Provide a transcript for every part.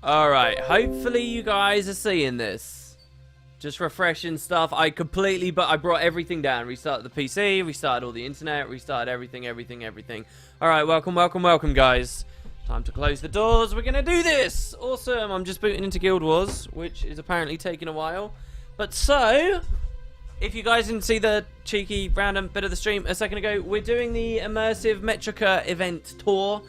Alright, hopefully you guys are seeing this. Just refreshing stuff. I brought everything down. Restarted the PC, restarted all the internet, restarted everything. Alright, welcome, guys. Time to close the doors. We're gonna do this! Awesome! I'm just booting into Guild Wars, which is apparently taking a while. But so, if you guys didn't see the cheeky random bit of the stream a second ago, we're doing the immersive Metrica event tour.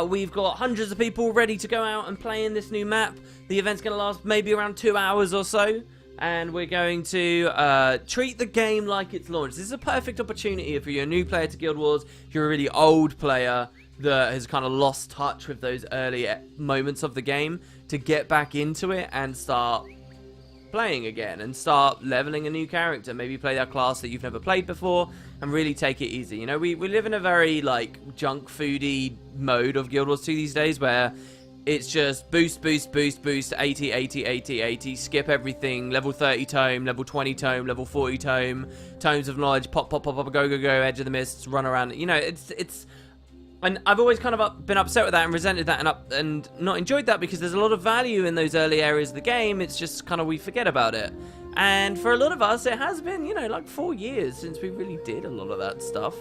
We've got hundreds of people ready to go out and play in this new map. The event's going to last maybe around 2 hours or so. And we're going to treat the game like it's launched. This is a perfect opportunity if you're a new player to Guild Wars, if you're a really old player that has kind of lost touch with those early moments of the game, to get back into it and start playing again and start leveling a new character. Maybe play that class that you've never played before and really take it easy. You know, we live in a very like junk foody mode of Guild Wars 2 these days, where it's just boost 80, skip everything, level 30 tome, level 20 tome, level 40 tome, tomes of knowledge, pop, go, edge of the mists, run around. You know, it's and I've always kind of been upset with that and resented that and not enjoyed that, because there's a lot of value in those early areas of the game. It's just kind of we forget about it. And for a lot of us, it has been, you know, like 4 years since we really did a lot of that stuff.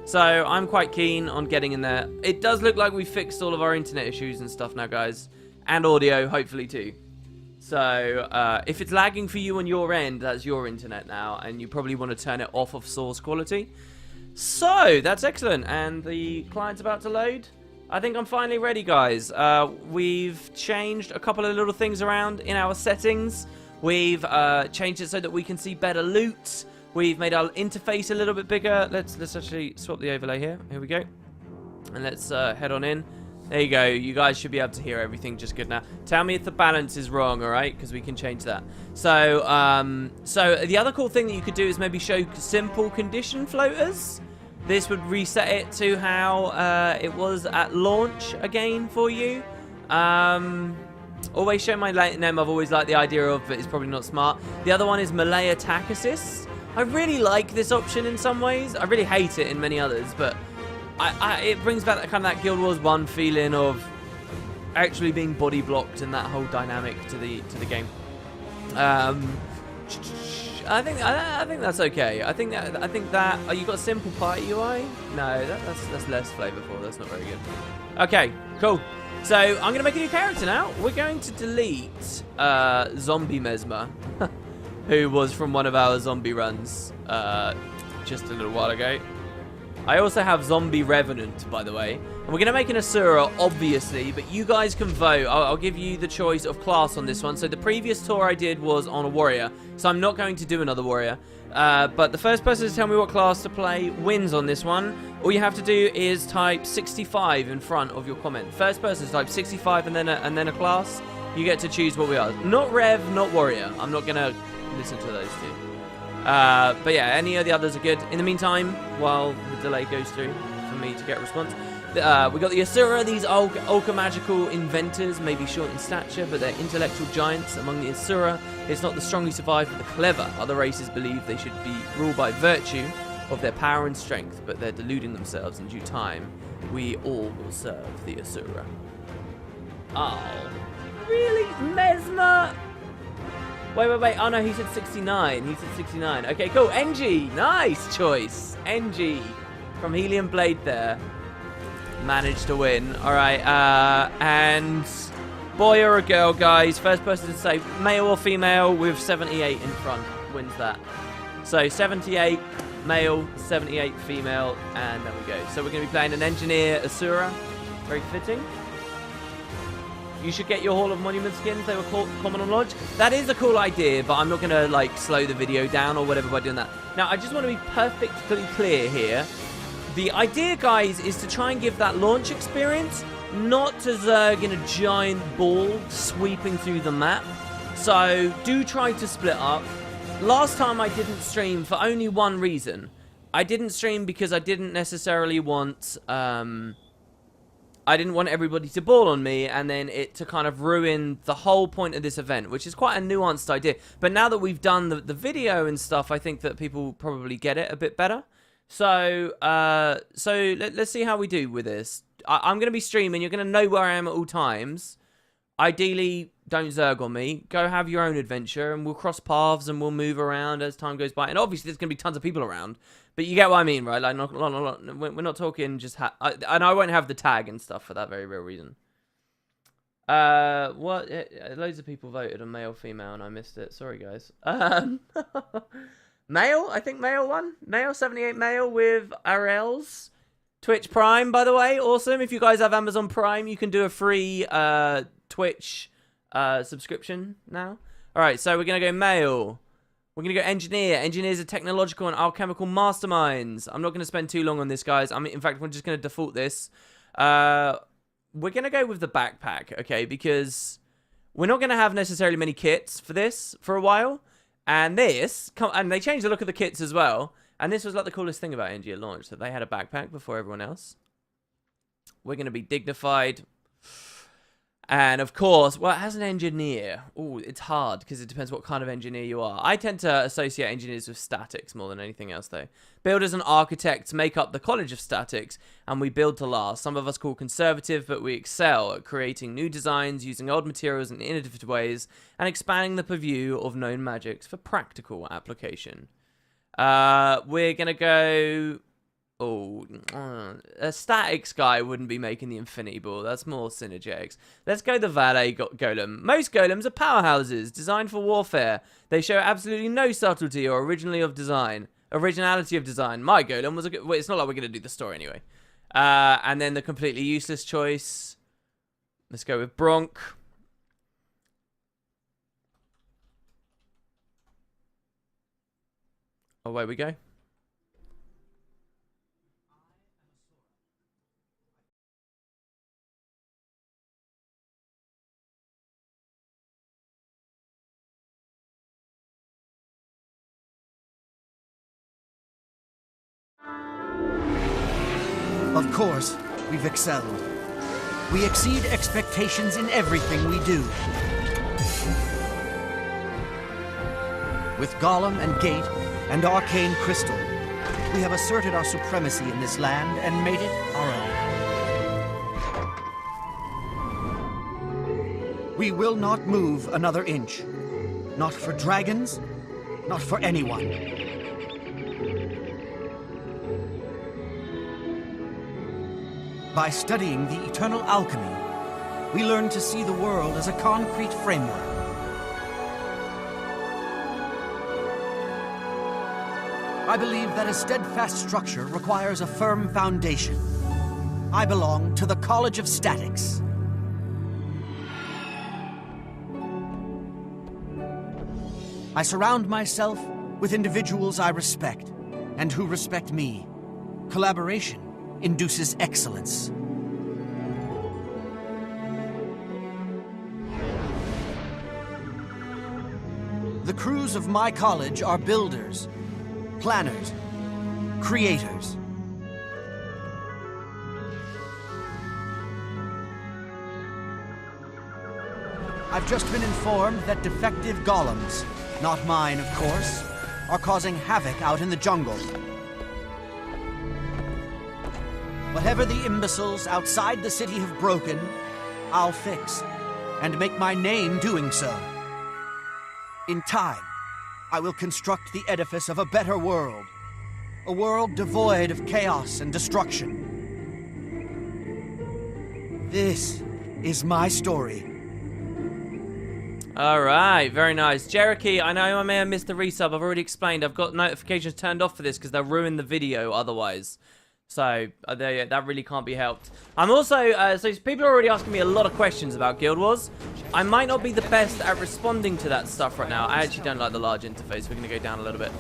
So I'm quite keen on getting in there. It does look like we fixed all of our internet issues and stuff now, guys. And audio, hopefully, too. So if it's lagging for you on your end, that's your internet now. And you probably want to turn it off of source quality. So, that's excellent, and the client's about to load. I think I'm finally ready, guys. We've changed a couple of little things around in our settings. We've changed it so that we can see better loot. We've made our interface a little bit bigger. Let's actually swap the overlay here. Here we go. And let's head on in. There you go. You guys should be able to hear everything just good now. Tell me if the balance is wrong, all right? Because we can change that. So, so the other cool thing that you could do is maybe show simple condition floaters. This would reset it to how it was at launch again for you. Always show my name. I've always liked the idea of, but it's probably not smart. The other one is melee attack assist. I really like this option in some ways. I really hate it in many others, but it brings back that kind of that Guild Wars 1 feeling of actually being body blocked and that whole dynamic to the game. I think that's okay. I think that oh, you got simple party UI? No, that's less flavorful. That's not very good. Okay, cool. So I'm gonna make a new character now. We're going to delete Zombie Mesmer, who was from one of our zombie runs just a little while ago. I also have Zombie Revenant, by the way. And we're going to make an Asura, obviously, but you guys can vote. I'll give you the choice of class on this one. So the previous tour I did was on a warrior, so I'm not going to do another warrior. But the first person to tell me what class to play wins on this one. All you have to do is type 65 in front of your comment. First person to type 65 and then a class. You get to choose what we are. Not Rev, not warrior. I'm not going to listen to those two. But yeah, any of the others are good. In the meantime, while the delay goes through for me to get a response, we got the Asura, these ultra magical inventors, maybe short in stature, but they're intellectual giants. Among the Asura, it's not the strong who survive, but the clever. Other races believe they should be ruled by virtue of their power and strength, but they're deluding themselves. In due time, we all will serve the Asura. Oh, really? Mesmer? Wait. Oh, no, he said 69. He said 69. Okay, cool. NG. Nice choice. NG from Helium Blade there. Managed to win. All right. And boy or a girl, guys. First person to say male or female with 78 in front wins that. So 78 male, 78 female, and there we go. So we're going to be playing an engineer Asura. Very fitting. You should get your Hall of Monument skins. They were common on Lodge. That is a cool idea, but I'm not going to, like, slow the video down or whatever by doing that. Now, I just want to be perfectly clear here. The idea, guys, is to try and give that launch experience, not to Zerg in a giant ball sweeping through the map. So, do try to split up. Last time I didn't stream for only one reason. I didn't stream because I didn't necessarily want... I didn't want everybody to ball on me and then it to kind of ruin the whole point of this event, which is quite a nuanced idea. But now that we've done the video and stuff, I think that people probably get it a bit better. So, let's see how we do with this. I'm going to be streaming. You're going to know where I am at all times. ideally, don't Zerg on me. Go have your own adventure, and we'll cross paths and we'll move around as time goes by. And obviously, there's going to be tons of people around. But you get what I mean, right? Like, we're not talking just... and I won't have the tag and stuff for that very real reason. What? Loads of people voted on male, female, and I missed it. Sorry, guys. Male? I think male won. Male, 78 male with RLs. Twitch Prime, by the way. Awesome. If you guys have Amazon Prime, you can do a free Twitch subscription now. All right, so we're going to go male. We're going to go engineer. Engineers are technological and alchemical masterminds. I'm not going to spend too long on this, guys. In fact, we're just going to default this. We're going to go with the backpack, okay? Because we're not going to have necessarily many kits for this for a while. And and they changed the look of the kits as well. And this was like the coolest thing about NG at launch, that they had a backpack before everyone else. We're going to be dignified. And of course, well, as an engineer, it's hard because it depends what kind of engineer you are. I tend to associate engineers with statics more than anything else, though. Builders and architects make up the College of Statics, and we build to last. Some of us call conservative, but we excel at creating new designs, using old materials in innovative ways, and expanding the purview of known magics for practical application. We're going to go... a statics guy wouldn't be making the Infinity Ball. That's more synergetics. Let's go the Valet Golem. Most golems are powerhouses designed for warfare. They show absolutely no subtlety or originality of design. My golem was a good... Well, it's not like we're going to do the story anyway. And then the completely useless choice. Let's go with Bronk. Away we go. Of course, we've excelled. We exceed expectations in everything we do. With Golem and Gate and Arcane Crystal, we have asserted our supremacy in this land and made it our own. We will not move another inch. Not for dragons, not for anyone. By studying the eternal alchemy, we learn to see the world as a concrete framework. I believe that a steadfast structure requires a firm foundation. I belong to the College of Statics. I surround myself with individuals I respect, and who respect me. Collaboration induces excellence. The crews of my college are builders, planners, creators. I've just been informed that defective golems, not mine of course, are causing havoc out in the jungle. Whatever the imbeciles outside the city have broken, I'll fix, and make my name doing so. In time, I will construct the edifice of a better world. A world devoid of chaos and destruction. This is my story. Alright, very nice. Cherokee, I know I may have missed the resub. I've already explained. I've got notifications turned off for this because they'll ruin the video otherwise. So, that really can't be helped. I'm also, so people are already asking me a lot of questions about Guild Wars. I might not be the best at responding to that stuff right now. I actually don't like the large interface. We're going to go down a little bit.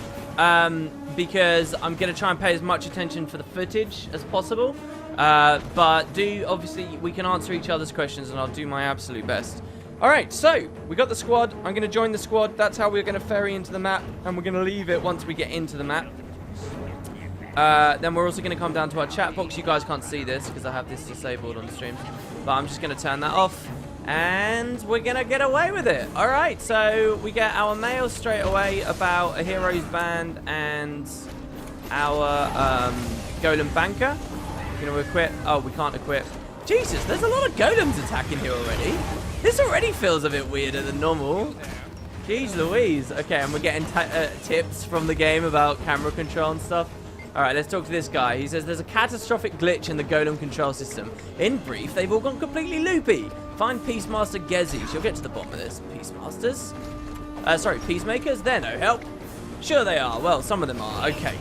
Because I'm going to try and pay as much attention for the footage as possible. But obviously, we can answer each other's questions and I'll do my absolute best. Alright, so, we got the squad. I'm going to join the squad. That's how we're going to ferry into the map. And we're going to leave it once we get into the map. Then we're also going to come down to our chat box. You guys can't see this because I have this disabled on the stream. But I'm just going to turn that off. And we're going to get away with it. Alright, so we get our mail straight away about a hero's band and our Golem Banker. We're going to equip. Oh, we can't equip. Jesus, there's a lot of golems attacking here already. This already feels a bit weirder than normal. Jeez Louise. Okay, and we're getting tips from the game about camera control and stuff. All right, let's talk to this guy. He says there's a catastrophic glitch in the golem control system. In brief, they've all gone completely loopy. Find Peacemaster Gezi. She'll get to the bottom of this. Peacemasters? Sorry, Peacemakers? They're no help. Sure they are. Well, some of them are. Okay.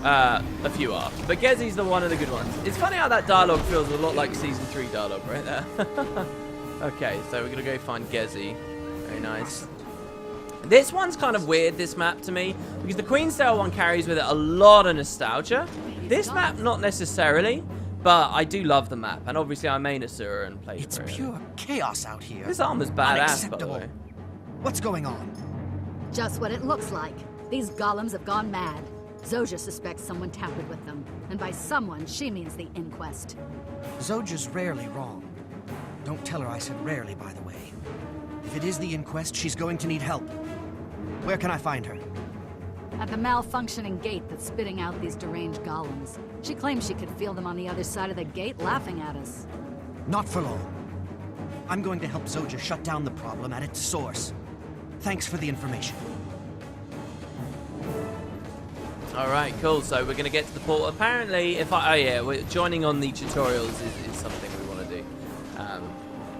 A few are. But Gezi's the one of the good ones. It's funny how that dialogue feels a lot like Season 3 dialogue right there. Okay, so we're going to go find Gezi. Very nice. This one's kind of weird, this map, to me, because the Queen's-Tale one carries with it a lot of nostalgia. This map, not necessarily, but I do love the map, and obviously I main Asura and play It's pure chaos out here. This armor's badass, by the way. What's going on? Just what it looks like. These golems have gone mad. Zojja suspects someone tampered with them, and by someone, she means the Inquest. Zojja's rarely wrong. Don't tell her I said rarely, by the way. If it is the Inquest, she's going to need help. Where can I find her? At the malfunctioning gate that's spitting out these deranged golems. She claims she could feel them on the other side of the gate laughing at us. Not for long. I'm going to help Zojja shut down the problem at its source. Thanks for the information. All right, cool. So we're going to get to the portal. Apparently, we're joining on the tutorials is something we want to do.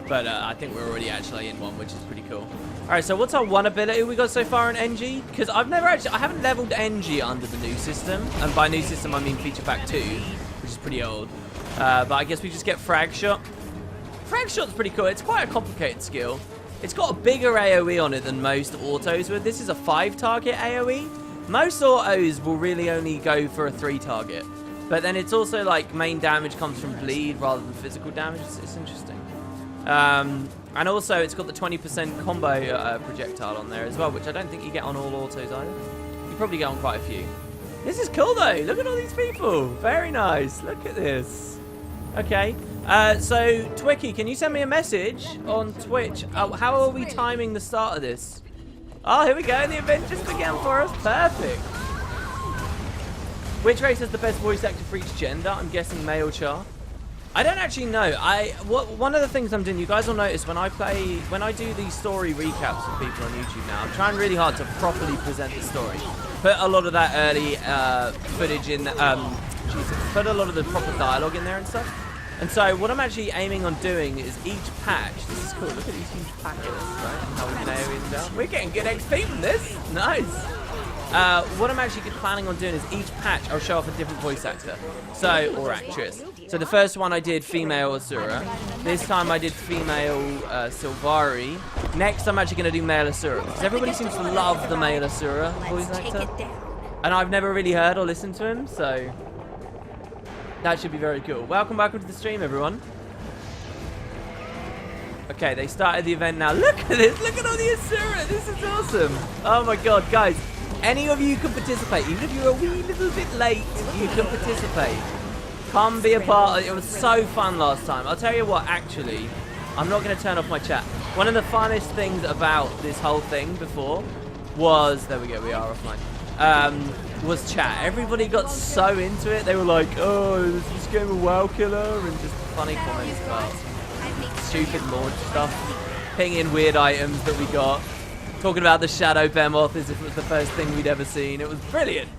But I think we're already actually in one, which is pretty cool. All right, so what's our one ability we got so far in NG? Because I haven't leveled NG under the new system. And by new system, I mean Feature Pack 2, which is pretty old. But I guess we just get Frag Shot. Frag Shot's pretty cool. It's quite a complicated skill. It's got a bigger AoE on it than most autos would. This is a 5-target AoE. Most autos will really only go for a 3-target. But then it's also like main damage comes from bleed rather than physical damage. It's interesting. And also it's got the 20% combo projectile on there as well, which I don't think you get on all autos either. You probably get on quite a few. This is cool though. Look at all these people. Very nice. Look at this. Okay. So Twicky, can you send me a message on Twitch? How are we timing the start of this? Oh, here we go. The event just began for us. Perfect. Which race has the best voice actor for each gender? I'm guessing male Char. I don't actually know. One of the things I'm doing, you guys will notice when I do these story recaps for people on YouTube now, I'm trying really hard to properly present the story. Put a lot of that early footage in, put a lot of the proper dialogue in there and stuff. And so what I'm actually aiming on doing is each patch, this is cool, look at these huge packets, right? And how we can AoE them down. We're getting good XP from this. Nice. What I'm actually planning on doing is each patch I'll show off a different voice actor, or actress. So the first one I did female Asura. This time I did female Sylvari. Next I'm actually going to do male Asura, because everybody seems to love the male Asura voice actor. And I've never really heard or listened to him, so that should be very cool. Welcome to the stream, everyone. Okay, they started the event now. Look at this. Look at all the Asura. This is awesome. Oh my god, guys. Any of you can participate. Even if you're a wee little bit late, you can participate. Come be a part of it. It was so fun last time. I'll tell you what, actually, I'm not going to turn off my chat. One of the funnest things about this whole thing before was, there we go, we are offline, was chat. Everybody got so into it. They were like, oh, this is game of WoW Killer, and just funny comments about stupid launch stuff. Pinging weird items that we got. Talking about the Shadow Behemoth as if it was the first thing we'd ever seen. It was brilliant.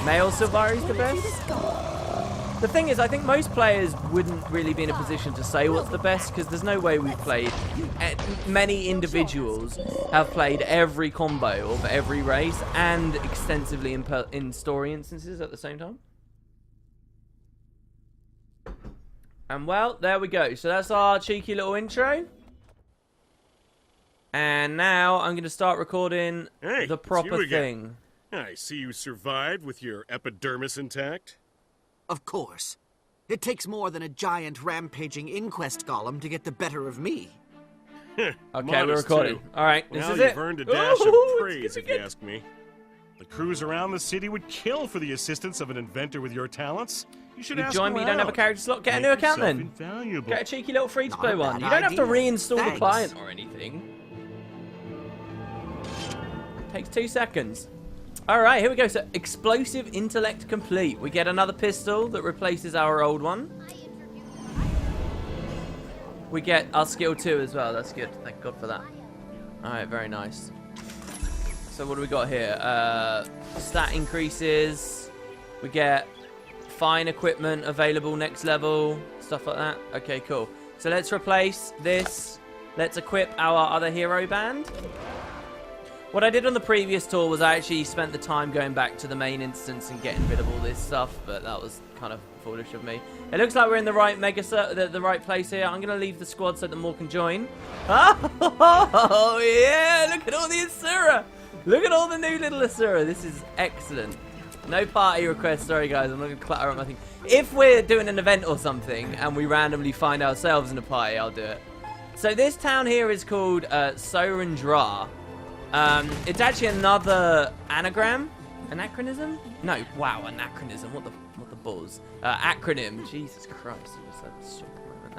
Male Sylvari's the best. The thing is, I think most players wouldn't really be in a position to say what's the best, because there's no way we've played. Many individuals have played every combo of every race and extensively in story instances at the same time. And well, there we go. So that's our cheeky little intro. And now I'm going to start recording the proper thing. I see you survived with your epidermis intact. Of course. It takes more than a giant rampaging inquest golem to get the better of me. Okay, we're recording. All right, this is you've it. earned a dash of praise, if you ask me. The crews around the city would kill for the assistance of an inventor with your talents. You should ask join me. You don't have a character slot. Get a new account then. Invaluable. Get a cheeky little free-to-play one. You don't have to reinstall the client or anything. Takes 2 seconds. All right, here we go. So, explosive intellect complete. We get another pistol that replaces our old one. we get our skill 2 as well. That's good. Thank God for that. Alright, very nice. So what do we got here? Stat increases. We get fine equipment available next level. Stuff like that. Okay, cool. So let's replace this. Let's equip our other hero band. What I did on the previous tour was I actually spent the time going back to the main instance and getting rid of all this stuff, but that was kind of foolish of me. It looks like we're in the right the right place here. I'm going to leave the squad so that more can join. Oh, yeah! Look at all the Asura! Look at all the new little Asura. This is excellent. No party requests. Sorry, guys. I'm not going to clutter up my thing. If we're doing an event or something and we randomly find ourselves in a party, I'll do it. So this town here is called Sorendra. It's actually another anagram, anachronism. No, wow, anachronism. What the balls? Acronym. Jesus Christ, it was that stupid moment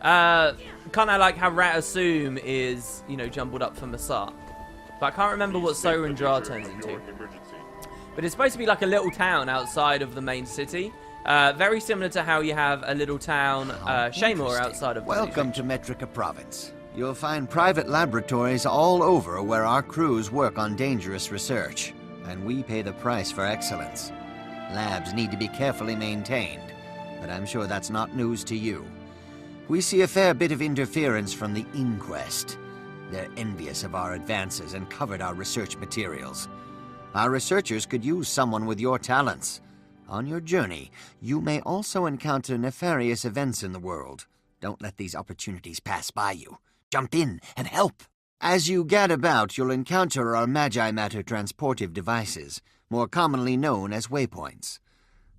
there. Kind of like how Ratasum is, you know, jumbled up for Masat, but I can't remember what Sorendra turns into. But it's supposed to be like a little town outside of the main city. Very similar to how you have a little town, Shaymore, outside of the Welcome to Metrica Province. You'll find private laboratories all over where our crews work on dangerous research, and we pay the price for excellence. Labs need to be carefully maintained, but I'm sure that's not news to you. We see a fair bit of interference from the Inquest. They're envious of our advances and covered our research materials. Our researchers could use someone with your talents. On your journey, you may also encounter nefarious events in the world. Don't let these opportunities pass by you. Jump in and help. As you gad about, you'll encounter our Magi Matter transportive devices, more commonly known as waypoints.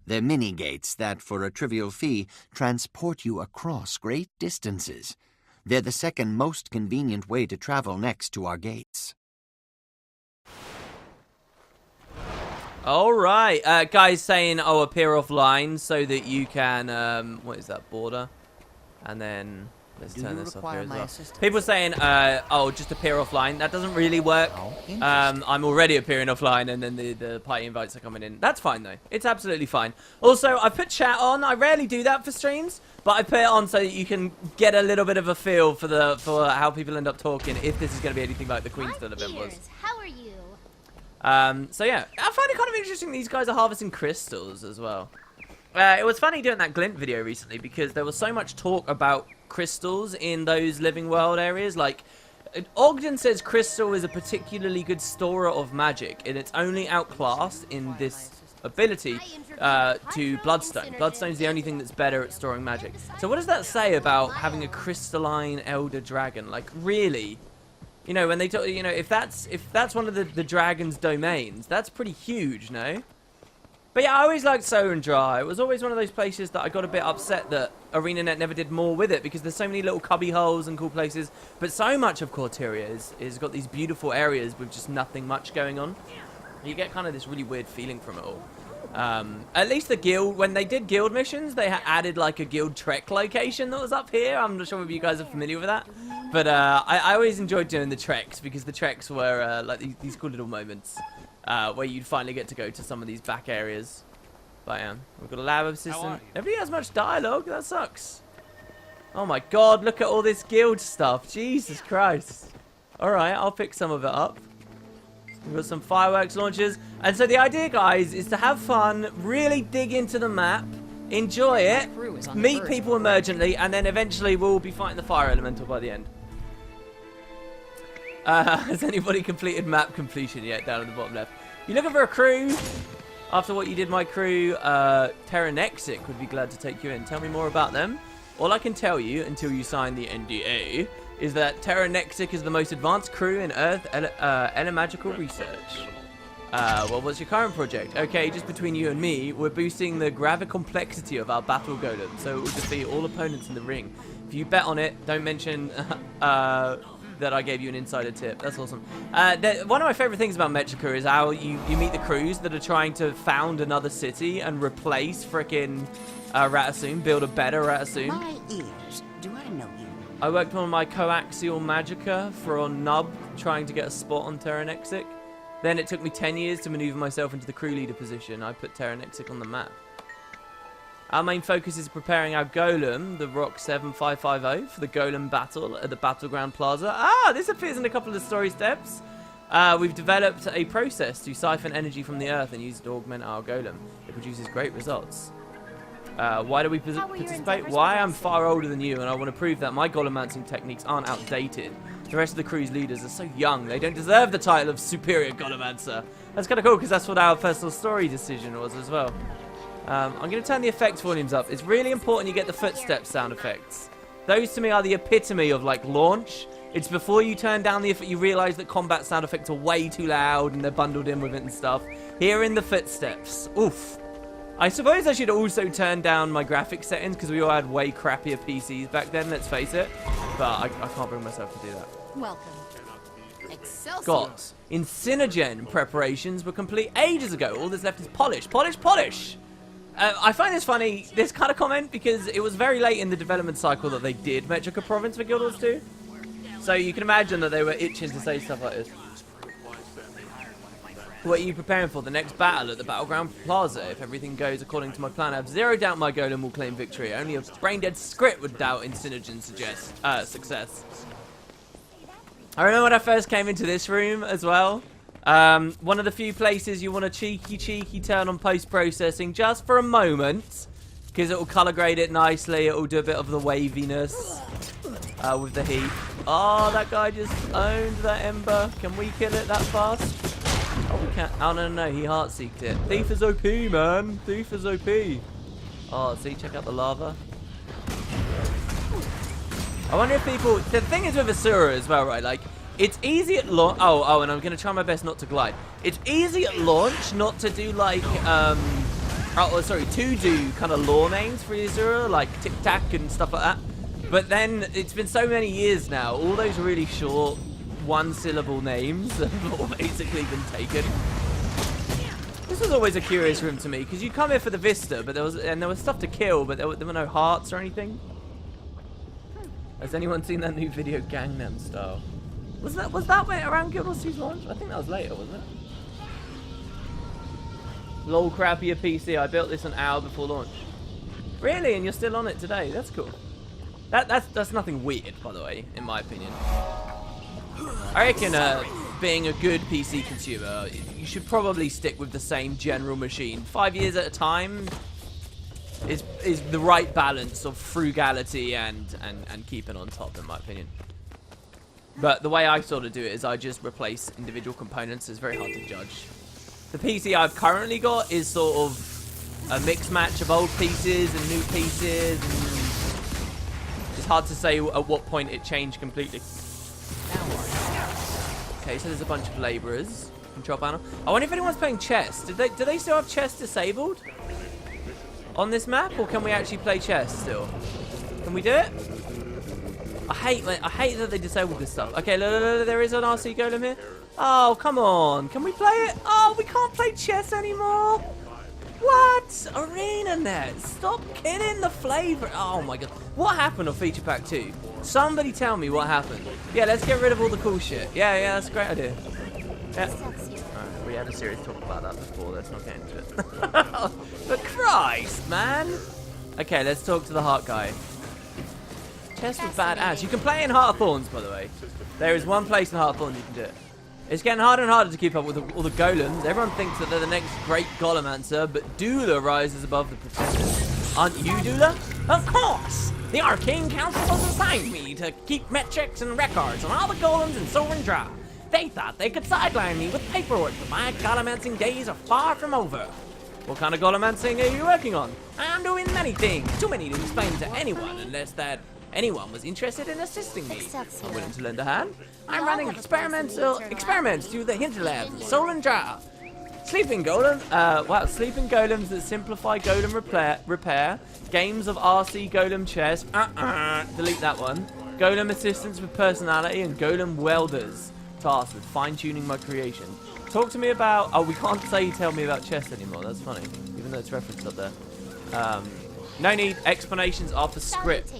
They're mini-gates that, for a trivial fee, transport you across great distances. They're the second most convenient way to travel next to our gates. All right, guys saying, oh, appear offline so that you can, what is that, border? And then let's turn this off here as well. People saying, oh, just appear offline. That doesn't really work. I'm already appearing offline, and then the party invites are coming in. That's fine, though. It's absolutely fine. Also, I put chat on. I rarely do that for streams, but I put it on so that you can get a little bit of a feel for how people end up talking, if this is going to be anything like the Queenstown event was. How are you? So yeah, I find it kind of interesting these guys are harvesting crystals as well. It was funny doing that Glint video recently because there was so much talk about crystals in those living world areas. Like, Ogden says crystal is a particularly good storer of magic, and it's only outclassed in this ability to Bloodstone. Bloodstone's the only thing that's better at storing magic. So what does that say about having a crystalline elder dragon? Like, really? You know, when they talk, you know, if that's one of the dragon's domains, that's pretty huge, no? But yeah, I always liked Sorendra. It was always one of those places that I got a bit upset that ArenaNet never did more with it, because there's so many little cubby holes and cool places. But so much of Corteria is got these beautiful areas with just nothing much going on. You get kind of this really weird feeling from it all. At least the guild, when they did guild missions, they added like a guild trek location that was up here. I'm not sure if you guys are familiar with that. But I always enjoyed doing the treks, because the treks were like these cool little moments where you'd finally get to go to some of these back areas. But yeah, we've got a lab assistant. Nobody has much dialogue. That sucks. Oh my god, look at all this guild stuff. Jesus Christ. Alright, I'll pick some of it up. We've got some fireworks launchers. And so the idea, guys, is to have fun, really dig into the map, enjoy it, meet people emergently, and then eventually we'll be fighting the fire elemental by the end. Has anybody completed map completion yet? Down at the bottom left. You looking for a crew? After what you did, my crew, Terranexic would be glad to take you in. Tell me more about them. All I can tell you, until you sign the NDA, is that Terranexic is the most advanced crew in Earth Elemagical research. Well, what's your current project? Okay, just between you and me, we're boosting the complexity of our battle golem, so it will defeat all opponents in the ring. If you bet on it, don't mention that I gave you an insider tip. That's awesome. One of my favorite things about Metrica is how you meet the crews that are trying to found another city and replace frickin' Ratasum, build a better Ratasum. My ears, do I know you? I worked on my coaxial Magica for on Nub, trying to get a spot on Terranexic. Then it took me 10 years to maneuver myself into the crew leader position. I put Terranexic on the map. Our main focus is preparing our golem, the Rock 7550, for the Golem Battle at the Battleground Plaza. Ah, this appears in a couple of the story steps. We've developed a process to siphon energy from the earth and use it to augment our golem. It produces great results. Why do we participate? Why? I'm far older than you, and I want to prove that my golemancing techniques aren't outdated. The rest of the crew's leaders are so young, they don't deserve the title of superior golemancer. That's kind of cool, because that's what our personal story decision was as well. I'm going to turn the effects volumes up. It's really important you get the footsteps sound effects. Those, to me, are the epitome of, like, launch. It's before you turn down the effect, you realise that combat sound effects are way too loud, and they're bundled in with it and stuff. Hearing the footsteps. Oof. I suppose I should also turn down my graphics settings, because we all had way crappier PCs back then, let's face it. But I can't bring myself to do that. Welcome. Excelsior. Got Incinogen preparations were complete ages ago. All that's left is polish, polish, polish. I find this funny, this kind of comment, because it was very late in the development cycle that they did Metrica Province for Guild Wars 2. So you can imagine that they were itching to say stuff like this. What are you preparing for? The next battle at the Battleground Plaza. If everything goes according to my plan, I have zero doubt my golem will claim victory. Only a brain-dead script would doubt Incinogen's success. I remember when I first came into this room as well. One of the few places you want a cheeky turn on post-processing just for a moment, because it will color grade it nicely. It will do a bit of the waviness with the heat. Oh, that guy just owned that ember. Can we kill it that fast? Oh, we can't. Oh, no, he heart-seeked it. Thief is OP, man. Thief is OP. Oh, see, check out the lava. I wonder if people... The thing is with Asura as well, right? Like, it's easy at launch... Oh, and I'm going to try my best not to glide. It's easy at launch not to do, like, to do kind of lore names for Asura, like Tic Tac and stuff like that. But then, it's been so many years now, all those really short, one-syllable names have all basically been taken. This was always a curious room to me, because you come here for the Vista, but there was stuff to kill, but there were no hearts or anything. Has anyone seen that new video, Gangnam Style? Was that way around Guild Wars 2's launch? I think that was later, wasn't it? Lol, crappier PC. I built this an hour before launch. Really? And you're still on it today? That's cool. That's nothing weird, by the way, in my opinion. I reckon being a good PC consumer, you should probably stick with the same general machine. 5 years at a time is the right balance of frugality and keeping on top, in my opinion. But the way I sort of do it is I just replace individual components. It's very hard to judge. The PC I've currently got is sort of a mixed match of old pieces and new pieces. And it's hard to say at what point it changed completely. Okay, so there's a bunch of labourers. Control panel. I wonder if anyone's playing chess. Do they still have chess disabled on this map, or can we actually play chess still? Can we do it? I hate that they disabled this stuff. Okay, look, there is an RC golem here. Oh, come on. Can we play it? Oh, we can't play chess anymore. What? ArenaNet. Stop killing the flavour. Oh my god. What happened on Feature Pack 2? Somebody tell me what happened. Yeah, let's get rid of all the cool shit. Yeah, that's a great idea. Yeah. Alright, we had a serious talk about that before. Let's not get into it. But Christ, man. Okay, let's talk to the heart guy. Chess was badass. You can play in Heart of Thorns, by the way. There is one place in Heart of Thorns you can do it. It's getting harder and harder to keep up with all the golems. Everyone thinks that they're the next great golemancer, but Dula rises above the pretenders. Aren't you Dula? Of course! The Arcane Council has assigned me to keep metrics and records on all the golems in Sovereign Draw. They thought they could sideline me with paperwork, but my golemancing days are far from over. What kind of golemancing are you working on? I'm doing many things, too many to explain to anyone unless that anyone was interested in assisting me. I'm willing to lend a hand. I'm running experiments through the Hinterlands and Solar Jar. Sleeping Golem, sleeping golems that simplify golem repair. Games of RC golem chess. Delete that one. Golem assistants with personality and golem welders. Tasked with fine-tuning my creation. Talk to me about... Oh, we can't say tell me about chess anymore. That's funny. Even though it's referenced up there. No need. Explanations after script.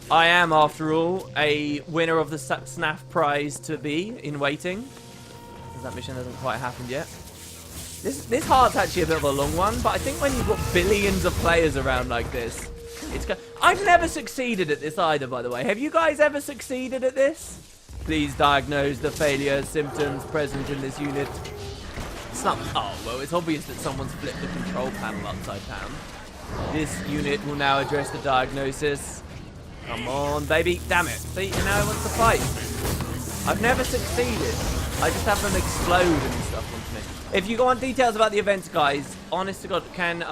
I am, after all, a winner of the SNAF prize to be in waiting. Because that mission hasn't quite happened yet. This heart's actually a bit of a long one, but I think when you've got billions of players around like this, I've never succeeded at this either, by the way. Have you guys ever succeeded at this? Please diagnose the failure symptoms present in this unit. Oh, well, it's obvious that someone's flipped the control panel upside down. This unit will now address the diagnosis. Come on, baby. Damn it. See, now it wants to fight. I've never succeeded. I just have them explode and stuff onto me. If you go on details about the events, guys, honest to God, can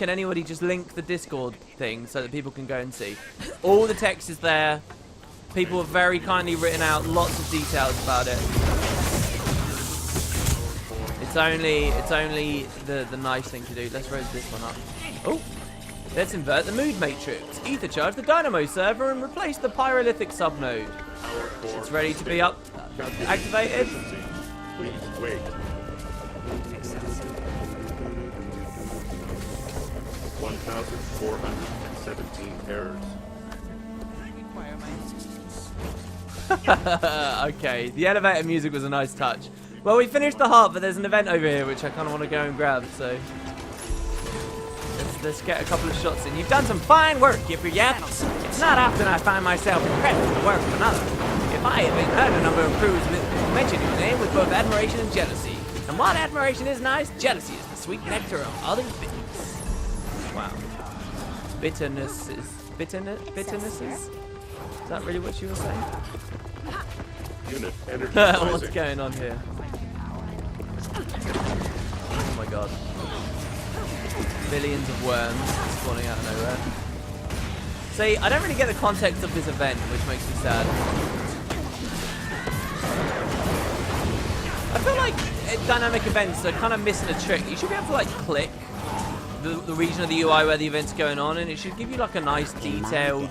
anybody just link the Discord thing so that people can go and see? All the text is there. People have very kindly written out lots of details about it. It's only the nice thing to do. Let's raise this one up. Oh, let's invert the mood matrix. Ether charge the Dynamo server and replace the Pyrolithic subnode. It's ready to be activated. Please wait. 1,417 errors. Okay, the elevator music was a nice touch. Well, we finished the heart, but there's an event over here which I kind of want to go and grab, so let's get a couple of shots in. You've done some fine work, Gipper Yap. It's not often I find myself impressed with the work of another. If I had heard a number of crews mention your name with both admiration and jealousy. And while admiration is nice, jealousy is the sweet nectar of other bitterness. Wow. Bitternesses. Is that really what you were saying? Unit energy What's going on here? Oh my god. Billions of worms spawning out of nowhere. See, I don't really get the context of this event, which makes me sad. I feel like dynamic events are kind of missing a trick. You should be able to like click the region of the UI where the event's going on, and it should give you like a nice detailed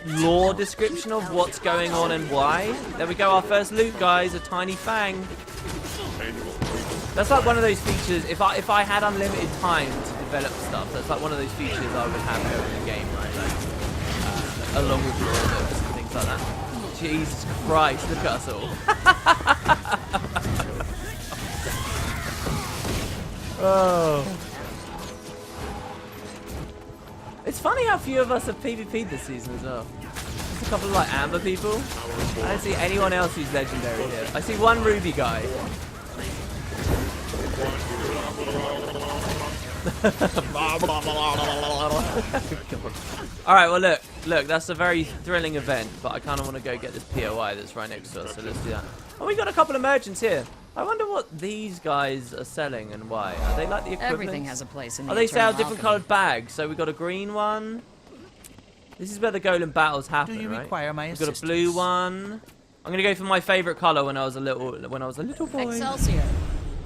lore description of what's going on and why. There we go, our first loot, guys, a tiny fang. That's like one of those features, if I had unlimited time to develop stuff, that's like one of those features I would have over the game, right? Like, along with lore books and things like that. Jesus Christ, look at us all. Oh. It's funny how few of us have PvP'd this season as well. There's a couple of like Amber people. I don't see anyone else who's legendary here. I see one Ruby guy. Alright, well look, that's a very thrilling event, but I kind of want to go get this POI that's right next to us, so let's do that. Oh, we got a couple of merchants here. I wonder what these guys are selling and why. Are they like the equivalent? Everything has a place in the they sell eternal different alchemy. coloured bags. So we got a green one. This is where the Golem Battles happen, Do you right? require my We've got a blue one. I'm gonna go for my favourite colour when I was a little boy. Excelsior.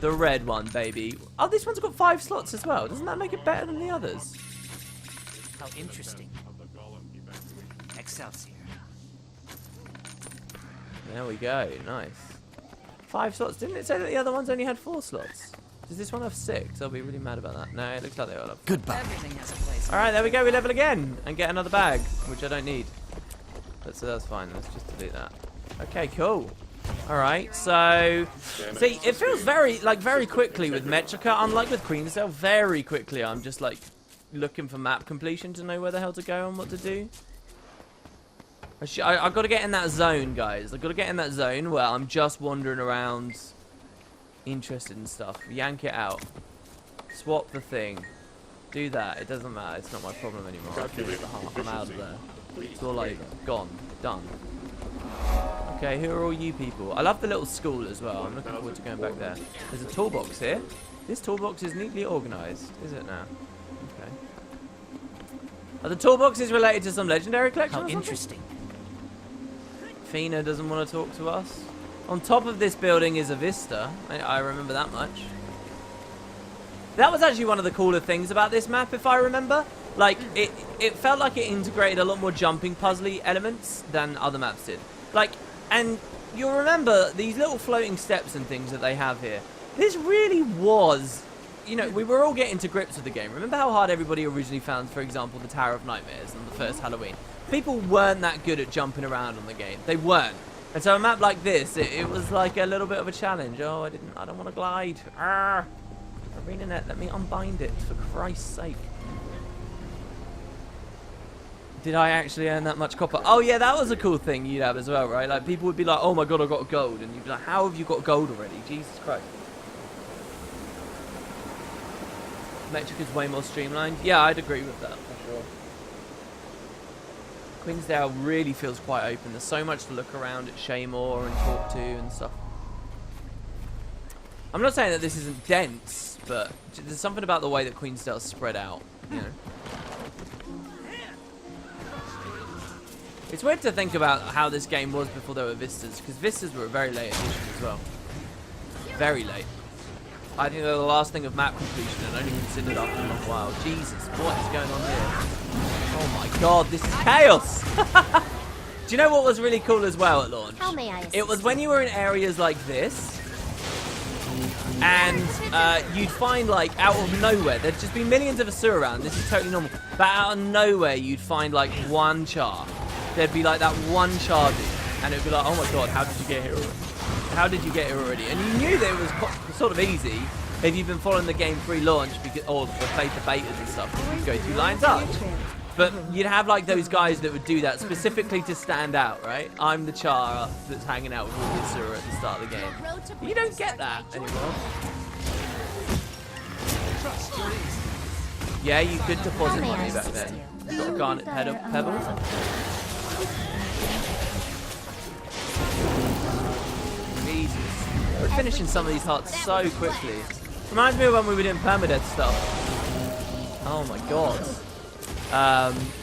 The red one, baby. Oh, this one's got 5 slots as well. Doesn't that make it better than the others? How interesting. Excelsior. There we go. Nice. 5 slots. Didn't it say that the other ones only had 4 slots? Does this one have 6? I'll be really mad about that. No, it looks like they all have. Goodbye. Everything has a place. Alright, there we go. We level again and get another bag, which I don't need. But so that's fine. Let's just delete that. Okay, cool. Alright, so see, it feels very quickly with Metrica, unlike with Queen Cell, very quickly I'm just like looking for map completion to know where the hell to go and what to do. I've got to get in that zone, guys. I've got to get in that zone where I'm just wandering around, interested in stuff. Yank it out. Swap the thing. Do that. It doesn't matter. It's not my problem anymore. I finished the heart. I'm out of there. It's all like gone. Done. Okay, who are all you people? I love the little school as well. I'm looking forward to going back there. There's a toolbox here. This toolbox is neatly organised, is it now? Okay. Are the toolboxes related to some legendary collection? How interesting. Fina doesn't want to talk to us. On top of this building is a vista. I remember that much. That was actually one of the cooler things about this map, if I remember. Like, it felt like it integrated a lot more jumping puzzly elements than other maps did. Like, and you'll remember these little floating steps and things that they have here. This really was, you know, we were all getting to grips with the game. Remember how hard everybody originally found, for example, the Tower of Nightmares on the first Halloween? People weren't that good at jumping around on the game. They weren't. And so a map like this, it was like a little bit of a challenge. Oh, I don't want to glide. Arrgh. Arena net, let me unbind it, for Christ's sake. Did I actually earn that much copper? Oh yeah, that was a cool thing you'd have as well, right? Like, people would be like, oh my god, I got gold. And you'd be like, how have you got gold already? Jesus Christ. Metrica's way more streamlined. Yeah, I'd agree with that, for sure. Queensdale really feels quite open. There's so much to look around at Shaymore and talk to and stuff. I'm not saying that this isn't dense, but there's something about the way that Queensdale's spread out, you know. It's weird to think about how this game was before there were Vistas, because Vistas were a very late edition as well. Very late. I think they're the last thing of map completion and only considered after a long while. Jesus, what is going on here? Oh my god, this is chaos! Do you know what was really cool as well at launch? How may I assist? It was when you were in areas like this, and you'd find, like, out of nowhere, there'd just be millions of Asura around. This is totally normal. But out of nowhere, you'd find, like, one char. There'd be, like, that one char dude, and it'd be like, oh my god, how did you get here already? How did you get here already? And you knew that it was sort of easy if you've been following the game pre-launch, or played the betas and stuff. You'd go 2 lines up. But you'd have, like, those guys that would do that specifically to stand out, right? I'm the char that's hanging out with all the Asura at the start of the game. But you don't get that anymore. Yeah, you could deposit money back then. You've got a garnet pebble. Jesus. We're finishing some of these hearts so quickly. Reminds me of when we were doing permadeath stuff. Oh my god.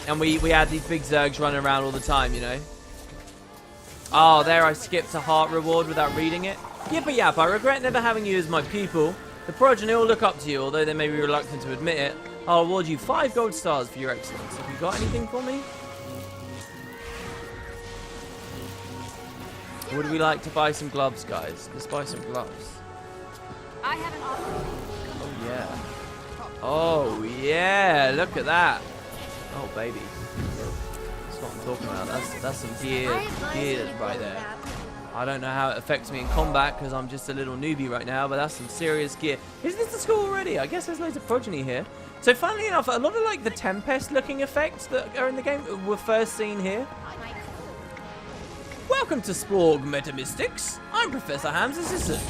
And we had these big zergs running around all the time, you know. Oh, there I skipped a heart reward without reading it. Yippee yap, I regret never having you as my pupil. The progeny all look up to you, although they may be reluctant to admit it. I'll award you 5 gold stars for your excellence. Have you got anything for me? Would we like to buy some gloves, guys? Let's buy some gloves. I have an offer. Oh, yeah. Oh, yeah. Look at that. Oh, baby. That's what I'm talking about. That's some gear right there. I don't know how it affects me in combat because I'm just a little newbie right now, but that's some serious gear. Is this the school already? I guess there's loads of progeny here. So funnily enough, a lot of like the Tempest looking effects that are in the game were first seen here. Welcome to Sporg Metamystics. I'm Professor Ham's assistant.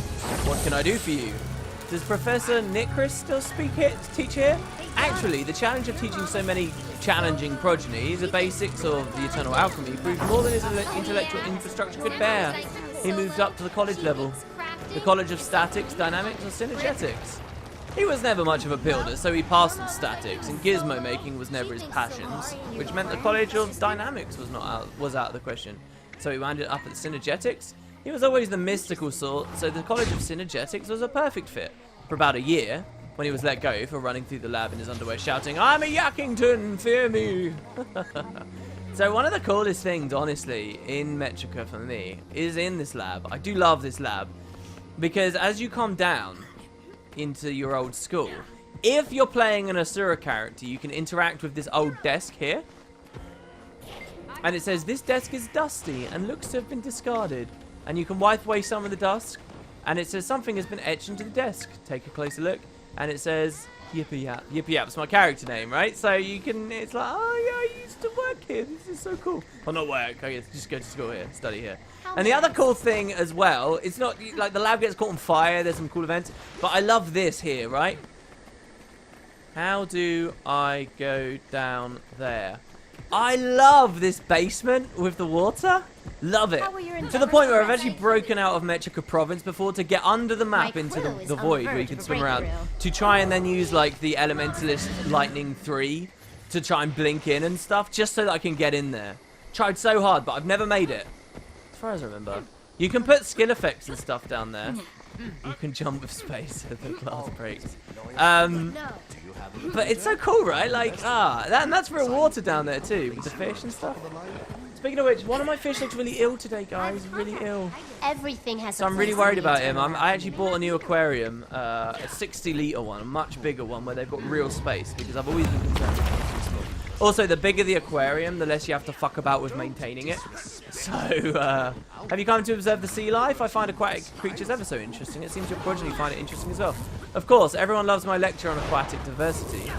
What can I do for you? Does Professor Nikris still teach here? Actually, the challenge of teaching so many challenging progeny, the basics of the eternal alchemy, proved more than his intellectual infrastructure could bear. He moved up to the college level. The College of Statics, Dynamics, or Synergetics. He was never much of a builder, so he passed on statics, and gizmo making was never his passions, which meant the College of Dynamics was out of the question. So he wound up at Synergetics. He was always the mystical sort, so the College of Synergetics was a perfect fit. For about a year, when he was let go for running through the lab in his underwear shouting, "I'm a Yackington, fear me!" So one of the coolest things, honestly, in Metrica for me, is in this lab. I do love this lab, because as you come down into your old school, if you're playing an Asura character, you can interact with this old desk here. And it says, this desk is dusty and looks to have been discarded. And you can wipe away some of the dust. And it says something has been etched into the desk. Take a closer look. And it says, Yippee Yap. Yippee Yap's my character name, right? So you can, it's like, oh yeah, I used to work here. This is so cool. Well, not work. I guess just go to school here, study here. And the other cool thing as well, it's not like the lab gets caught on fire. There's some cool events. But I love this here, right? How do I go down there? I love this basement with the water. Love it. To the point where I've actually broken out of Metrica province before to get under the map into the void where you can swim around. To try and then use like the Elementalist Lightning 3 to try and blink in and stuff. Just so that I can get in there. Tried so hard, but I've never made it. As far as I remember. You can put skill effects and stuff down there. You can jump with space if the glass breaks. But it's so cool, right? Like, that's real water down there too, with the fish and stuff. Speaking of which, one of my fish looks really ill today, guys. Really ill. Everything has So I'm really worried about him. I actually bought a new aquarium, a 60-litre one, a much bigger one, where they've got real space, because I've always been concerned with being too small. Also, the bigger the aquarium, the less you have to fuck about with maintaining it. So, have you come to observe the sea life? I find aquatic creatures ever so interesting. It seems your progeny find it interesting as well. Of course, everyone loves my lecture on aquatic diversity.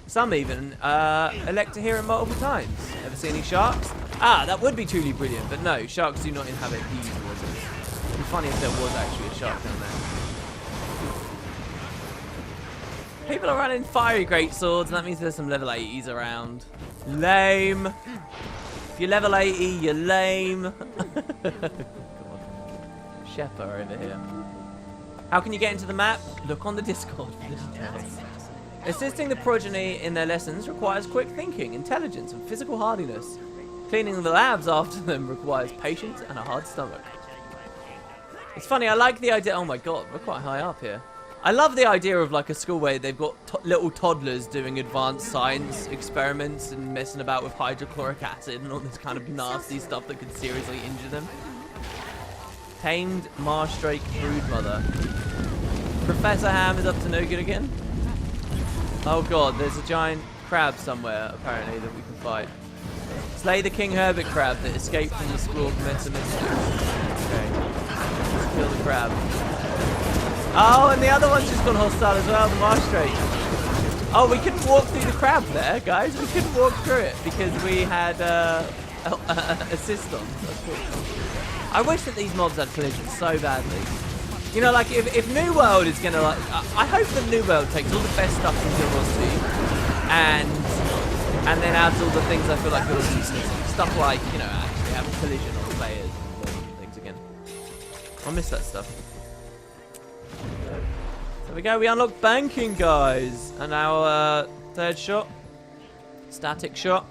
Some even elect to hear it multiple times. Ever see any sharks? Ah, that would be truly brilliant, but no, sharks do not inhabit these waters. It'd be funny if there was actually a shark down there. People are running fiery greatswords, and that means there's some level 80s around. Lame. If you're level 80, you're lame. Come on. Shepper over here. How can you get into the map? Look on the Discord for the details. Assisting the progeny in their lessons requires quick thinking, intelligence, and physical hardiness. Cleaning the labs after them requires patience and a hard stomach. It's funny, I like the idea. Oh my god, we're quite high up here. I love the idea of like a school where they've got little toddlers doing advanced science experiments and messing about with hydrochloric acid and all this kind of nasty stuff that could seriously injure them. Tamed marsh-drake broodmother. Professor Ham is up to no good again. Oh god, there's a giant crab somewhere, apparently, that we can fight. Slay the King Herbert crab that escaped from the school of Metamystic. Okay. Let's kill the crab. Oh, and the other one's just gone hostile as well, the marsh drake. Oh, we couldn't walk through the crab there, guys. We couldn't walk through it because we had assist on. That's cool. I wish that these mobs had collisions so badly. You know, like, if New World is going to, like... I hope that New World takes all the best stuff from Guild Wars 2 and then adds all the things I feel like Guild Wars 2 is. Stuff like, you know, actually having collision on players and things again. I miss that stuff. There we go. We unlocked banking, guys. And our third shot. Static shot.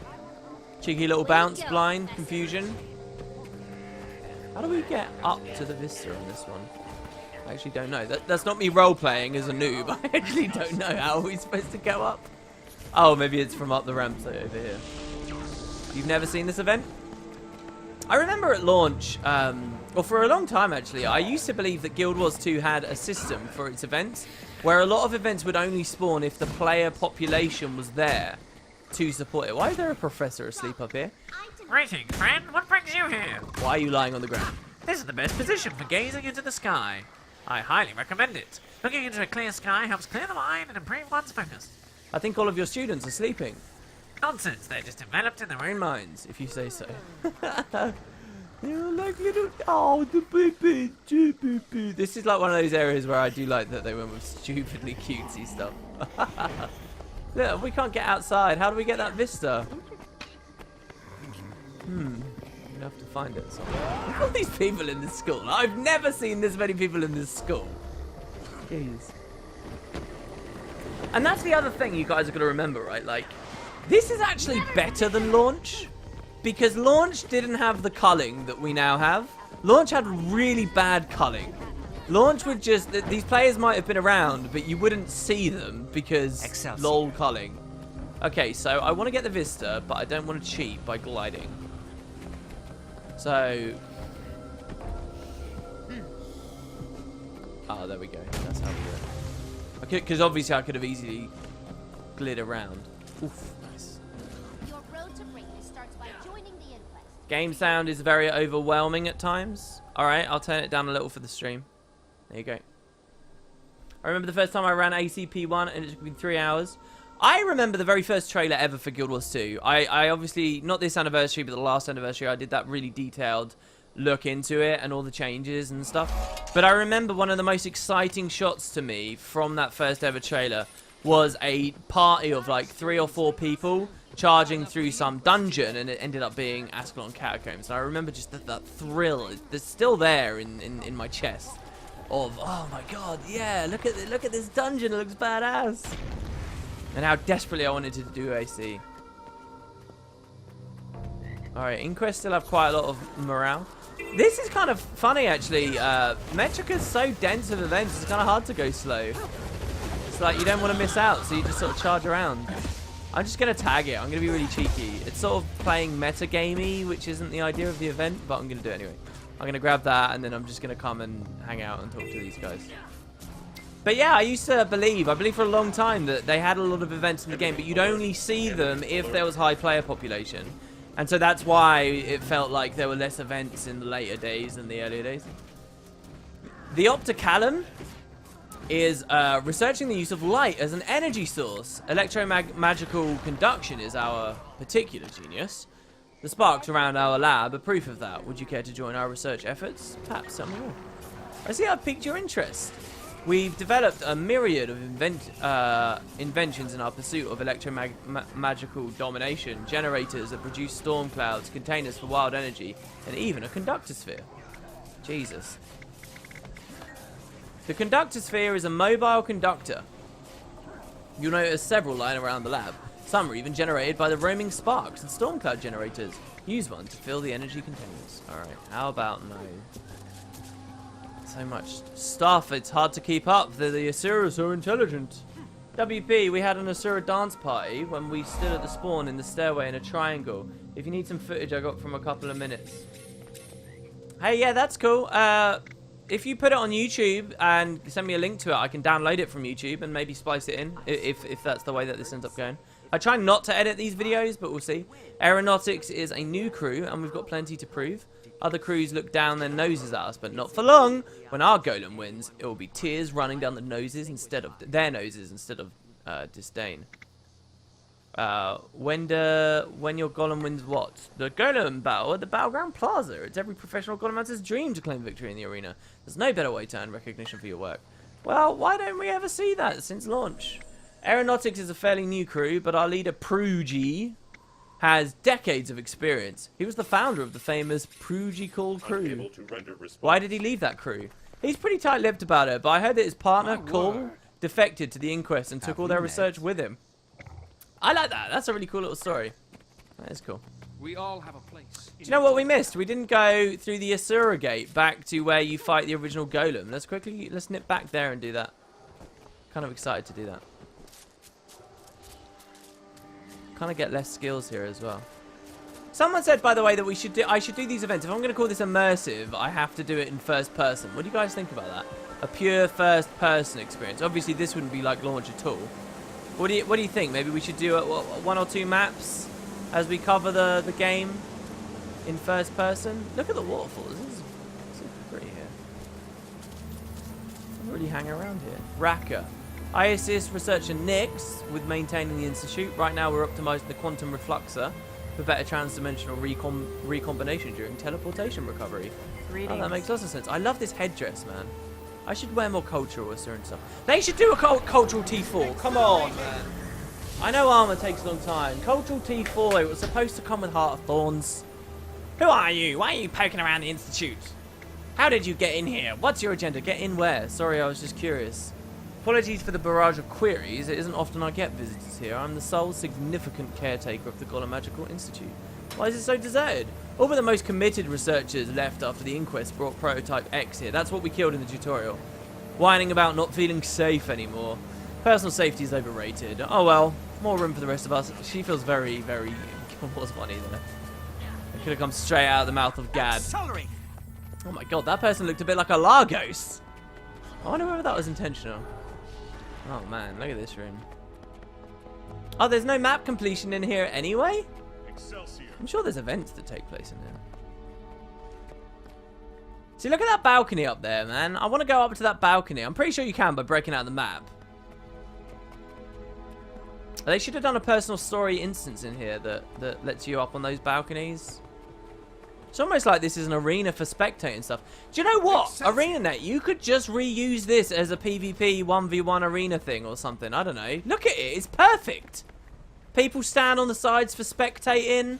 Cheeky little bounce, blind, confusion. How do we get up to the vista on this one? I actually don't know. That's not me role-playing as a noob. I actually don't know how we're supposed to go up. Oh, maybe it's from up the ramps over here. You've never seen this event? I remember at launch, well, for a long time actually, I used to believe that Guild Wars 2 had a system for its events where a lot of events would only spawn if the player population was there to support it. Why is there a professor asleep up here? Greetings, friend. What brings you here? Why are you lying on the ground? This is the best position for gazing into the sky. I highly recommend it. Looking into a clear sky helps clear the mind and improve one's focus. I think all of your students are sleeping. Nonsense, they're just enveloped in their own minds, if you say so. You're like little... Oh, the baby. This is like one of those areas where I do like that they went with stupidly cutesy stuff. Look, we can't get outside. How do we get that vista? We'd have to find it somewhere. Look at all these people in this school. I've never seen this many people in this school. Jeez. And that's the other thing you guys are going to remember, right? Like, this is actually better than launch. Because launch didn't have the culling that we now have. Launch had really bad culling. Launch would just... These players might have been around, but you wouldn't see them because lol culling. Okay, so I want to get the vista, but I don't want to cheat by gliding. So... Oh, there we go. That's how we do it. Because obviously I could have easily glid around. Oof, nice. Your road to greatness starts by joining the Inquest. Game sound is very overwhelming at times. Alright, I'll turn it down a little for the stream. There you go. I remember the first time I ran ACP1 and it took me 3 hours. I remember the very first trailer ever for Guild Wars 2. I obviously, not this anniversary, but the last anniversary, I did that really detailed look into it and all the changes and stuff. But I remember one of the most exciting shots to me from that first ever trailer was a party of like 3 or 4 people charging through some dungeon, and it ended up being Ascalon Catacombs. And I remember just that thrill. It's still there in my chest of, oh my god, yeah, look at this dungeon, it looks badass. And how desperately I wanted to do AC. Alright, Inquest still have quite a lot of morale. This is kind of funny, actually. Metrica is so dense of events, it's kind of hard to go slow. It's like you don't want to miss out, so you just sort of charge around. I'm just going to tag it. I'm going to be really cheeky. It's sort of playing metagamey, which isn't the idea of the event, but I'm going to do it anyway. I'm going to grab that, and then I'm just going to come and hang out and talk to these guys. But yeah, I believe for a long time that they had a lot of events in the game, but you'd only see them if there was high player population. And so that's why it felt like there were less events in the later days than the earlier days. The Opticalum is researching the use of light as an energy source. Electromagical conduction is our particular genius. The sparks around our lab are proof of that. Would you care to join our research efforts? Perhaps tell me more. I see I've piqued your interest. We've developed a myriad of inventions in our pursuit of electromagical domination, generators that produce storm clouds, containers for wild energy, and even a conductor sphere. Jesus. The conductor sphere is a mobile conductor. You'll notice several lying around the lab. Some are even generated by the roaming sparks and storm cloud generators. Use one to fill the energy containers. Alright, how about no? So much stuff, it's hard to keep up. The Asura are so intelligent. WP, we had an Asura dance party when we stood at the spawn in the stairway in a triangle. If you need some footage I got from a couple of minutes. Hey, yeah, that's cool. If you put it on YouTube and send me a link to it, I can download it from YouTube and maybe splice it in, if that's the way that this ends up going. I try not to edit these videos, but we'll see. Aeronautics is a new crew, and we've got plenty to prove. Other crews look down their noses at us, but not for long. When our golem wins, it will be tears running down their noses instead of disdain. When your golem wins what? The Golem Battle at the Battleground Plaza. It's every professional golem hunter's dream to claim victory in the arena. There's no better way to earn recognition for your work. Well, why don't we ever see that since launch? Aeronautics is a fairly new crew, but our leader, Prugy, has decades of experience. He was the founder of the famous Prugy-called crew. Why did he leave that crew? He's pretty tight-lipped about it, but I heard that his partner, Cole, defected to the Inquest and took all their research with him. I like that. That's a really cool little story. That is cool. We all have a place. Do you know what we missed? We didn't go through the Asura gate back to where you fight the original golem. Let's nip back there and do that. Kind of excited to do that. Kind of get less skills here as well. Someone said, by the way, that I should do these events. If I'm going to call this immersive, I have to do it in first person. What do you guys think about that? A pure first person experience. Obviously, this wouldn't be like launch at all. What do you think? Maybe we should do one or two maps as we cover the game in first person. Look at the waterfalls. This is pretty here. I don't really hang around here. Raka. I assist researcher Nix with maintaining the institute. Right now we're optimizing the quantum refluxer for better transdimensional recombination during teleportation recovery. Oh, that makes lots of sense. I love this headdress, man. I should wear more cultural and stuff. They should do a cultural T4. Come on, man. I know armor takes a long time. Cultural T4, it was supposed to come with Heart of Thorns. Who are you? Why are you poking around the institute? How did you get in here? What's your agenda? Get in where? Sorry, I was just curious. Apologies for the barrage of queries. It isn't often I get visitors here. I'm the sole significant caretaker of the Golem Magical Institute. Why is it so deserted? All but the most committed researchers left after the Inquest brought Prototype X here. That's what we killed in the tutorial. Whining about not feeling safe anymore. Personal safety is overrated. Oh well, more room for the rest of us. She feels very, very... What was funny there? It could have come straight out of the mouth of Gad. Oh my god, that person looked a bit like a Lagos. I wonder whether that was intentional. Oh man, look at this room. Oh, there's no map completion in here anyway? Excelsior. I'm sure there's events that take place in here. See, look at that balcony up there, man. I want to go up to that balcony. I'm pretty sure you can by breaking out the map. They should have done a personal story instance in here that lets you up on those balconies. It's almost like this is an arena for spectating stuff. Do you know what? ArenaNet, you could just reuse this as a PvP 1v1 arena thing or something. I don't know. Look at it. It's perfect. People stand on the sides for spectating.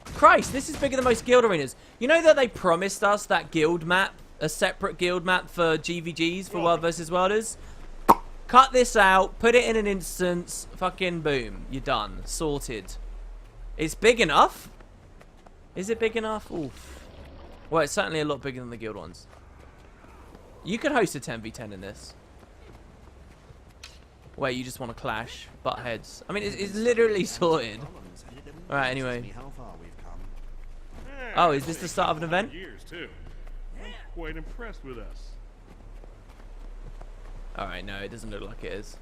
Christ, this is bigger than most guild arenas. You know that they promised us that guild map, a separate guild map for GVGs, for World vs. Worlders? Cut this out, put it in an instance, fucking boom. You're done. Sorted. It's big enough. Is it big enough? Oof. Well, it's certainly a lot bigger than the guild ones. You could host a 10v10 in this. Where you just want to clash, butt heads. I mean, it's literally sorted. Alright, anyway. Oh, is this the start of an event? Years too. I'm quite impressed with us. Alright, no, it doesn't look like it is.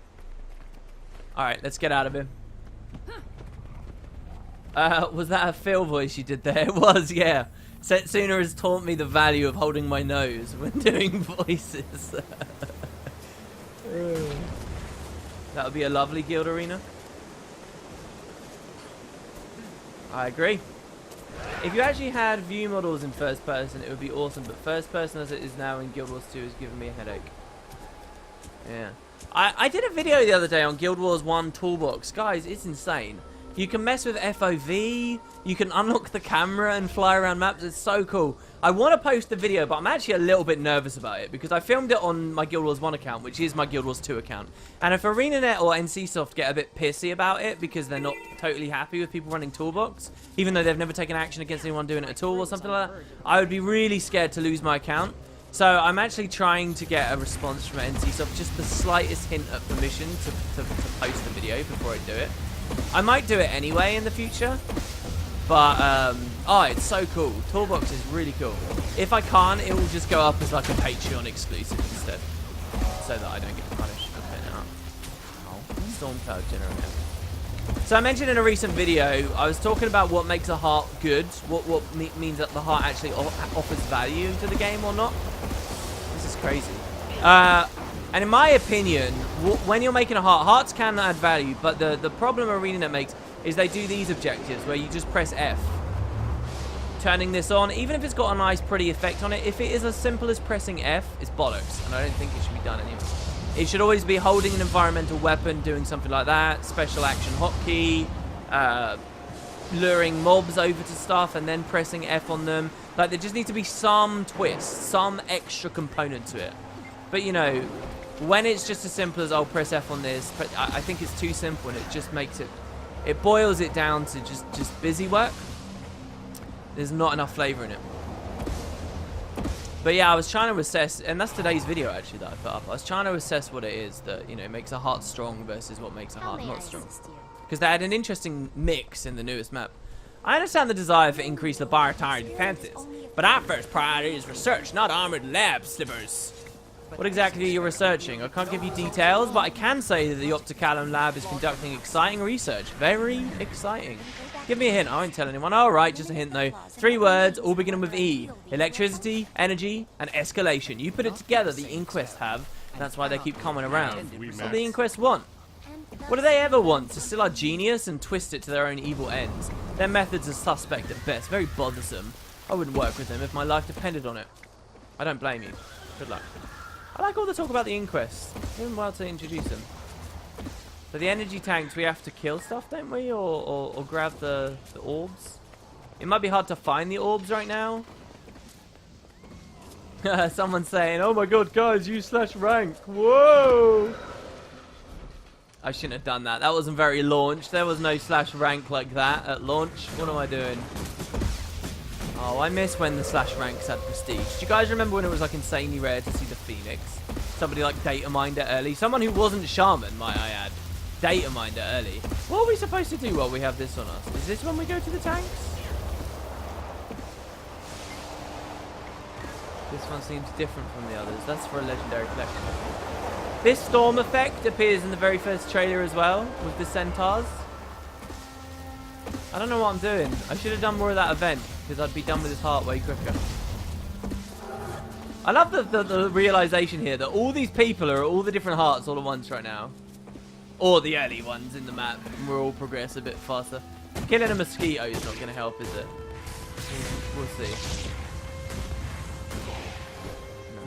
Alright, let's get out of here. Was that a Phil voice you did there? It was, yeah. Setsuna has taught me the value of holding my nose when doing voices. That would be a lovely guild arena. I agree. If you actually had view models in first person, it would be awesome. But first person as it is now in Guild Wars 2 is giving me a headache. Yeah. I did a video the other day on Guild Wars 1 Toolbox. Guys, it's insane. You can mess with FOV. You can unlock the camera and fly around maps. It's so cool. I want to post the video, but I'm actually a little bit nervous about it because I filmed it on my Guild Wars 1 account, which is my Guild Wars 2 account. And if ArenaNet or NCSoft get a bit pissy about it because they're not totally happy with people running Toolbox, even though they've never taken action against anyone doing it at all or something like that, I would be really scared to lose my account. So I'm actually trying to get a response from NCSoft, just the slightest hint of permission to post the video before I do it. I might do it anyway in the future, but oh, it's so cool. Toolbox is really cool. If I can't, it will just go up as like a Patreon exclusive instead, so that I don't get punished for putting it up. Oh, Storm Cloud Generator. So I mentioned in a recent video, I was talking about what makes a heart good, what means that the heart actually offers value to the game or not. This is crazy. And in my opinion, when you're making a heart, hearts can add value, but the problem ArenaNet makes is they do these objectives where you just press F. Turning this on, even if it's got a nice pretty effect on it, if it is as simple as pressing F, it's bollocks, and I don't think it should be done anyway. It should always be holding an environmental weapon, doing something like that, special action hotkey, luring mobs over to stuff and then pressing F on them. Like, there just needs to be some twist, some extra component to it. But, you know, when it's just as simple as, I'll press F on this, but I think it's too simple and it just makes it, it boils it down to just busy work. There's not enough flavor in it. But yeah, I was trying to assess, and that's today's video actually that I put up. I was trying to assess what it is that, you know, makes a heart strong versus what makes a heart not strong. Because they had an interesting mix in the newest map. I understand the desire for increased laboratory defenses, but our first priority is research, not armored lab slippers. What exactly are you researching? I can't give you details, but I can say that the Opticalum lab is conducting exciting research. Very exciting. Give me a hint. I won't tell anyone. All right, just a hint though. 3 words, all beginning with E. Electricity, energy, and escalation. You put it together, the Inquest have. That's why they keep coming around. What do the Inquest want? What do they ever want? To steal our genius and twist it to their own evil ends. Their methods are suspect at best. Very bothersome. I wouldn't work with them if my life depended on it. I don't blame you. Good luck. I like all the talk about the Inquest. It's been well to introduce them. So the energy tanks, we have to kill stuff, don't we? Or grab the orbs? It might be hard to find the orbs right now. Someone's saying, oh my god, guys, use /rank. Whoa! I shouldn't have done that. That wasn't very launch. There was no /rank like that at launch. What am I doing? Oh, I miss when the /ranks had prestige. Do you guys remember when it was like insanely rare to see the Phoenix? Somebody like data mined it early. Someone who wasn't shaman, might I add. Data mined it early. What are we supposed to do while we have this on us? Is this when we go to the tanks? This one seems different from the others. That's for a legendary collection. This storm effect appears in the very first trailer as well, with the centaurs. I don't know what I'm doing. I should have done more of that event, because I'd be done with this heart way quicker. I love the realization here that all these people are all the different hearts all at once right now. Or the early ones in the map, and we'll all progress a bit faster. Killing a mosquito is not going to help, is it? We'll see.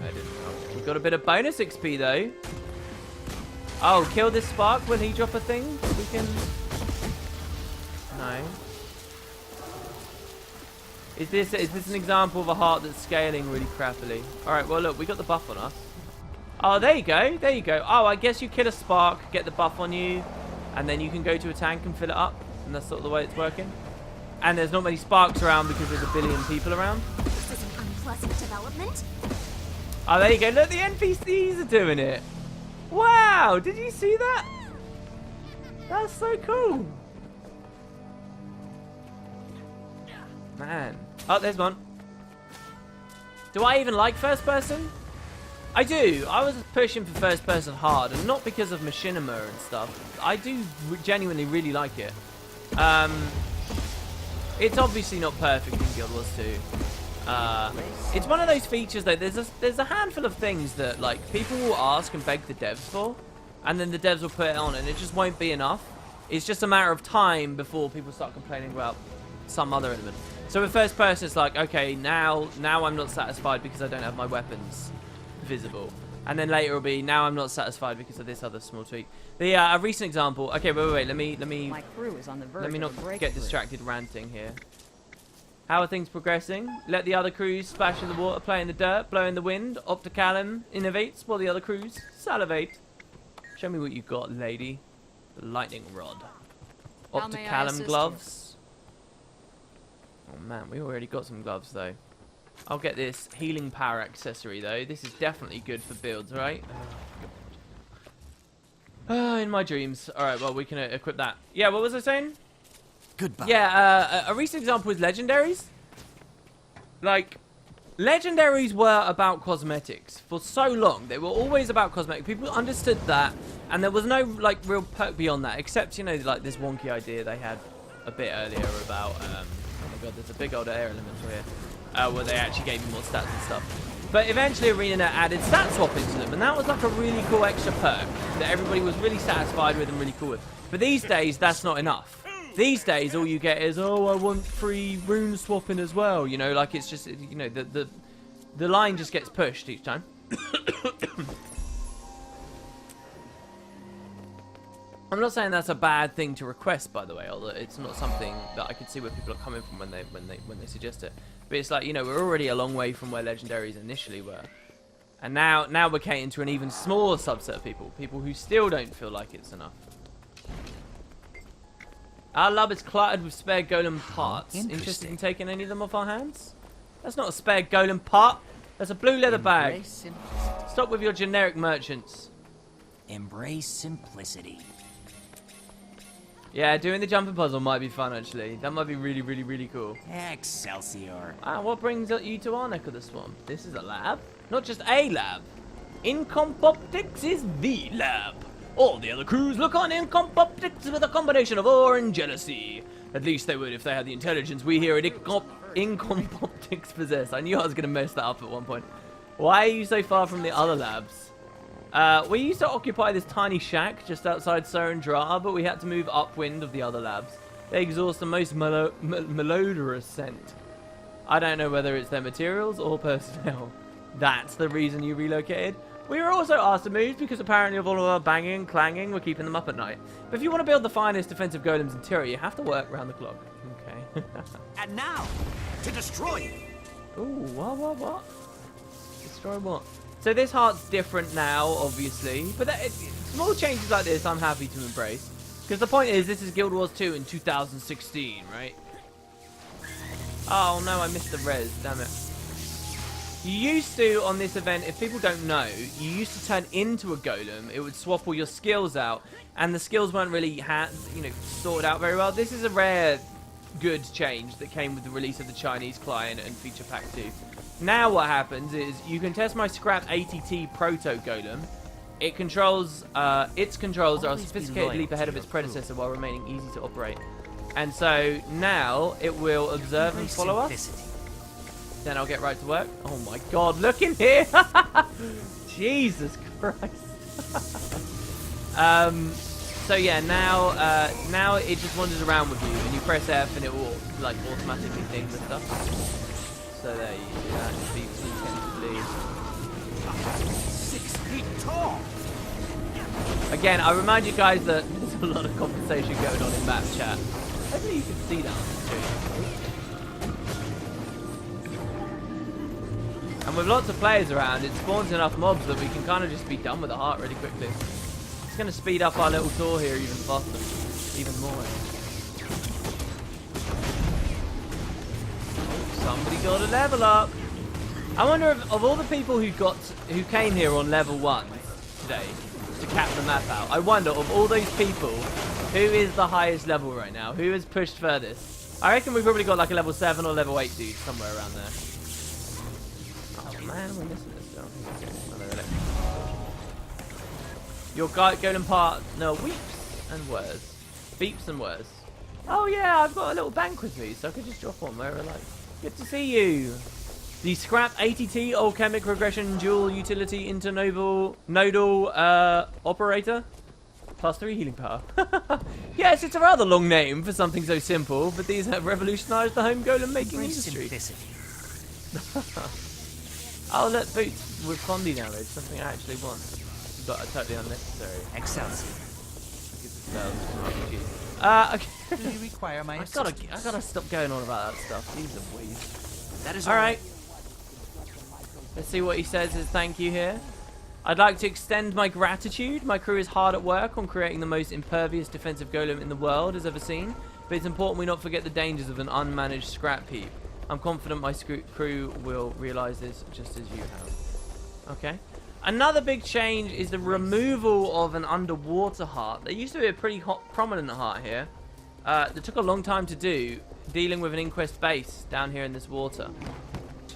No, it didn't help. We've got a bit of bonus XP though. Oh, kill this spark when he drop a thing? We can... No. Is this an example of a heart that's scaling really crappily? Alright, well look, we got the buff on us. Oh, there you go. There you go. Oh, I guess you kill a spark, get the buff on you, and then you can go to a tank and fill it up. And that's sort of the way it's working. And there's not many sparks around because there's a billion people around. This is an unpleasant development. Oh, there you go. Look, the NPCs are doing it. Wow, did you see that? That's so cool. Man. Oh, there's one. Do I even like first person? I do. I was pushing for first person hard, and not because of machinima and stuff. I do genuinely really like it. It's obviously not perfect in Guild Wars 2. It's one of those features though. There's a handful of things that like people will ask and beg the devs for, and then the devs will put it on, and it just won't be enough. It's just a matter of time before people start complaining about some other element. So with first person, it's like, okay, now I'm not satisfied because I don't have my weapons visible, and then later it'll be now I'm not satisfied because of this other small tweak. The a recent example. Okay, wait. Let me. My crew is on the verge Let me not of a breakthrough. get distracted ranting here. How are things progressing? Let the other crews splash in the water, play in the dirt, blow in the wind. Opticalum innovates while the other crews salivate. Show me what you got, lady. The lightning rod. How may I Opticalum assist gloves. Oh man, we already got some gloves though. I'll get this healing power accessory though. This is definitely good for builds, right? In my dreams. Alright, well we can equip that. Yeah, what was I saying? Goodbye. Yeah, a recent example is legendaries. Like, legendaries were about cosmetics for so long. They were always about cosmetics. People understood that, and there was no like real perk beyond that, except you know like this wonky idea they had a bit earlier about. Oh my god, there's a big old air elemental here, where they actually gave you more stats and stuff. But eventually ArenaNet added stat swap into them, and that was like a really cool extra perk that everybody was really satisfied with and really cool with. But these days, that's not enough. These days, all you get is, oh, I want free rune swapping as well. You know, like it's just, you know, the line just gets pushed each time. I'm not saying that's a bad thing to request, by the way, although it's not something that I can see where people are coming from when they suggest it. But it's like, you know, we're already a long way from where legendaries initially were, and now we're catering to an even smaller subset of people who still don't feel like it's enough. Our lab is cluttered with spare golem parts. Interested in taking any of them off our hands? That's not a spare golem part. That's a blue leather bag. Stop with your generic merchants. Embrace simplicity. Yeah, doing the jumping puzzle might be fun, actually. That might be really, really, really cool. Excelsior. What brings you to our neck of the swamp? This is a lab. Not just a lab. Incompoptics is the lab. All the other crews look on Incompoptics with a combination of awe and jealousy. At least they would if they had the intelligence we here at Incompoptics possess. I knew I was going to mess that up at one point. Why are you so far from the other labs? We used to occupy this tiny shack just outside Sarandrata, but we had to move upwind of the other labs. They exhaust the most malodorous scent. I don't know whether it's their materials or personnel. That's the reason you relocated? We were also asked to move because apparently of all of our banging and clanging, we're keeping them up at night. But if you want to build the finest defensive golems in Tyria, you have to work around the clock. Okay. And now, to destroy you. Ooh, what? Destroy what? So this heart's different now, obviously. But small changes like this, I'm happy to embrace. Because the point is, this is Guild Wars 2 in 2016, right? Oh no, I missed the res, damn it. You used to, on this event, if people don't know, you used to turn into a golem. It would swap all your skills out, and the skills weren't really, sorted out very well. This is a rare, good change that came with the release of the Chinese client and Feature Pack 2. Now what happens is you can test my Scrap ATT Proto Golem. Its controls are a sophisticated leap ahead of its predecessor while remaining easy to operate. And so now it will observe and follow us. Then I'll get right to work. Oh my god, look in here! Jesus Christ. So yeah, now it just wanders around with you, and you press F and it will like automatically thing the stuff. So there you do that. Beeps intensively. 6 feet tall. Again, I remind you guys that there's a lot of conversation going on in map chat. Hopefully you can see that on the screen. And with lots of players around, it spawns enough mobs that we can kind of just be done with the heart really quickly. It's going to speed up our little tour here even faster. Even more. Somebody got a level up. I wonder if, of all the people who came here on level 1 today to cap the map out, I wonder of all those people, who is the highest level right now? Who has pushed furthest? I reckon we've probably got like a level 7 or level 8 dude somewhere around there. Man, we're missing this down here. Oh, no, really. Your golem part, no, weeps and whirs. Beeps and whirs. Oh yeah, I've got a little bank with me, so I could just drop one where I like. Good to see you. The scrap ATT alchemic regression dual utility internodal operator. +3 healing power. Yes, it's a rather long name for something so simple, but these have revolutionized the home golem making industry. Oh, look, boots with Fondy damage, something I actually want, but totally unnecessary. Excelsior. Okay. Do you require my I gotta stop going on about that stuff. He's a weed. That is all right. Let's see what he says as thank you here. I'd like to extend my gratitude. My crew is hard at work on creating the most impervious defensive golem in the world has ever seen, but it's important we not forget the dangers of an unmanaged scrap heap. I'm confident my crew will realize this just as you have. Okay. Another big change is the removal of an underwater heart. There used to be a pretty prominent heart here. That took a long time to do, dealing with an Inquest base down here in this water.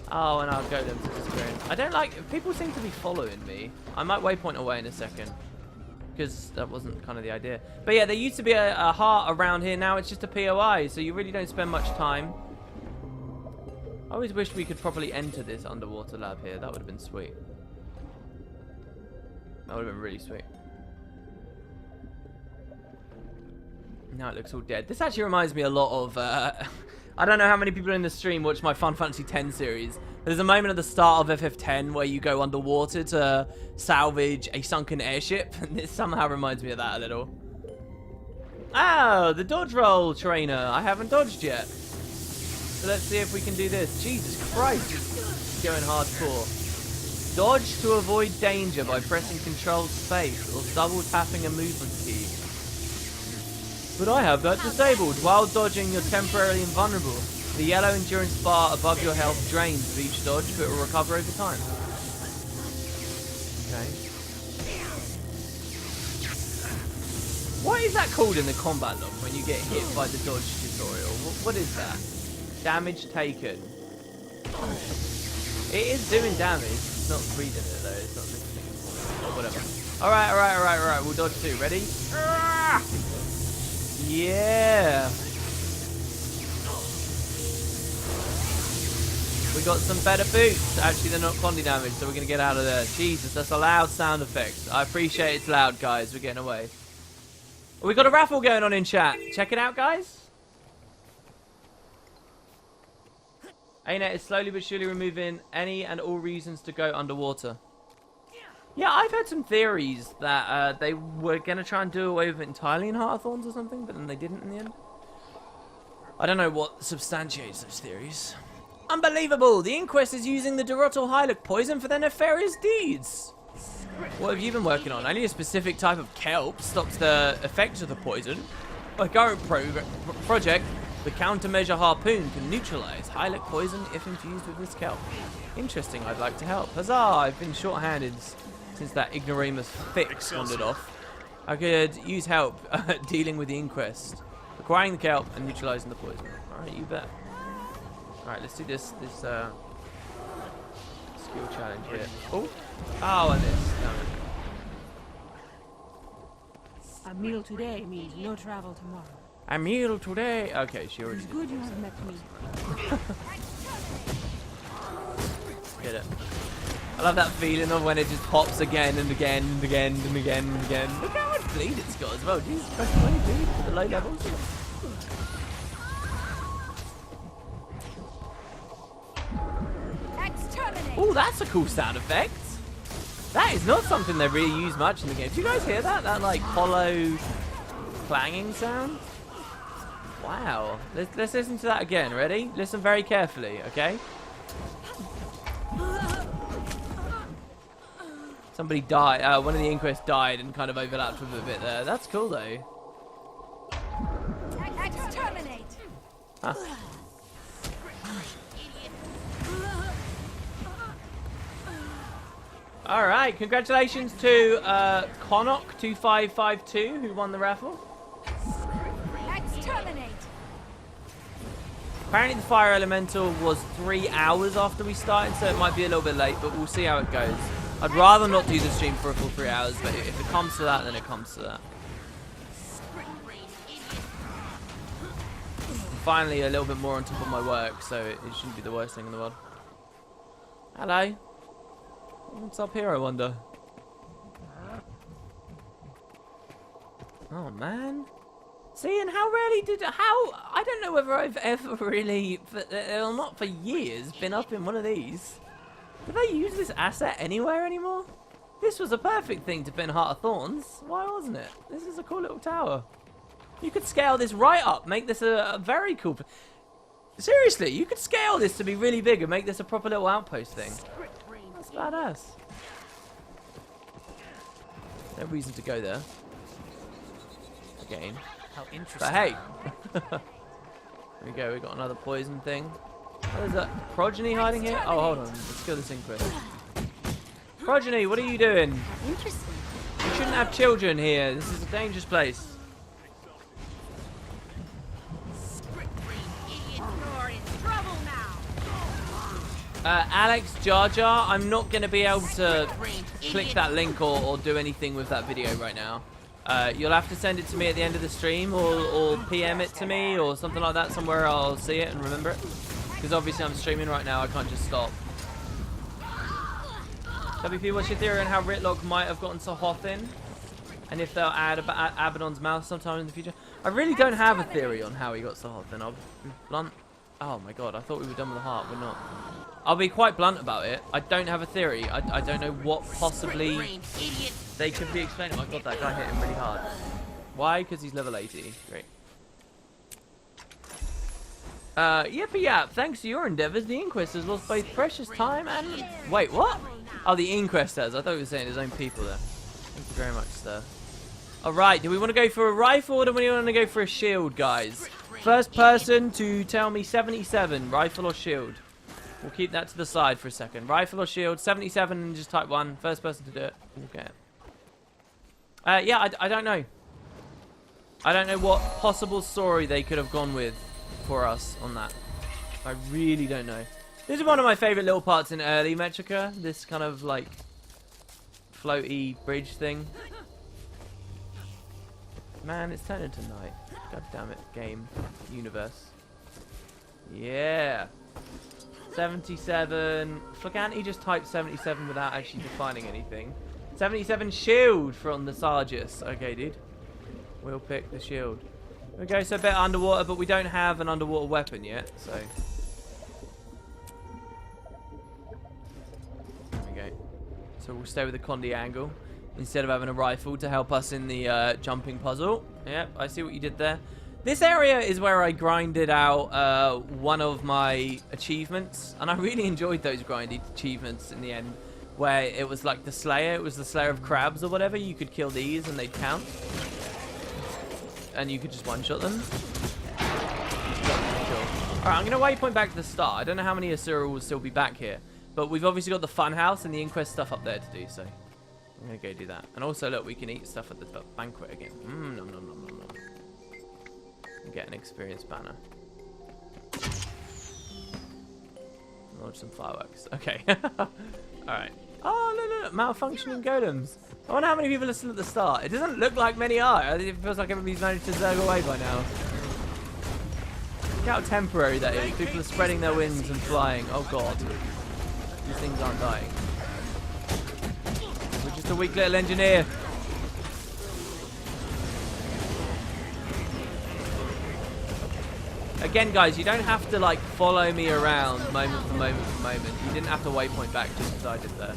Oh, and our golems are disappearing. I don't like... People seem to be following me. I might waypoint away in a second, because that wasn't kind of the idea. But yeah, there used to be a heart around here. Now it's just a POI, so you really don't spend much time. I always wished we could properly enter this underwater lab here. That would have been sweet. That would have been really sweet. Now it looks all dead. This actually reminds me a lot of... I don't know how many people in the stream watch my Final Fantasy X series. There's a moment at the start of FF10 where you go underwater to salvage a sunken airship, and this somehow reminds me of that a little. Oh, the dodge roll trainer. I haven't dodged yet. So let's see if we can do this. Jesus Christ, it's going hardcore. Dodge to avoid danger by pressing Control Space or double tapping a movement key. But I have that disabled. While dodging, you're temporarily invulnerable. The yellow endurance bar above your health drains with each dodge, but it will recover over time. Okay. What is that called in the combat log when you get hit by the dodge tutorial? What is that? Damage taken. It is doing damage. It's not reading it though. It's not listening. Or whatever. Alright. We'll dodge too. Ready? Yeah. We got some better boots. Actually, they're not Condi damage, so we're going to get out of there. Jesus, that's a loud sound effect. I appreciate it's loud, guys. We're getting away. We got a raffle going on in chat. Check it out, guys. ANET is slowly but surely removing any and all reasons to go underwater. Yeah, I've heard some theories that they were going to try and do away with it entirely in Heart of Thorns or something, but then they didn't in the end. I don't know what substantiates those theories. Unbelievable! The Inquest is using the Dorotol Hylic poison for their nefarious deeds! What have you been working on? Only a specific type of kelp stops the effects of the poison. My current project, the countermeasure harpoon, can neutralize Hylic poison if infused with this kelp. Interesting, I'd like to help. Huzzah! I've been short-handed since that ignoramus fix wandered off. I could use help dealing with the Inquest, acquiring the kelp and neutralizing the poison. Alright, you bet. Alright, let's do this skill challenge here. Oh, and this. A meal today means no travel tomorrow. A meal today. Okay, she already It's did. good you have met me. Get it. I love that feeling of when it just pops again and again and again and again and again. Look how much bleed it's got as well. Jesus Christ, how many bleed at the low levels? Oh, that's a cool sound effect. That is not something they really use much in the game. Do you guys hear that? That like hollow clanging sound? Wow. Let's listen to that again. Ready? Listen very carefully, okay? Somebody died. One of the Inquest died and kind of overlapped with a bit there. That's cool though. Exterminate. Huh. Alright, congratulations to Konok2552 who won the raffle. Exterminate. Apparently the fire elemental was 3 hours after we started, so it might be a little bit late, but we'll see how it goes. I'd rather not do the stream for a full 3 hours, but if it comes to that, then it comes to that. I'm finally a little bit more on top of my work, so it shouldn't be the worst thing in the world. Hello. What's up here, I wonder? Oh, man. See, and how rarely I don't know whether I've ever really, well, not for years, been up in one of these. Do they use this asset anywhere anymore? This was a perfect thing to pin Heart of Thorns. Why wasn't it? This is a cool little tower. You could scale this right up, make this a very cool... Seriously, you could scale this to be really big and make this a proper little outpost thing. That's badass. No reason to go there. Again. How interesting. But hey. There we go, we got another poison thing. What is that? Progeny hiding here? Oh, hold on. Let's kill this Inquest. Progeny, what are you doing? Interesting. You shouldn't have children here. This is a dangerous place. Alex Jar Jar, I'm not going to be able to click that link or do anything with that video right now. You'll have to send it to me at the end of the stream or PM it to me or something like that. Somewhere I'll see it and remember it. Because obviously I'm streaming right now, I can't just stop. WP, what's your theory on how Ritlock might have gotten to Hothin? And if they'll add Abaddon's mouth sometime in the future? I really don't have a theory on how he got to Hothin. I'll be blunt. Oh my god, I thought we were done with the heart. We're not. I'll be quite blunt about it. I don't have a theory. I don't know what possibly they could be explaining. Oh my god, that guy hit him really hard. Why? Because he's level 80. Great. Yippee yap. Thanks to your endeavors, the Inquest has lost both precious time and... Wait, what? Oh, the Inquest has. I thought he was saying his own people there. Thank you very much, sir. Alright, do we want to go for a rifle or do we want to go for a shield, guys? First person to tell me 77, rifle or shield. We'll keep that to the side for a second. Rifle or shield, 77 and just type 1. First person to do it. Okay. Yeah, I don't know. I don't know what possible story they could have gone with for us on that. I really don't know. This is one of my favourite little parts in early Metrica. This kind of like floaty bridge thing. Man, it's turning to night. God damn it, game, universe. Yeah. 77. Flaganti just typed 77 without actually defining anything. 77 shield from the Sargis. Okay, dude. We'll pick the shield. We go so a bit underwater, but we don't have an underwater weapon yet, so. There we go. So we'll stay with the Condi angle instead of having a rifle to help us in the jumping puzzle. Yep, I see what you did there. This area is where I grinded out one of my achievements, and I really enjoyed those grinded achievements in the end, where it was like the Slayer, it was the Slayer of Crabs or whatever. You could kill these and they'd count, and you could just one-shot them. Cool. Alright, I'm going to waypoint back to the start. I don't know how many Asura will still be back here, but we've obviously got the Funhouse and the Inquest stuff up there to do, so I'm going to go do that. And also, look, we can eat stuff at the banquet again. Nom, nom, nom, nom, nom. Get an experience banner. Launch some fireworks. Okay. Alright. Oh, look, malfunctioning golems. I wonder how many people are still at the start. It doesn't look like many are. It feels like everybody's managed to zerg away by now. Look how temporary that is. People are spreading their wings and flying. Oh god. These things aren't dying. We're just a weak little engineer. Again, guys, you don't have to, like, follow me around moment for moment for moment. You didn't have to waypoint back just as I did there.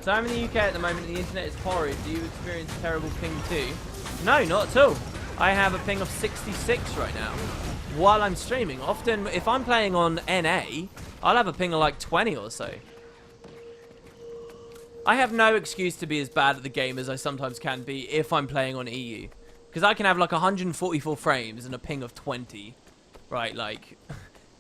So I'm in the UK at the moment and the internet is horrid. Do you experience terrible ping too? No, not at all. I have a ping of 66 right now while I'm streaming. Often, if I'm playing on NA, I'll have a ping of, like, 20 or so. I have no excuse to be as bad at the game as I sometimes can be if I'm playing on EU. Because I can have like 144 frames and a ping of 20. Right, like,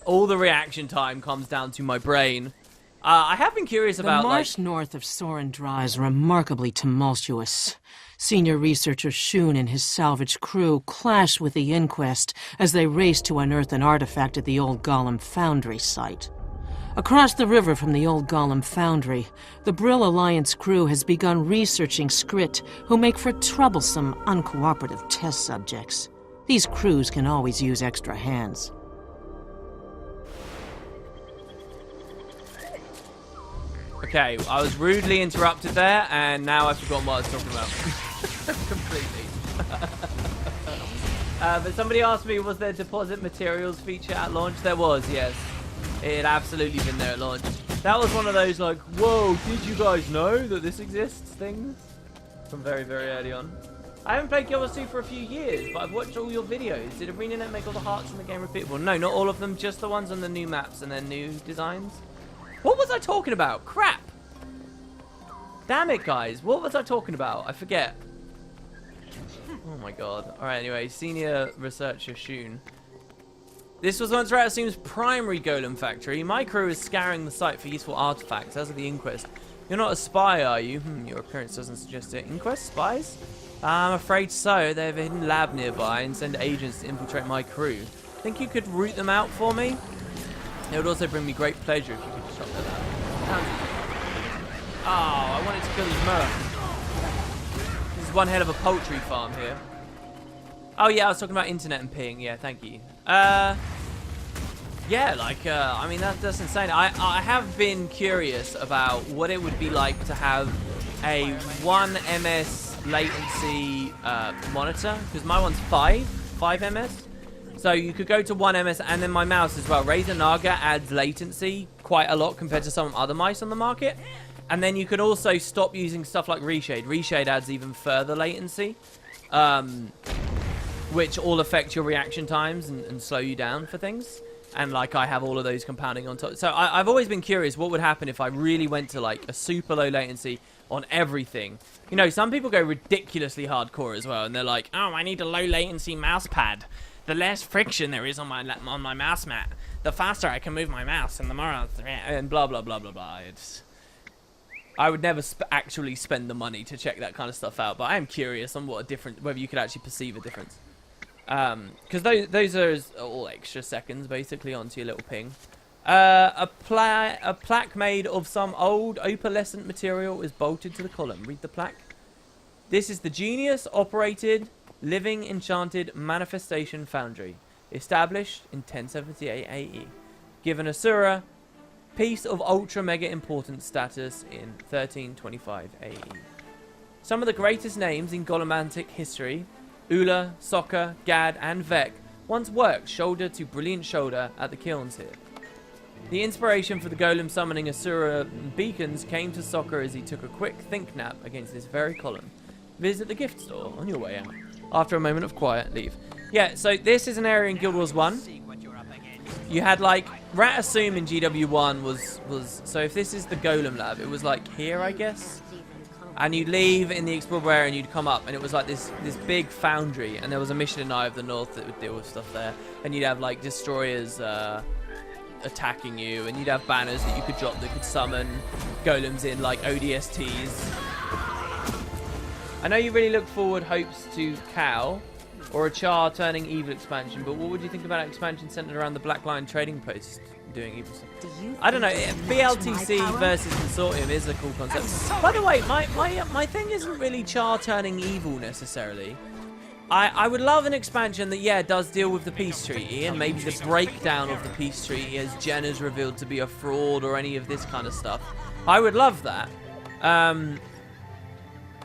all the reaction time comes down to my brain. I have been curious about, the marsh north of Soren Dry is remarkably tumultuous. Senior researcher Shun and his salvage crew clash with the Inquest as they race to unearth an artifact at the old Golem Foundry site. Across the river from the old Golem Foundry, the Brill Alliance crew has begun researching Skrit, who make for troublesome, uncooperative test subjects. These crews can always use extra hands. Okay, I was rudely interrupted there, and now I've forgotten what I was talking about. Completely. But somebody asked me, was there deposit materials feature at launch? There was, yes. It had absolutely been there at launch. That was one of those like, whoa, did you guys know that this exists things? From very, very early on. I haven't played Guild Wars 2 for a few years, but I've watched all your videos. Did ArenaNet make all the hearts in the game repeatable? No, not all of them, just the ones on the new maps and their new designs. What was I talking about? Crap! Damn it, guys. What was I talking about? I forget. Oh my god. Alright, anyway, senior researcher Shun. This was once Ratasume's primary golem factory. My crew is scouring the site for useful artifacts, as of the Inquest. You're not a spy, are you? Your appearance doesn't suggest it. Inquest? Spies? I'm afraid so. They have a hidden lab nearby and send agents to infiltrate my crew. Think you could root them out for me? It would also bring me great pleasure if you could stop that. Oh, I wanted to kill his Merc. This is one hell of a poultry farm here. Oh yeah, I was talking about internet and ping. Yeah, thank you. Yeah, like, I mean, that's insane. I have been curious about what it would be like to have a 1 ms latency monitor, because my one's 5 ms. So you could go to 1 ms, and then my mouse as well. Razer Naga adds latency quite a lot compared to some other mice on the market. And then you can also stop using stuff like Reshade. Reshade adds even further latency, which all affect your reaction times and slow you down for things. And like I have all of those compounding on top. So I've always been curious what would happen if I really went to like a super low latency on everything. You know, some people go ridiculously hardcore as well, and they're like, oh, I need a low latency mouse pad. The less friction there is on my mouse mat, the faster I can move my mouse, and the more and blah blah blah blah blah. I would never actually spend the money to check that kind of stuff out, but I am curious on what whether you could actually perceive a difference. Because those are all extra seconds basically onto your little ping. A plaque made of some old opalescent material is bolted to the column. Read the plaque. This is the Genius operated living enchanted manifestation foundry, established in 1078 AE. Given Asura, piece of ultra mega important status in 1325 AE. Some of the greatest names in Golomantic history, Ula, Sokka, Gad, and Vek, once worked shoulder to brilliant shoulder at the kilns here. The inspiration for the golem summoning Asura beacons came to Sokka as he took a quick think nap against this very column. Visit the gift store on your way out. After a moment of quiet, leave. Yeah, so this is an area in Guild Wars 1. You had like Ratasume in GW1 was so if this is the golem lab, it was like here, I guess. And you'd leave in the explorable area and you'd come up, and it was like this big foundry, and there was a mission in Eye of the North that would deal with stuff there, and you'd have like destroyers attacking you, and you'd have banners that you could drop that could summon golems in like ODSTs. I know you really look forward hopes to Cal or a Char turning evil expansion, but what would you think about an expansion centered around the Black Lion trading post doing evil stuff? I don't know. BLTC versus Consortium is a cool concept. By the way, my thing isn't really Char turning evil necessarily. I would love an expansion that, yeah, does deal with the peace treaty and maybe the breakdown of the peace treaty as Jen is revealed to be a fraud or any of this kind of stuff. I would love that.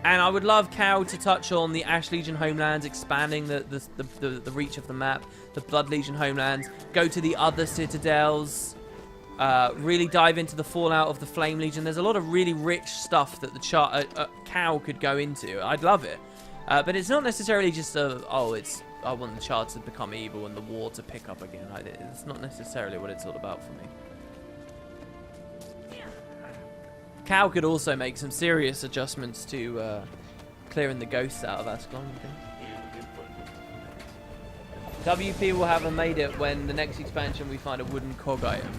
And I would love Cal to touch on the Ash Legion homelands, expanding the reach of the map, the Blood Legion homelands, go to the other citadels, really dive into the fallout of the Flame Legion. There's a lot of really rich stuff that the Cal could go into. I'd love it. But it's not necessarily just I want the Char to become evil and the war to pick up again. It's not necessarily what it's all about for me. Cal could also make some serious adjustments to clearing the ghosts out of Ascalon. WP will have made it when the next expansion we find a wooden cog item.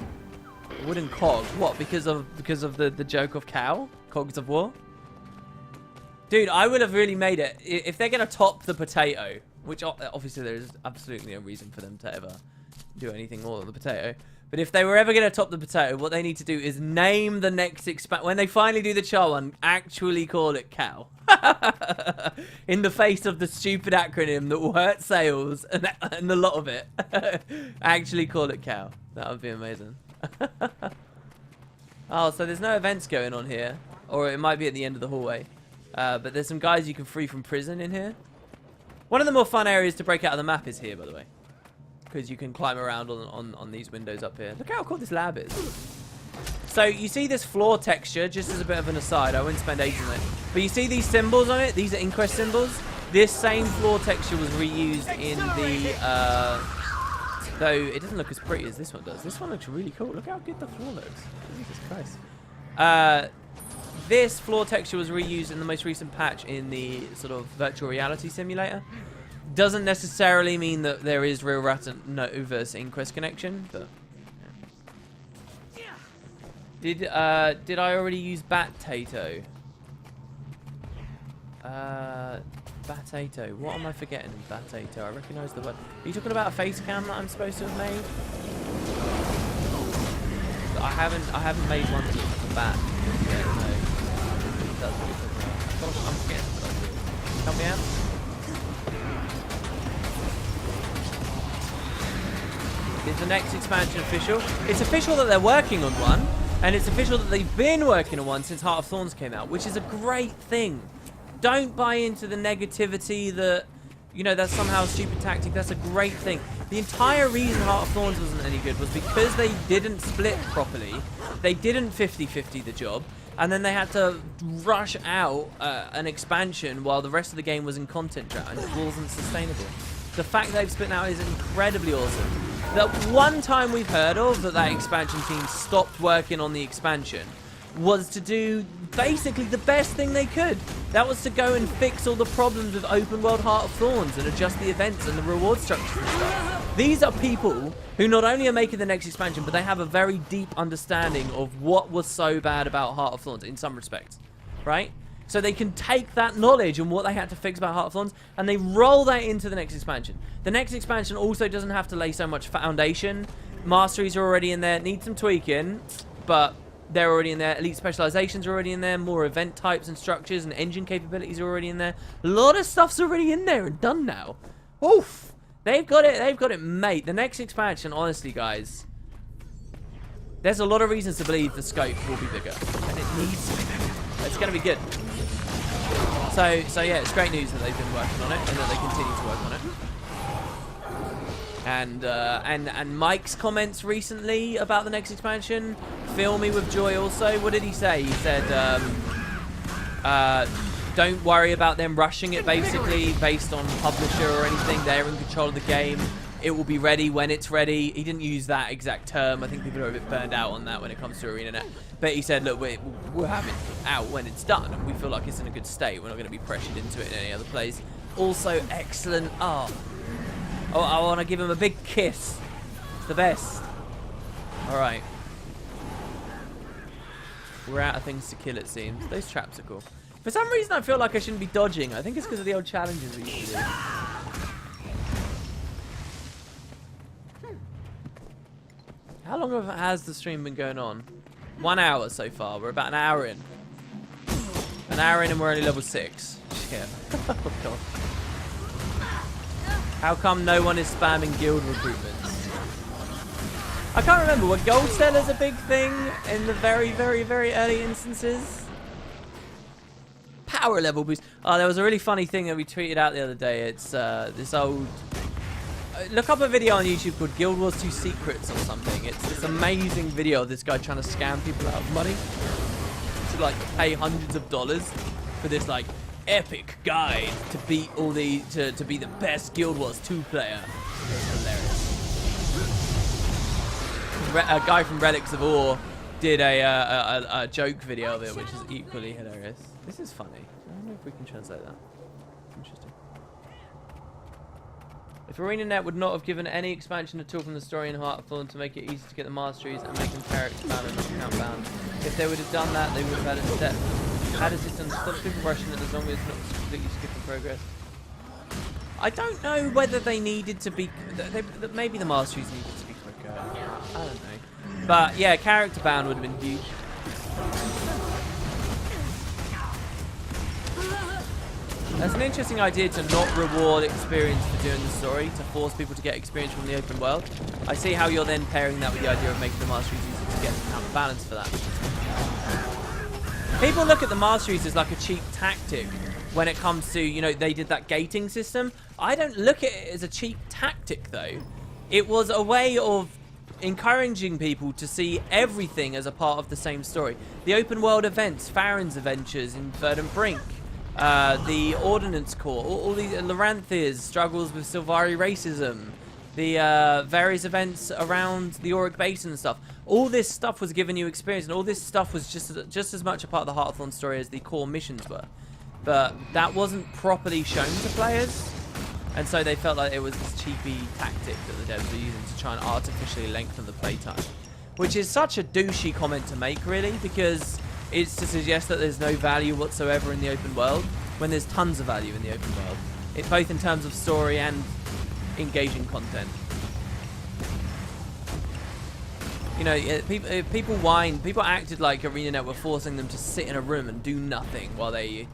A wooden cog? What? Because of the joke of Cal? Cogs of War? Dude, I would have really made it. If they're going to top the potato, which obviously there is absolutely no reason for them to ever do anything more than the potato. But if they were ever going to top the potato, what they need to do is name the next when they finally do the Char one, actually call it Cal. In the face of the stupid acronym that will hurt sales and a lot of it. Actually call it Cal. That would be amazing. Oh, so there's no events going on here. Or it might be at the end of the hallway. But there's some guys you can free from prison in here. One of the more fun areas to break out of the map is here, by the way. Because you can climb around on these windows up here. Look how cool this lab is. So you see this floor texture, just as a bit of an aside. I won't spend ages on it. But you see these symbols on it? These are Inquest symbols. This same floor texture was reused in the... though it doesn't look as pretty as this one does. This one looks really cool. Look how good the floor looks. Jesus Christ. This floor texture was reused in the most recent patch in the sort of virtual reality simulator. Doesn't necessarily mean that there is real no versus Inquest connection, but... Did I already use Bat-tato? Bat-tato. What am I forgetting in Bat-tato? I recognise the word. Are you talking about a face cam that I'm supposed to have made? I haven't made one that looks like a bat. Yeah, no. That's what you're talking about. I'm forgetting what I do. Help me out. Is the next expansion official? It's official that they're working on one. And it's official that they've been working on one since Heart of Thorns came out, which is a great thing. Don't buy into the negativity that, you know, that's somehow a stupid tactic. That's a great thing. The entire reason Heart of Thorns wasn't any good was because they didn't split properly. They didn't 50-50 the job. And then they had to rush out an expansion while the rest of the game was in content drought, and it wasn't sustainable. The fact they've split now is incredibly awesome. The one time we've heard of that expansion team stopped working on the expansion was to do basically the best thing they could. That was to go and fix all the problems with open world Heart of Thorns and adjust the events and the reward structures and stuff. These are people who not only are making the next expansion, but they have a very deep understanding of what was so bad about Heart of Thorns in some respects, right? So they can take that knowledge and what they had to fix about Heart of Thorns, and they roll that into the next expansion. The next expansion also doesn't have to lay so much foundation. Masteries are already in there. Need some tweaking, but they're already in there. Elite specializations are already in there. More event types and structures and engine capabilities are already in there. A lot of stuff's already in there and done now. Oof. They've got it. They've got it, mate. The next expansion, honestly, guys, there's a lot of reasons to believe the scope will be bigger, and it needs to be bigger. It's going to be good. So yeah, it's great news that they've been working on it and that they continue to work on it. And Mike's comments recently about the next expansion fill me with joy also. What did he say? He said, don't worry about them rushing it, basically, based on publisher or anything. They're in control of the game. It will be ready when it's ready. He didn't use that exact term. I think people are a bit burned out on that when it comes to ArenaNet. But he said, look, we'll have it out when it's done, and we feel like it's in a good state. We're not going to be pressured into it in any other place. Also, excellent art. Oh, I want to give him a big kiss. It's the best. All right. We're out of things to kill, it seems. Those traps are cool. For some reason, I feel like I shouldn't be dodging. I think it's because of the old challenges we used to do. How long has the stream been going on? 1 hour so far. We're about an hour in. An hour in and we're only level 6. Shit. Oh, God. How come no one is spamming guild recruitments? I can't remember. Were gold sellers a big thing in the very, very, very early instances? Power level boost. Oh, there was a really funny thing that we tweeted out the other day. It's this old... Look up a video on YouTube called Guild Wars 2 Secrets or something. It's this amazing video of this guy trying to scam people out of money. To like pay hundreds of dollars for this like epic guide to beat all the to be the best Guild Wars 2 player. It's hilarious. A guy from Relics of Ore did a joke video of it, which is equally hilarious. This is funny. I don't know if we can translate that. Interesting. If ArenaNet would not have given any expansion at all from the story in Heart of Thorn to make it easy to get the masteries and make them character bound and not account bound, if they would have done that, they would have had a step. Had a system to stop people rushing it as long as it's not completely skipping progress. I don't know whether they needed to be... maybe the masteries needed to be quicker. I don't know. But yeah, character bound would have been huge. That's an interesting idea to not reward experience for doing the story, to force people to get experience from the open world. I see how you're then pairing that with the idea of making the masteries easy to to get the counterbalance for that. People look at the masteries as like a cheap tactic when it comes to, you know, they did that gating system. I don't look at it as a cheap tactic, though. It was a way of encouraging people to see everything as a part of the same story. The open world events, Farron's adventures in Verdant Brink, the Ordnance Corps, all these Loranthia's struggles with Sylvari racism, the various events around the Auric Basin and stuff. All this stuff was giving you experience, and all this stuff was just as much a part of the Hearthorn story as the core missions were. But that wasn't properly shown to players, and so they felt like it was this cheapy tactic that the devs were using to try and artificially lengthen the playtime. Which is such a douchey comment to make, really, because it's to suggest that there's no value whatsoever in the open world, when there's tons of value in the open world. Both in terms of story and engaging content. You know, people whined, people acted like ArenaNet were forcing them to sit in a room and do nothing while they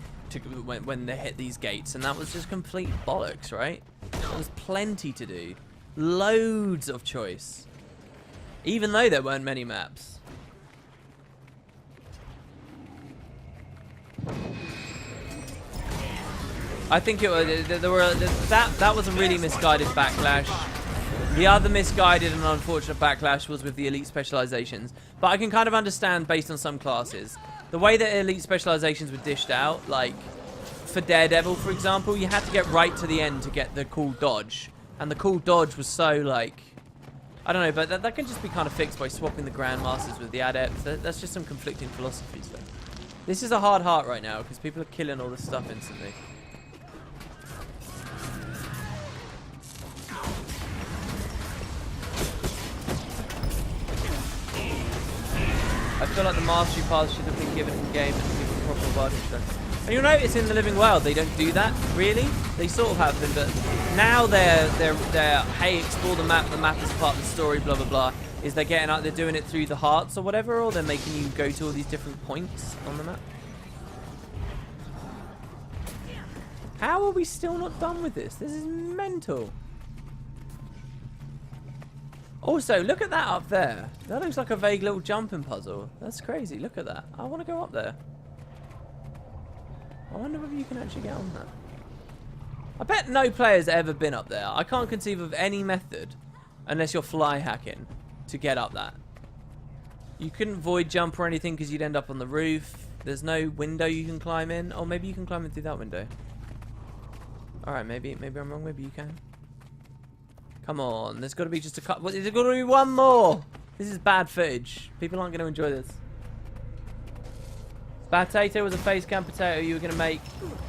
when they hit these gates, and that was just complete bollocks, right? There was plenty to do, loads of choice, even though there weren't many maps. I think it was that was a really misguided backlash. The other misguided and unfortunate backlash was with the elite specializations, but I can kind of understand based on some classes. The way that elite specializations were dished out, like for Daredevil, for example, you had to get right to the end to get the cool dodge. And the cool dodge was so, like, I don't know, but that can just be kind of fixed by swapping the Grandmasters with the Adepts. That's just some conflicting philosophies, though. This is a hard heart right now, because people are killing all this stuff instantly. I feel like the mastery paths should have been given in game and given proper work instructions. And you'll notice in the Living World they don't do that, really. They sort of have them, but now they're hey, explore the map is part of the story, blah blah blah. Is they're getting out, they're doing it through the hearts or whatever, or they're making you go to all these different points on the map. How are we still not done with this? This is mental. Also, look at that up there. That looks like a vague little jumping puzzle. That's crazy. Look at that. I want to go up there. I wonder whether you can actually get on that. I bet no player's ever been up there. I can't conceive of any method, unless you're fly hacking, to get up that. You couldn't void jump or anything because you'd end up on the roof. There's no window you can climb in. Oh, maybe you can climb in through that window. Alright, maybe I'm wrong. Maybe you can. Come on, there's got to be just a couple. There's got to be one more. This is bad footage. People aren't going to enjoy this. Potato was a face cam potato you were going to make.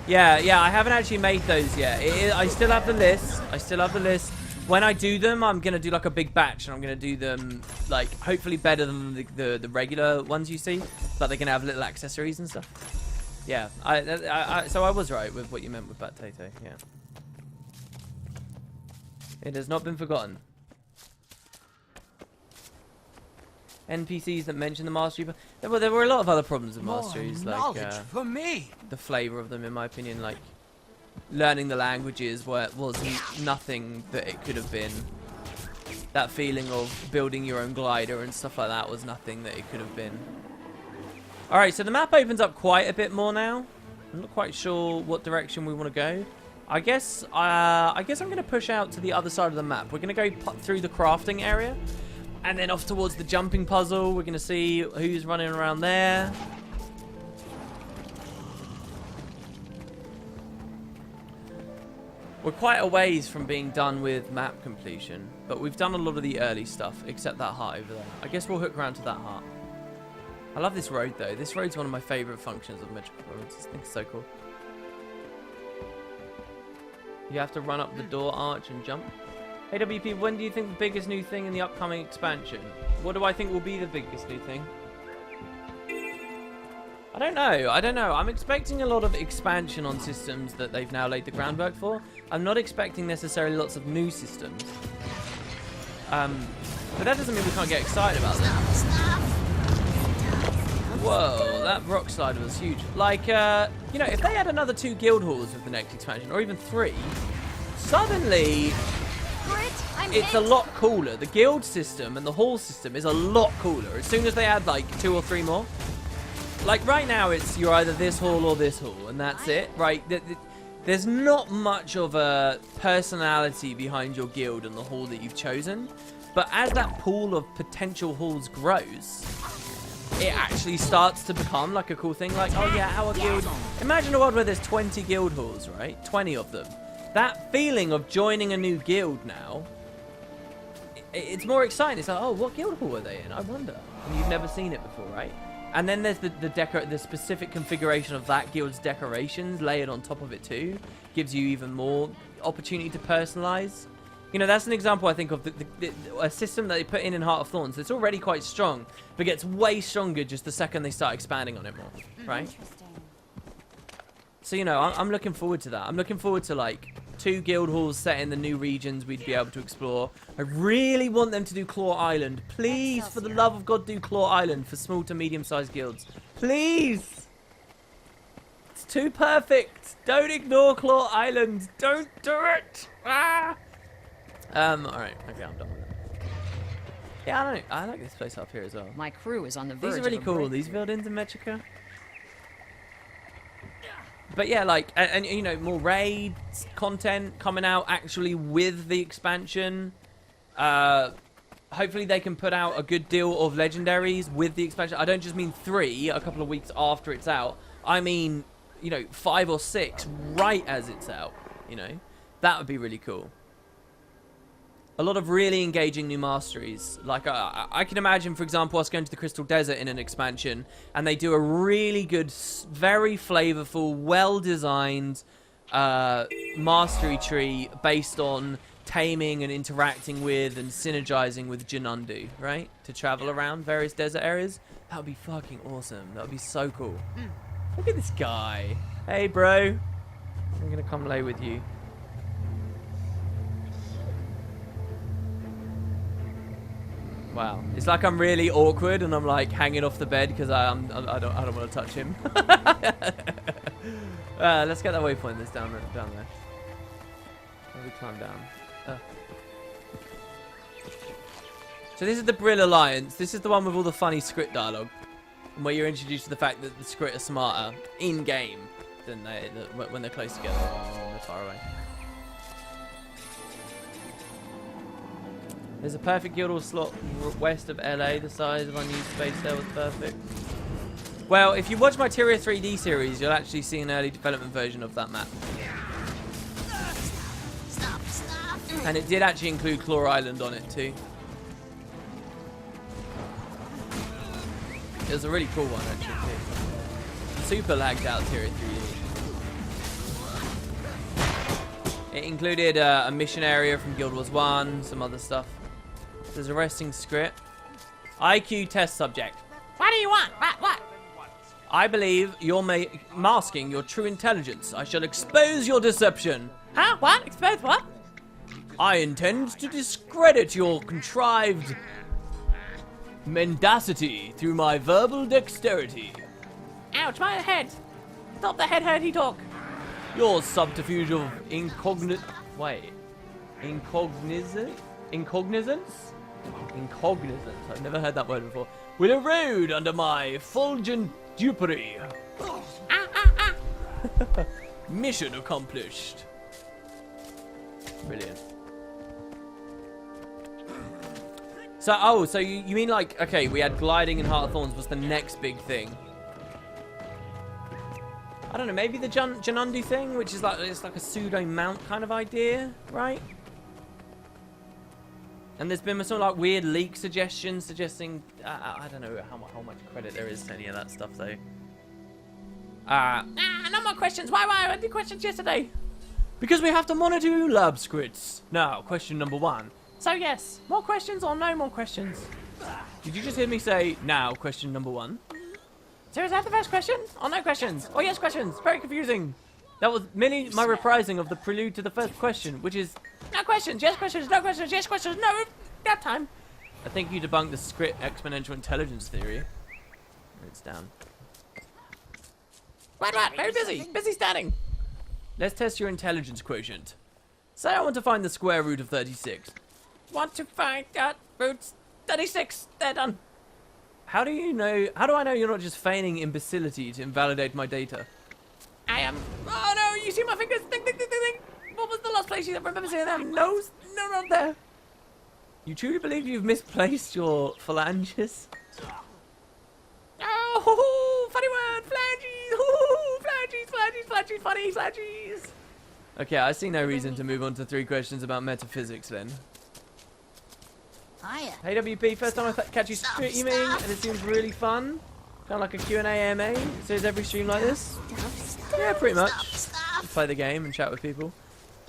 Yeah, I haven't actually made those yet. I still have the list. When I do them, I'm going to do like a big batch, and I'm going to do them like hopefully better than the regular ones you see, but they're going to have little accessories and stuff. Yeah, so I was right with what you meant with potato. Yeah. It has not been forgotten. NPCs that mention the mastery, there were a lot of other problems with masteries, like for me. The flavor of them, in my opinion, like learning the languages was nothing that it could have been. That feeling of building your own glider and stuff like that was nothing that it could have been. All right, so the map opens up quite a bit more now. I'm not quite sure what direction we want to go. I guess I'm going to push out to the other side of the map. We're going to go through the crafting area, and then off towards the jumping puzzle. We're going to see who's running around there. We're quite a ways from being done with map completion, but we've done a lot of the early stuff, except that heart over there. I guess we'll hook around to that heart. I love this road, though. This road's one of my favourite functions of Metrica. I think it's so cool. You have to run up the door arch and jump. Hey WP, when do you think the biggest new thing in the upcoming expansion? What do I think will be the biggest new thing? I don't know. I'm expecting a lot of expansion on systems that they've now laid the groundwork for. I'm not expecting necessarily lots of new systems. But that doesn't mean we can't get excited about them. Whoa, that rock slide was huge. Like, you know, if they had another 2 guild halls with the next expansion, or even 3, suddenly... Brit, I it's a lot cooler. The guild system and the hall system is a lot cooler. As soon as they add like 2 or 3 more. Like right now, it's you're either this hall or this hall, and that's it, right? There's not much of a personality behind your guild and the hall that you've chosen. But as that pool of potential halls grows, it actually starts to become like a cool thing. Like, oh yeah, our guild. Imagine a world where there's 20 guild halls, right? 20 of them. That feeling of joining a new guild now, it's more exciting. It's like, oh, what guild hall are they in? I wonder. And you've never seen it before, right? And then there's the specific configuration of that guild's decorations layered on top of it too. Gives you even more opportunity to personalize. You know, that's an example, I think, of a system that they put in Heart of Thorns that's already quite strong, but gets way stronger just the second they start expanding on it more, right? So, you know, I'm looking forward to that. I'm looking forward to, like, 2 guild halls set in the new regions we'd be able to explore. I really want them to do Claw Island. Please, for the love of God, do Claw Island for small to medium-sized guilds. Please! It's too perfect. Don't ignore Claw Island. Don't do it. Ah! Alright. Okay, I'm done with it. Yeah, I like this place up here as well. My crew is on the verge. These are really cool. These buildings in Metrica. But yeah, like, and you know, more raids content coming out actually with the expansion. Hopefully they can put out a good deal of legendaries with the expansion. I don't just mean 3 a couple of weeks after it's out. I mean, you know, 5 or 6 right as it's out. You know, that would be really cool. A lot of really engaging new masteries. Like, I can imagine, for example, us going to the Crystal Desert in an expansion, and they do a really good, very flavorful, well-designed mastery tree based on taming and interacting with and synergizing with Janundu, right? To travel around various desert areas. That would be fucking awesome. That would be so cool. Look at this guy. Hey, bro. I'm going to come lay with you. Wow, it's like I'm really awkward and I'm like hanging off the bed because I don't want to touch him. Let's get that waypoint that's down there. Let me climb down. So this is the Brill Alliance. This is the one with all the funny script dialogue, and where you're introduced to the fact that the script are smarter in game than when they're close together or when they're far away. There's a perfect guild hall slot west of LA. The size of unused space there was perfect. Well, if you watch my Tyria 3D series, you'll actually see an early development version of that map. And it did actually include Claw Island on it too. It was a really cool one actually too. Super lagged out Tyria 3D. It included a mission area from Guild Wars 1, some other stuff. There's a resting script. IQ test subject. What do you want? What? I believe you're masking your true intelligence. I shall expose your deception. Huh? What? Expose what? I intend to discredit your contrived mendacity through my verbal dexterity. Ouch, my head. Stop the head hurty talk. Your subterfuge of incognizance? I've never heard that word before. Will erode under my fulgent dupery. Mission accomplished. Brilliant. So you mean like, okay, we had gliding and Heart of Thorns was the next big thing. I don't know, maybe the Janundu thing, which is like, it's like a pseudo mount kind of idea, right? And there's been some like weird leak suggestions suggesting, I don't know how much credit there is to any of that stuff though. No more questions. Why? I did questions yesterday. Because we have to monitor your lab scripts. Now, question number 1. So yes, more questions or no more questions? Did you just hear me say, now, question number 1? So is that the first question? Or no questions? Or yes questions? Very confusing. That was merely my reprising of the prelude to the first question, which is... No questions, yes questions, no questions, yes questions, no, that time. I think you debunked the script exponential intelligence theory. It's down. What? Very busy. Busy standing. Let's test your intelligence quotient. Say I want to find the square root of 36. Want to find Boots 36. They're done. How do you know? How do I know you're not just feigning imbecility to invalidate my data? I am. Oh no! You see my fingers? Ding, ding, ding, ding, ding. What was the last place you remember seeing them? Nose? No, not there. You truly believe you've misplaced your phalanges? Oh, funny word, flanges. Oh, flanges, flanges, flanges, funny flanges. Okay, I see no reason to move on to 3 questions about metaphysics then. Hiya. Hey WP, first time I catch you streaming, and it seems really fun. Kind of like a Q&A AMA. So is every stream like this? Yeah, pretty much. Just play the game and chat with people.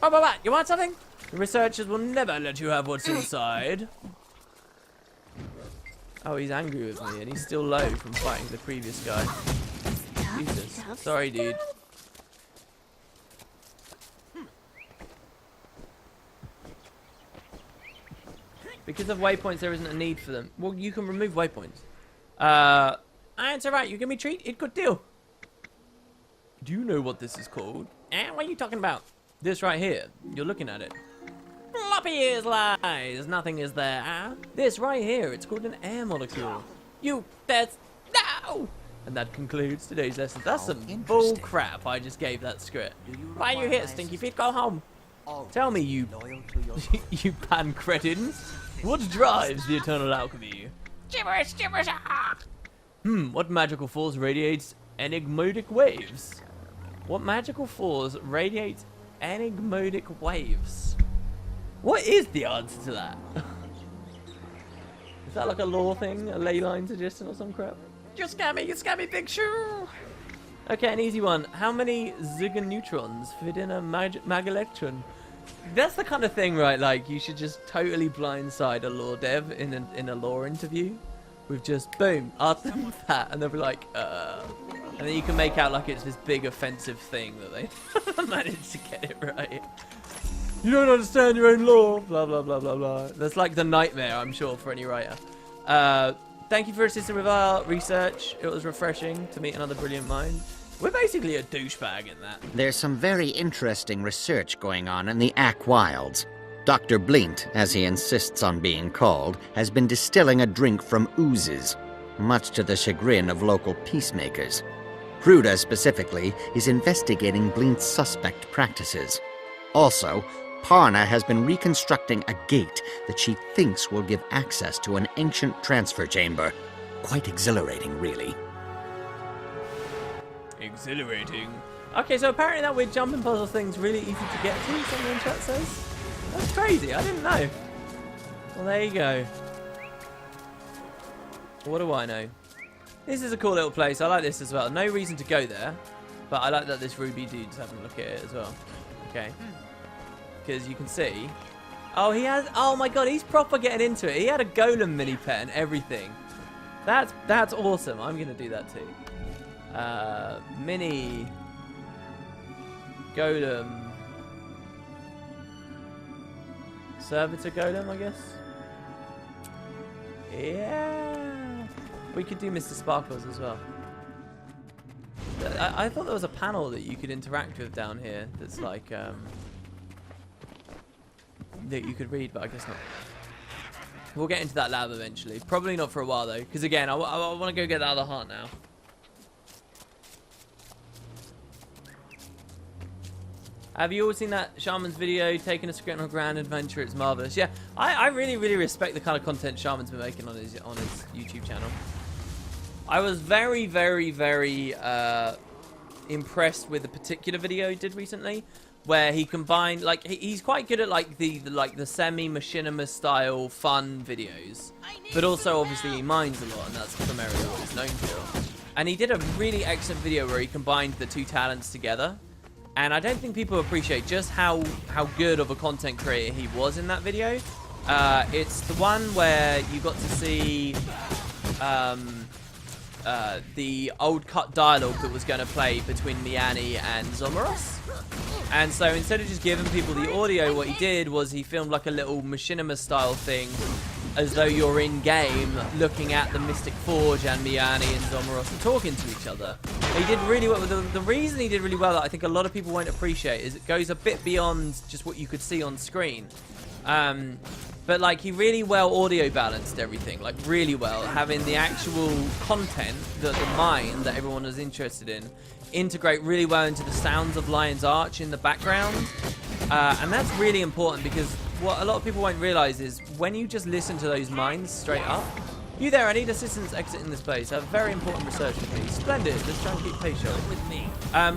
Oh, you want something? The researchers will never let you have what's inside. Oh, he's angry with me, and he's still low from fighting the previous guy. Jesus. Sorry, dude. Because of waypoints, there isn't a need for them. Well, you can remove waypoints. It's alright, you give me a treat, it's good deal. Do you know what this is called? What are you talking about? This right here. You're looking at it. Floppy ears lies, nothing is there. This right here, it's called an air molecule. There's, no! And that concludes today's lesson. That's some bull crap I just gave that script. Why are you here, stinky feet? Go home. Tell me, you you pancretins, what drives the eternal alchemy? Gibberish, gibberish, What magical force radiates enigmatic waves? What magical force radiates enigmatic waves? What is the answer to that? Is that like a lore thing? A ley line suggestion or some crap? You scare me, big shoe. Okay, an easy one. How many neutrons fit in a mag-electron? That's the kind of thing, right? Like, you should just totally blindside a lore dev in a lore interview. With just, boom, ask them that, and they'll be like, And then you can make out like it's this big offensive thing that they managed to get it right. You don't understand your own lore, blah, blah, blah, blah, blah. That's like the nightmare, I'm sure, for any writer. Thank you for assisting with our research. It was refreshing to meet another brilliant mind. We're basically a douchebag in that. There's some very interesting research going on in the Ack Wilds. Dr. Blint, as he insists on being called, has been distilling a drink from oozes, much to the chagrin of local peacemakers. Pruda, specifically, is investigating Blint's suspect practices. Also, Parna has been reconstructing a gate that she thinks will give access to an ancient transfer chamber. Quite exhilarating, really. Exhilarating. Okay, so apparently that weird jumping puzzle thing's really easy to get to, someone in chat says. That's crazy, I didn't know. Well, there you go. What do I know? This is a cool little place, I like this as well. No reason to go there, but I like that this Ruby dude's having a look at it as well. Okay. Because you can see... Oh, he has... Oh my god, he's proper getting into it. He had a golem mini pet and everything. That's awesome. I'm going to do that too. Mini... Golem... Servitor Golem, I guess? Yeah! We could do Mr. Sparkles as well. I thought there was a panel that you could interact with down here that's like... that you could read, but I guess not. We'll get into that lab eventually. Probably not for a while though, because again, I want to go get that other heart now. Have you all seen that Shaman's video, taking a script on a grand adventure? It's marvelous. Yeah, I really, really respect the kind of content Shaman's been making on his YouTube channel. I was very, very, very impressed with the particular video he did recently, where he combined, like, he's quite good at like the semi-machinima style fun videos, but also obviously he mines a lot, and that's primarily what he's known for. And he did a really excellent video where he combined the two talents together. And I don't think people appreciate just how good of a content creator he was in that video. It's the one where you got to see the old cut dialogue that was going to play between Miani and Zomaros. And so instead of just giving people the audio, what he did was he filmed like a little machinima style thing, as though you're in game looking at the Mystic Forge, and Miani and Zomaros are talking to each other. He did really well. The reason he did really well that I think a lot of people won't appreciate is it goes a bit beyond just what you could see on screen. But like he really well audio balanced everything, like really well, having the actual content, the mine that everyone was interested in, integrate really well into the sounds of Lion's Arch in the background. And that's really important because what a lot of people won't realize is when you just listen to those mines straight up. You there, I need assistance exiting this place. I have very important research with me. Splendid, let's try and keep pace, shall we? With me.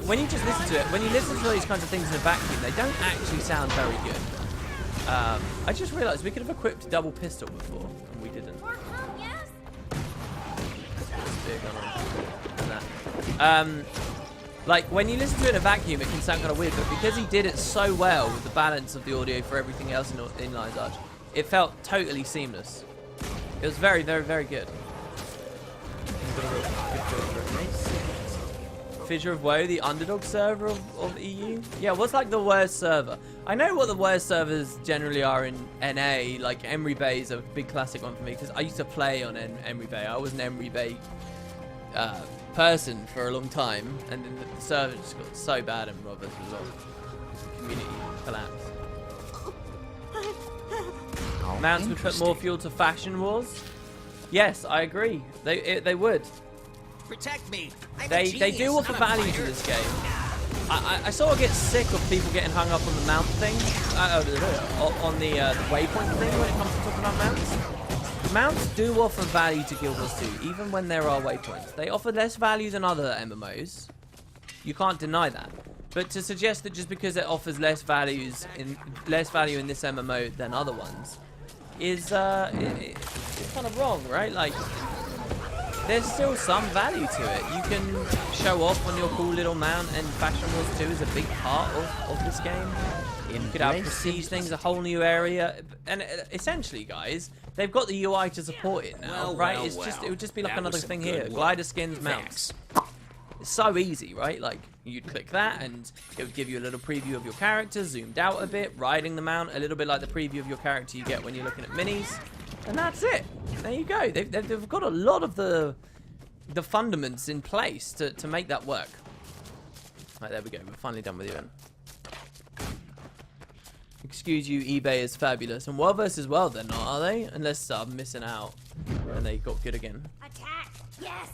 When you just listen to it, when you listen to those kinds of things in a vacuum, they don't actually sound very good. I just realized we could have equipped double pistol before, and we didn't. Like, when you listen to it in a vacuum, it can sound kind of weird, but because he did it so well with the balance of the audio for everything else in Lion's Arch, it felt totally seamless. It was very, very, very good. Fissure of Woe, the underdog server of EU? Yeah, what's like the worst server? I know what the worst servers generally are in NA, like Emery Bay is a big classic one for me, because I used to play on Emery Bay. I was an Emery Bay person for a long time, and then the server just got so bad in Roberts as well. Community collapsed. Mounts would put more fuel to fashion wars? Yes, I agree. They would. Protect me. They do offer value to this game. I sort of get sick of people getting hung up on the mount thing, on the waypoint thing when it comes to talking about mounts. Mounts do offer value to Guild Wars 2, even when there are waypoints. They offer less value than other MMOs. You can't deny that. But to suggest that just because it offers less value in this MMO than other ones is it's kind of wrong, right? Like, there's still some value to it. You can show off on your cool little mount, and Fashion Wars 2 is a big part of this game. You could have prestige things, a whole new area, and essentially, guys, they've got the UI to support it now, right? It would just be like another thing here. Glider skins, mounts. It's so easy, right? Like, you'd click that and it would give you a little preview of your character, zoomed out a bit, riding the mount, a little bit like the preview of your character you get when you're looking at minis. And that's it. There you go. They've got a lot of the fundaments in place to make that work. Right, there we go. We're finally done with the event. Excuse you, eBay is fabulous. And Wildverse as well, they're not, are they? Unless I'm missing out and they got good again. Attack! Yes!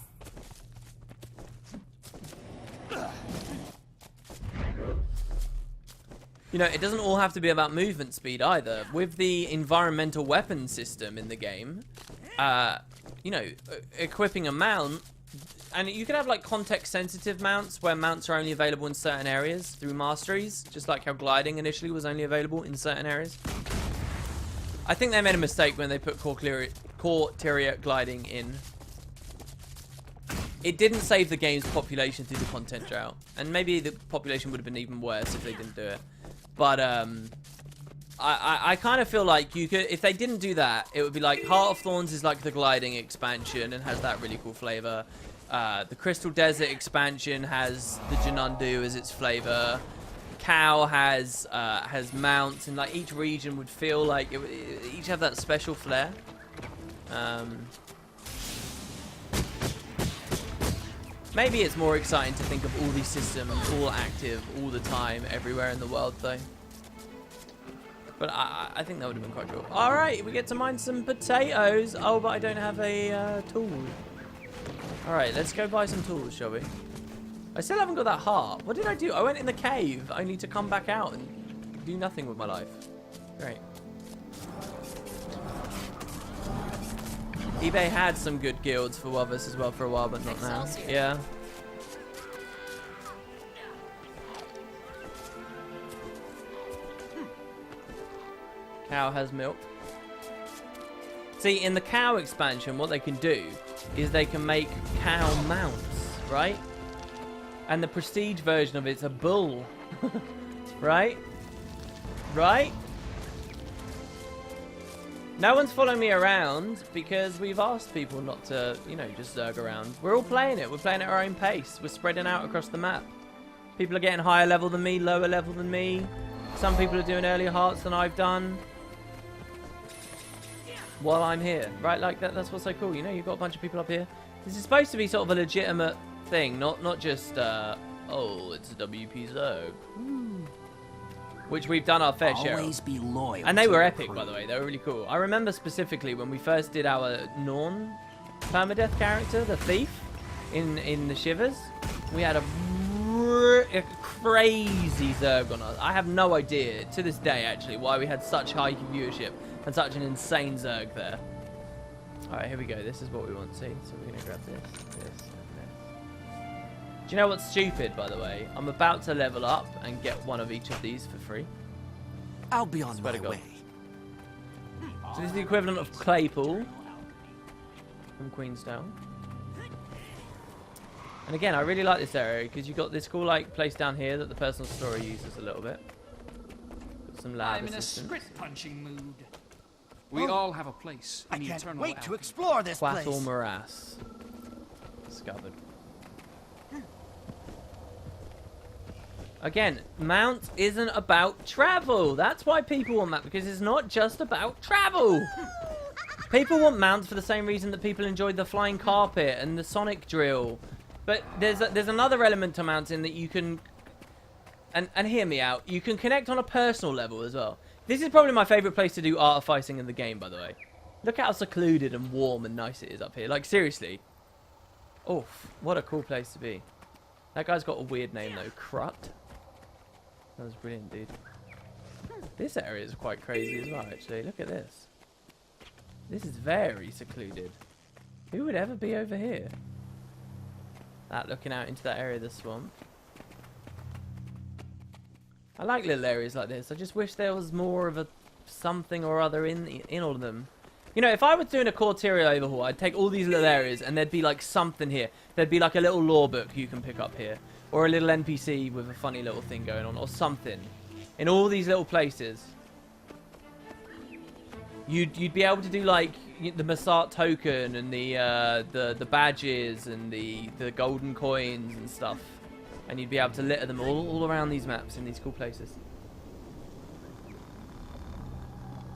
You know, it doesn't all have to be about movement speed either. With the environmental weapon system in the game, you know, equipping a mount, and you can have like context-sensitive mounts where mounts are only available in certain areas through masteries, just like how gliding initially was only available in certain areas. I think they made a mistake when they put core tier gliding in. It didn't save the game's population through the content drought, and maybe the population would have been even worse if they didn't do it. But I kind of feel like you could, if they didn't do that, it would be like Heart of Thorns is like the gliding expansion and has that really cool flavor. The Crystal Desert expansion has the Janundu as its flavor. Cow has mounts, and like each region would feel like it would each have that special flair. Maybe it's more exciting to think of all these systems all active all the time, everywhere in the world, though. But I think that would have been quite cool. All right, we get to mine some potatoes. Oh, but I don't have a tool. All right, let's go buy some tools, shall we? I still haven't got that heart. What did I do? I went in the cave only to come back out and do nothing with my life. Great. eBay had some good guilds for Wildverse as well for a while, but not now. Yeah. Cow has milk. See, in the cow expansion, what they can do is they can make cow mounts, right? And the prestige version of it's a bull. Right? Right? No one's following me around because we've asked people not to, you know, just zerg around. We're all playing it. We're playing at our own pace. We're spreading out across the map. People are getting higher level than me, lower level than me. Some people are doing earlier hearts than I've done. While I'm here, right? Like that's what's so cool. You know, you've got a bunch of people up here. This is supposed to be sort of a legitimate thing, not just oh, it's a WP Zerg. which we've done our fair share Always of. be loyal. And they to were your epic, crew. by the way. They were really cool. I remember specifically when we first did our Norn permadeath character, the thief, in the Shivers. We had a crazy Zerg on us. I have no idea, to this day, actually, why we had such high viewership and such an insane Zerg there. Alright, here we go. This is what we want to see. So we're going to grab this, and this. Do you know what's stupid, by the way? I'm about to level up and get one of each of these for free. I'll be on my way. So this is the equivalent of Claypool from Queenstown. And again, I really like this area because you've got this cool like place down here that the personal story uses a little bit. Got some lab I'm in a assistance. script punching mood. We all have a place in I the can't eternal wait to alchemy. explore this Quathel place. Morass. Discovered. Again, Mount isn't about travel. That's why people want Mount, because it's not just about travel. People want Mounts for the same reason that people enjoyed the flying carpet and the sonic drill. But there's another element to Mounts in that you can, and hear me out, you can connect on a personal level as well. This is probably my favourite place to do artificing in the game, by the way. Look how secluded and warm and nice it is up here. Like, seriously. Oof, what a cool place to be. That guy's got a weird name, though. Crut. That was brilliant, dude. This area is quite crazy as well, actually. Look at this. This is very secluded. Who would ever be over here? That looking out into that area of the swamp. I like little areas like this. I just wish there was more of a something or other in all of them. You know, if I was doing a Corteria overhaul, I'd take all these little areas and there'd be like something here. There'd be like a little lore book you can pick up here. Or a little NPC with a funny little thing going on. Or something. In all these little places. You'd be able to do like the Massart token and the badges and the golden coins and stuff. And you'd be able to litter them all around these maps in these cool places.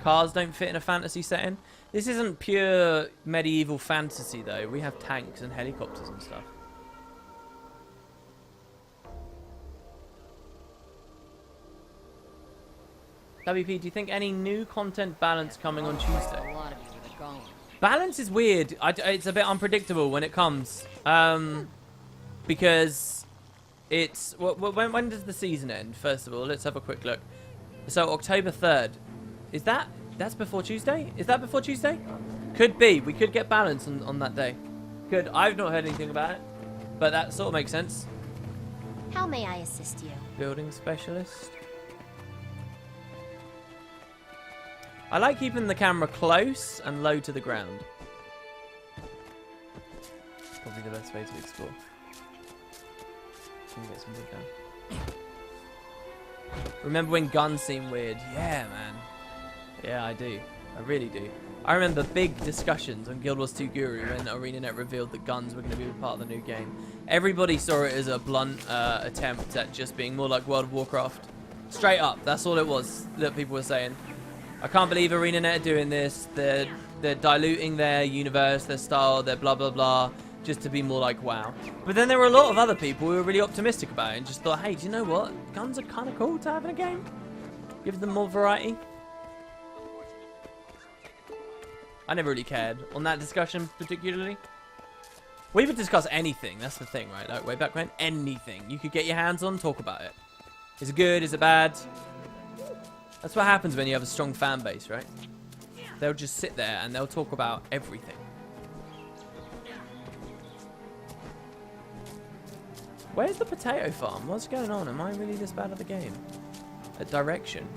Cars don't fit in a fantasy setting. This isn't pure medieval fantasy though. We have tanks and helicopters and stuff. WP, do you think any new content balance coming on Tuesday? Balance is weird. It's a bit unpredictable when it comes. Because it's... when does the season end, first of all? Let's have a quick look. So, October 3rd. Is that... That's before Tuesday? Is that before Tuesday? Could be. We could get balance on that day. Could. I've not heard anything about it. But that sort of makes sense. How may I assist you? Building specialist. I like keeping the camera close and low to the ground. It's probably the best way to explore. Can we get some wood down? Remember when guns seemed weird? Yeah, man. Yeah, I do. I really do. I remember big discussions on Guild Wars 2 Guru when ArenaNet revealed that guns were going to be part of the new game. Everybody saw it as a blunt attempt at just being more like World of Warcraft. Straight up, that's all it was that people were saying. I can't believe ArenaNet are doing this. They're diluting their universe, their style, their blah blah blah, just to be more like WoW. But then there were a lot of other people who were really optimistic about it and just thought, hey, do you know what? Guns are kind of cool to have in a game. Give them more variety. I never really cared on that discussion particularly. We would discuss anything. That's the thing, right? Like way back when, anything you could get your hands on, talk about it. Is it good? Is it bad? That's what happens when you have a strong fan base, right? They'll just sit there and they'll talk about everything. Where's the potato farm? What's going on? Am I really this bad at the game? At direction.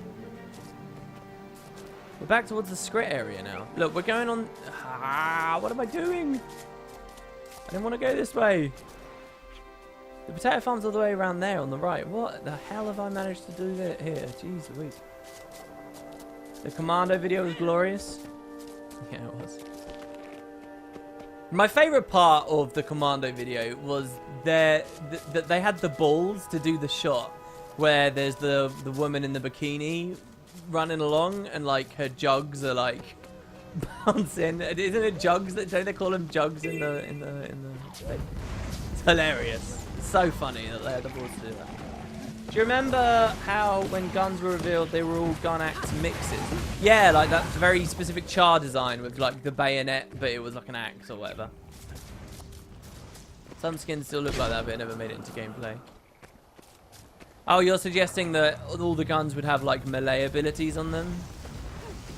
We're back towards the Scrit area now. Look, we're going on... what am I doing? I didn't want to go this way. The potato farm's all the way around there on the right. What the hell have I managed to do here? Jeez Louise. The Commando video was glorious. Yeah, it was. My favourite part of the Commando video was that they had the balls to do the shot where there's the woman in the bikini running along and like her jugs are like bouncing. Isn't it jugs? Don't they call them jugs in the thing? It's hilarious. It's so funny that they had the balls to do that. Do you remember how when guns were revealed, they were all gun axe mixes? Yeah, like that very specific char design with like the bayonet, but it was like an axe or whatever. Some skins still look like that, but it never made it into gameplay. Oh, you're suggesting that all the guns would have like melee abilities on them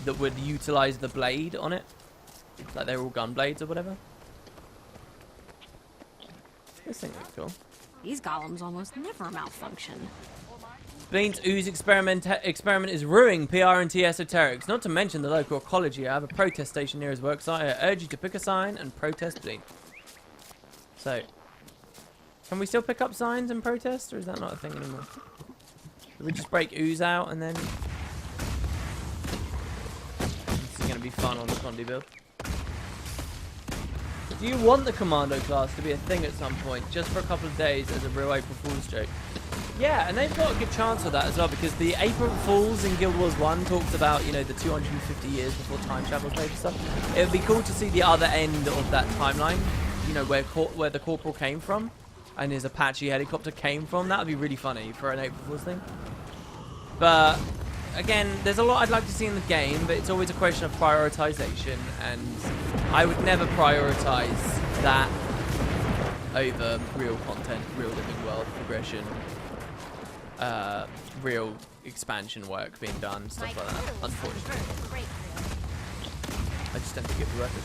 that would utilize the blade on it? Like they're all gun blades or whatever? This thing looks cool. These golems almost never malfunction. Bleen's Ooze experiment is ruining PR and T esoterics, not to mention the local ecology. I have a protest station near his worksite. I urge you to pick a sign and protest Bleen. So, can we still pick up signs and protest, or is that not a thing anymore? Do we just break Ooze out and then... This is going to be fun on the Condi build. Do you want the Commando class to be a thing at some point, just for a couple of days as a real April Fool's joke? Yeah, and they've got a good chance of that as well, because the April Fools in Guild Wars 1 talks about, you know, the 250 years before time travel's made and stuff. It would be cool to see the other end of that timeline, you know, where the Corporal came from, and his Apache helicopter came from. That would be really funny for an April Fool's thing. But... again, there's a lot I'd like to see in the game, but it's always a question of prioritization, and I would never prioritize that over real content, real living world progression, real expansion work being done, stuff like that, unfortunately. I just don't think it'd be worth it.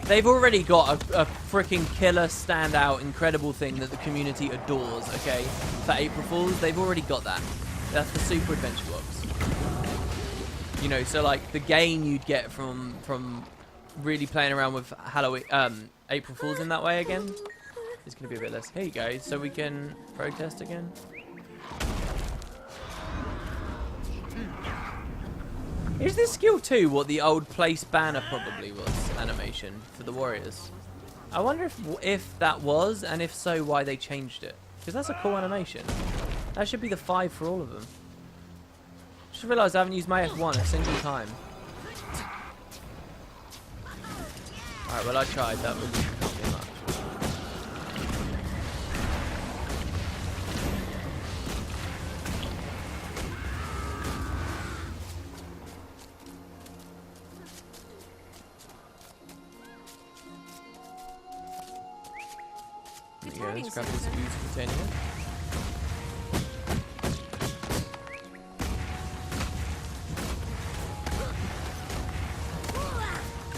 They've already got a freaking killer, standout, incredible thing that the community adores, okay? For April Fools, they've already got that. That's the Super Adventure Box. You know, so like the gain you'd get from really playing around with Halloween, April Fools in that way again is going to be a bit less. Here you go, so we can protest again. Is this skill 2 what the old place banner probably was animation for the warriors? I wonder if that was, and if so, why they changed it. Because that's a cool animation. That should be the 5 for all of them. Just realised I haven't used my F1 a single time. Alright, well I tried. That was not too much. Yeah, let's grab this huge container.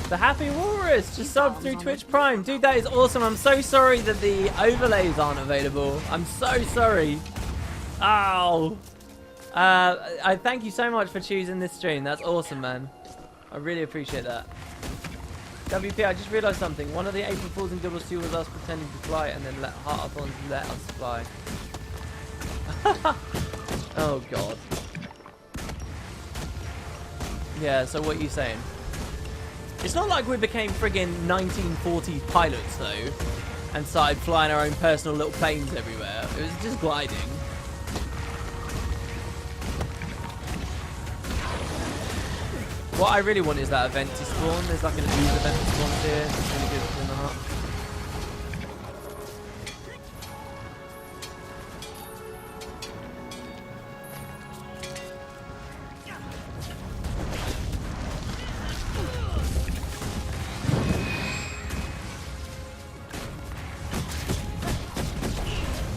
The Happy Walrus just subbed through Twitch Prime. Dude, that is awesome. I'm so sorry that the overlays aren't available. I'm so sorry. Ow. I thank you so much for choosing this stream. That's awesome, man. I really appreciate that. WP, I just realised something. One of the April Fools in Guild Wars 2 was us pretending to fly and then let Heartathons let us fly. Oh, God. Yeah, so what are you saying? It's not like we became friggin' 1940s pilots, though, and started flying our own personal little planes everywhere. It was just gliding. What I really want is that event to spawn. There's like an ooze event that spawns here. It's really good in the heart.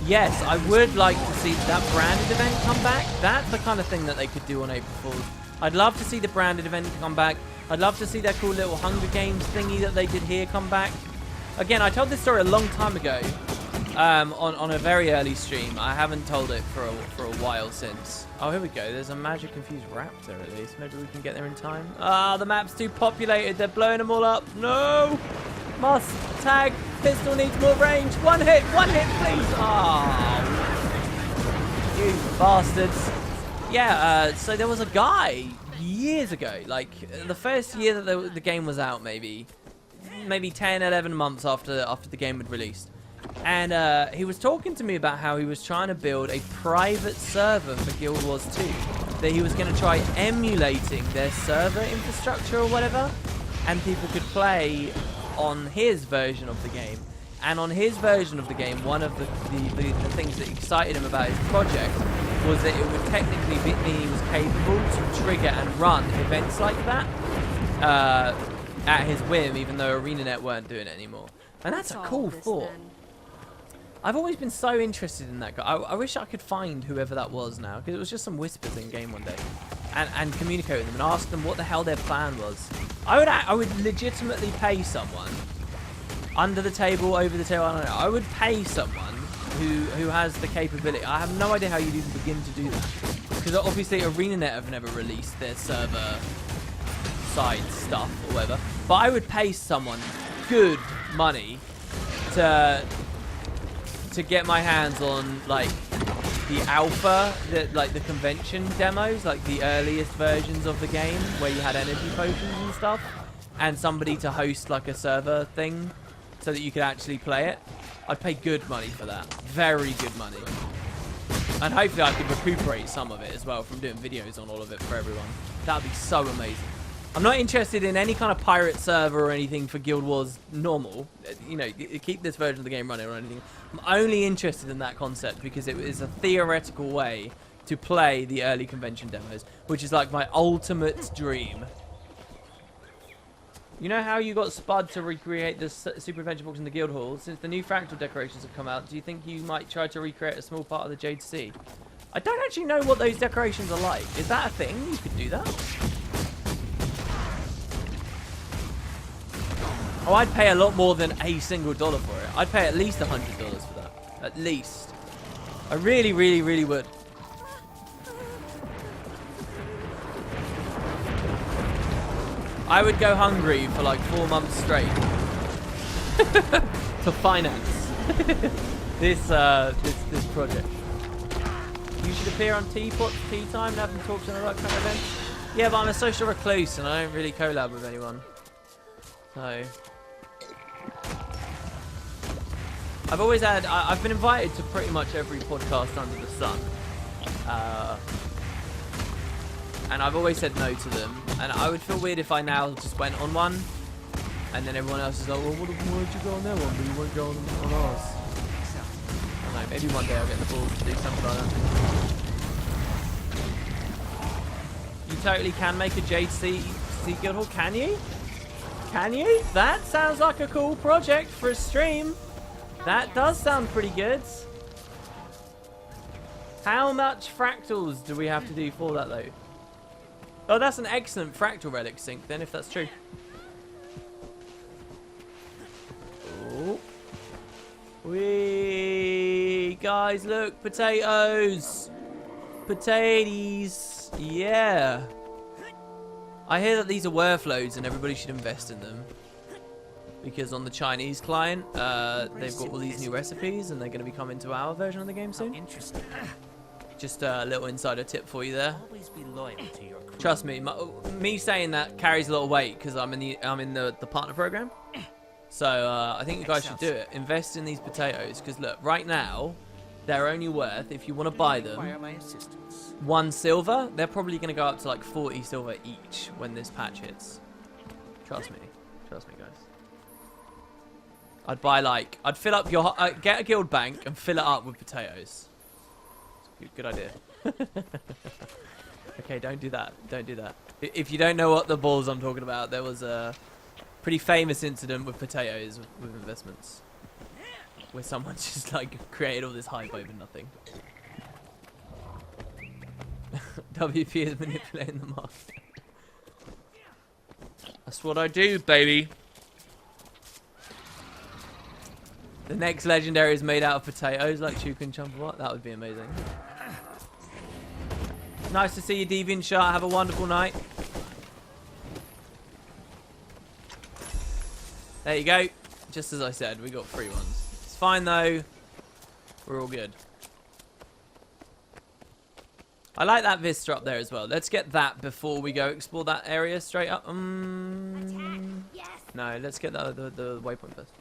Yes, I would like to see that branded event come back. That's the kind of thing that they could do on April Fools. I'd love to see the branded event come back. I'd love to see their cool little Hunger Games thingy that they did here come back. Again, I told this story a long time ago on a very early stream. I haven't told it for a while since. Oh, here we go. There's a magic confused raptor at least. Maybe we can get there in time. Ah, the map's too populated. They're blowing them all up. No! Must tag. Pistol needs more range. One hit, please. Ah, you bastards. Yeah, so there was a guy years ago, like the first year that the game was out, maybe 10, 11 months after the game had released. And he was talking to me about how he was trying to build a private server for Guild Wars 2. That he was going to try emulating their server infrastructure or whatever, and people could play on his version of the game. And on his version of the game, one of the things that excited him about his project was that it would technically mean he was capable to trigger and run events like that at his whim, even though ArenaNet weren't doing it anymore. And that's a cool thought. I've always been so interested in that guy. I wish I could find whoever that was now, because it was just some whispers in game one day, and communicate with them and ask them what the hell their plan was. I would legitimately pay someone, under the table, over the table, I don't know. I would pay someone who has the capability. I have no idea how you'd even begin to do that, because obviously ArenaNet have never released their server side stuff or whatever. But I would pay someone good money to get my hands on like the alpha, like the convention demos, like the earliest versions of the game where you had energy potions and stuff, and somebody to host like a server thing so that you could actually play it. I'd pay good money for that, very good money, and hopefully I could recuperate some of it as well from doing videos on all of it for everyone. That would be so amazing. I'm not interested in any kind of pirate server or anything for Guild Wars normal. You know, keep this version of the game running or anything. I'm only interested in that concept because it is a theoretical way to play the early convention demos, which is like my ultimate dream. You know how you got Spud to recreate the Super Adventure books in the Guild Hall? Since the new fractal decorations have come out, do you think you might try to recreate a small part of the Jade Sea? I don't actually know what those decorations are like. Is that a thing? You could do that? Oh, I'd pay a lot more than a single dollar for it. I'd pay at least $100 for that. At least. I really, really, really would. I would go hungry for like 4 months straight. To finance this project. You should appear on Teapot Tea Time and have them talk to the right kind of event. Yeah, but I'm a social recluse and I don't really collab with anyone. So I've been invited to pretty much every podcast under the sun, and I've always said no to them. And I would feel weird if I now just went on one, and then everyone else is like, well, why did you go on their one, but you won't go on ours? I don't know, maybe one day I'll get the balls to do something like that. You totally can make a Jade Sea Guild Hall, can you? Can you? That sounds like a cool project for a stream. That does sound pretty good. How much fractals do we have to do for that, though? Oh, that's an excellent fractal relic sync, then, if that's true. Oh. Wee! Guys, look! Potatoes! Potatoes! Yeah! I hear that these are worth-loads and everybody should invest in them. Because on the Chinese client, they've got all these new recipes and they're going to be coming to our version of the game soon. Interesting. Just a little insider tip for you there. Always be loyal to your crew. Trust me, me saying that carries a lot of weight because I'm in the partner program. So I think you guys should do it. Invest in these potatoes because look, right now they're only worth, if you want to buy them, 1 silver. They're probably going to go up to like 40 silver each when this patch hits. Trust me, guys. I'd buy like, I'd fill up your, get a guild bank and fill it up with potatoes. Good idea. Okay, don't do that. Don't do that. If you don't know what the balls I'm talking about, there was a pretty famous incident with potatoes with investments, where someone just like created all this hype over nothing. WP is manipulating the market. That's what I do, baby. The next legendary is made out of potatoes, like Chuka and Chumpawat. That would be amazing. Nice to see you, Deviant Shot. Have a wonderful night. There you go. Just as I said, we got free ones. It's fine though. We're all good. I like that Vista up there as well. Let's get that before we go explore that area straight up. No, let's get the waypoint first.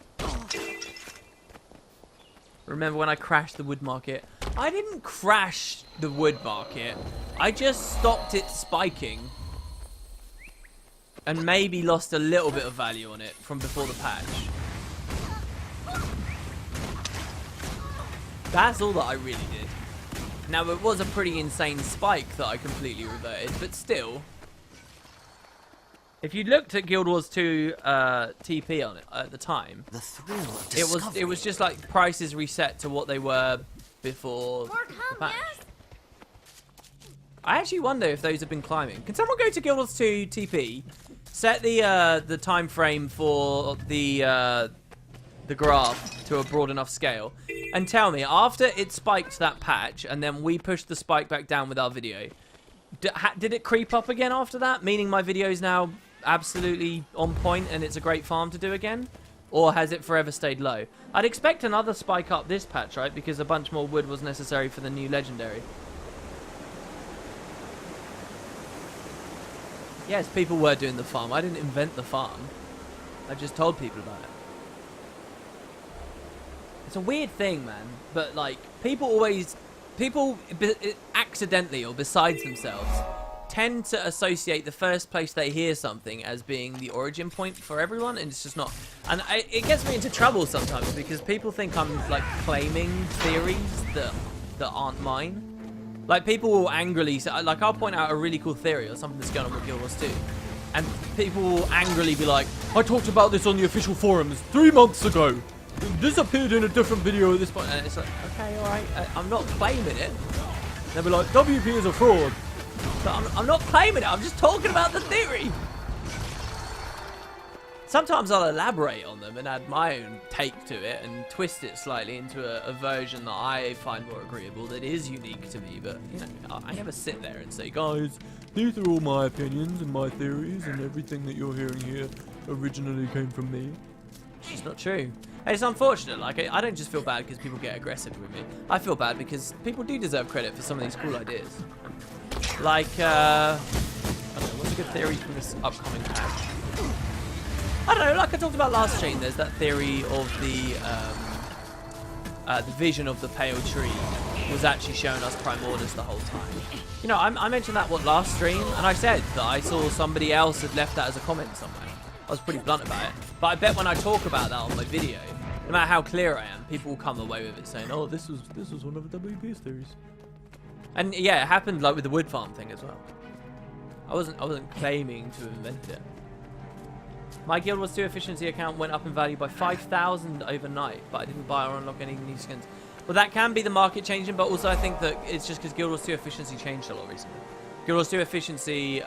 Remember when I crashed the wood market? I didn't crash the wood market. I just stopped it spiking. And maybe lost a little bit of value on it from before the patch. That's all that I really did. Now, it was a pretty insane spike that I completely reverted, but still. If you looked at Guild Wars 2 TP on it at the time, the thrill of discovery. it was just like prices reset to what they were before the patch. I actually wonder if those have been climbing. Can someone go to Guild Wars 2 TP, set the time frame for the graph to a broad enough scale, and tell me, after it spiked that patch and then we pushed the spike back down with our video, did it creep up again after that, meaning my video is now absolutely on point and it's a great farm to do again? Or has it forever stayed low? I'd expect another spike up this patch, right? Because a bunch more wood was necessary for the new legendary. Yes, people were doing the farm. I didn't invent the farm. I just told people about it. It's a weird thing, man. But, like, people accidentally or besides themselves tend to associate the first place they hear something as being the origin point for everyone, and it's just not. And it gets me into trouble sometimes because people think I'm, like, claiming theories that aren't mine. Like, people will angrily say, like, I'll point out a really cool theory or something that's going on with Guild Wars 2, and people will angrily be like, I talked about this on the official forums 3 months ago. This appeared in a different video at this point. And it's like, okay, alright, I'm not claiming it. They'll be like, WP is a fraud. But I'm not claiming it, I'm just talking about the theory. Sometimes I'll elaborate on them and add my own take to it and twist it slightly into a version that I find more agreeable, that is unique to me. But, you know, I never sit there and say, guys, these are all my opinions and my theories, and everything that you're hearing here originally came from me. It's just not true. And it's unfortunate. Like, I don't just feel bad because people get aggressive with me. I feel bad because people do deserve credit for some of these cool ideas. Like, I don't know, what's a good theory from this upcoming patch? I don't know, like I talked about last stream, there's that theory of the vision of the pale tree was actually showing us prime orders the whole time. You know, I mentioned that, last stream? And I said that I saw somebody else had left that as a comment somewhere. I was pretty blunt about it. But I bet when I talk about that on my video, no matter how clear I am, people will come away with it saying, oh, this was one of the WP's theories. And yeah, it happened like with the wood farm thing as well. I wasn't claiming to have invented it. My Guild Wars 2 efficiency account went up in value by 5,000 overnight, but I didn't buy or unlock any new skins. Well, that can be the market changing, but also I think that it's just because Guild Wars 2 efficiency changed a lot recently. Guild Wars 2 efficiency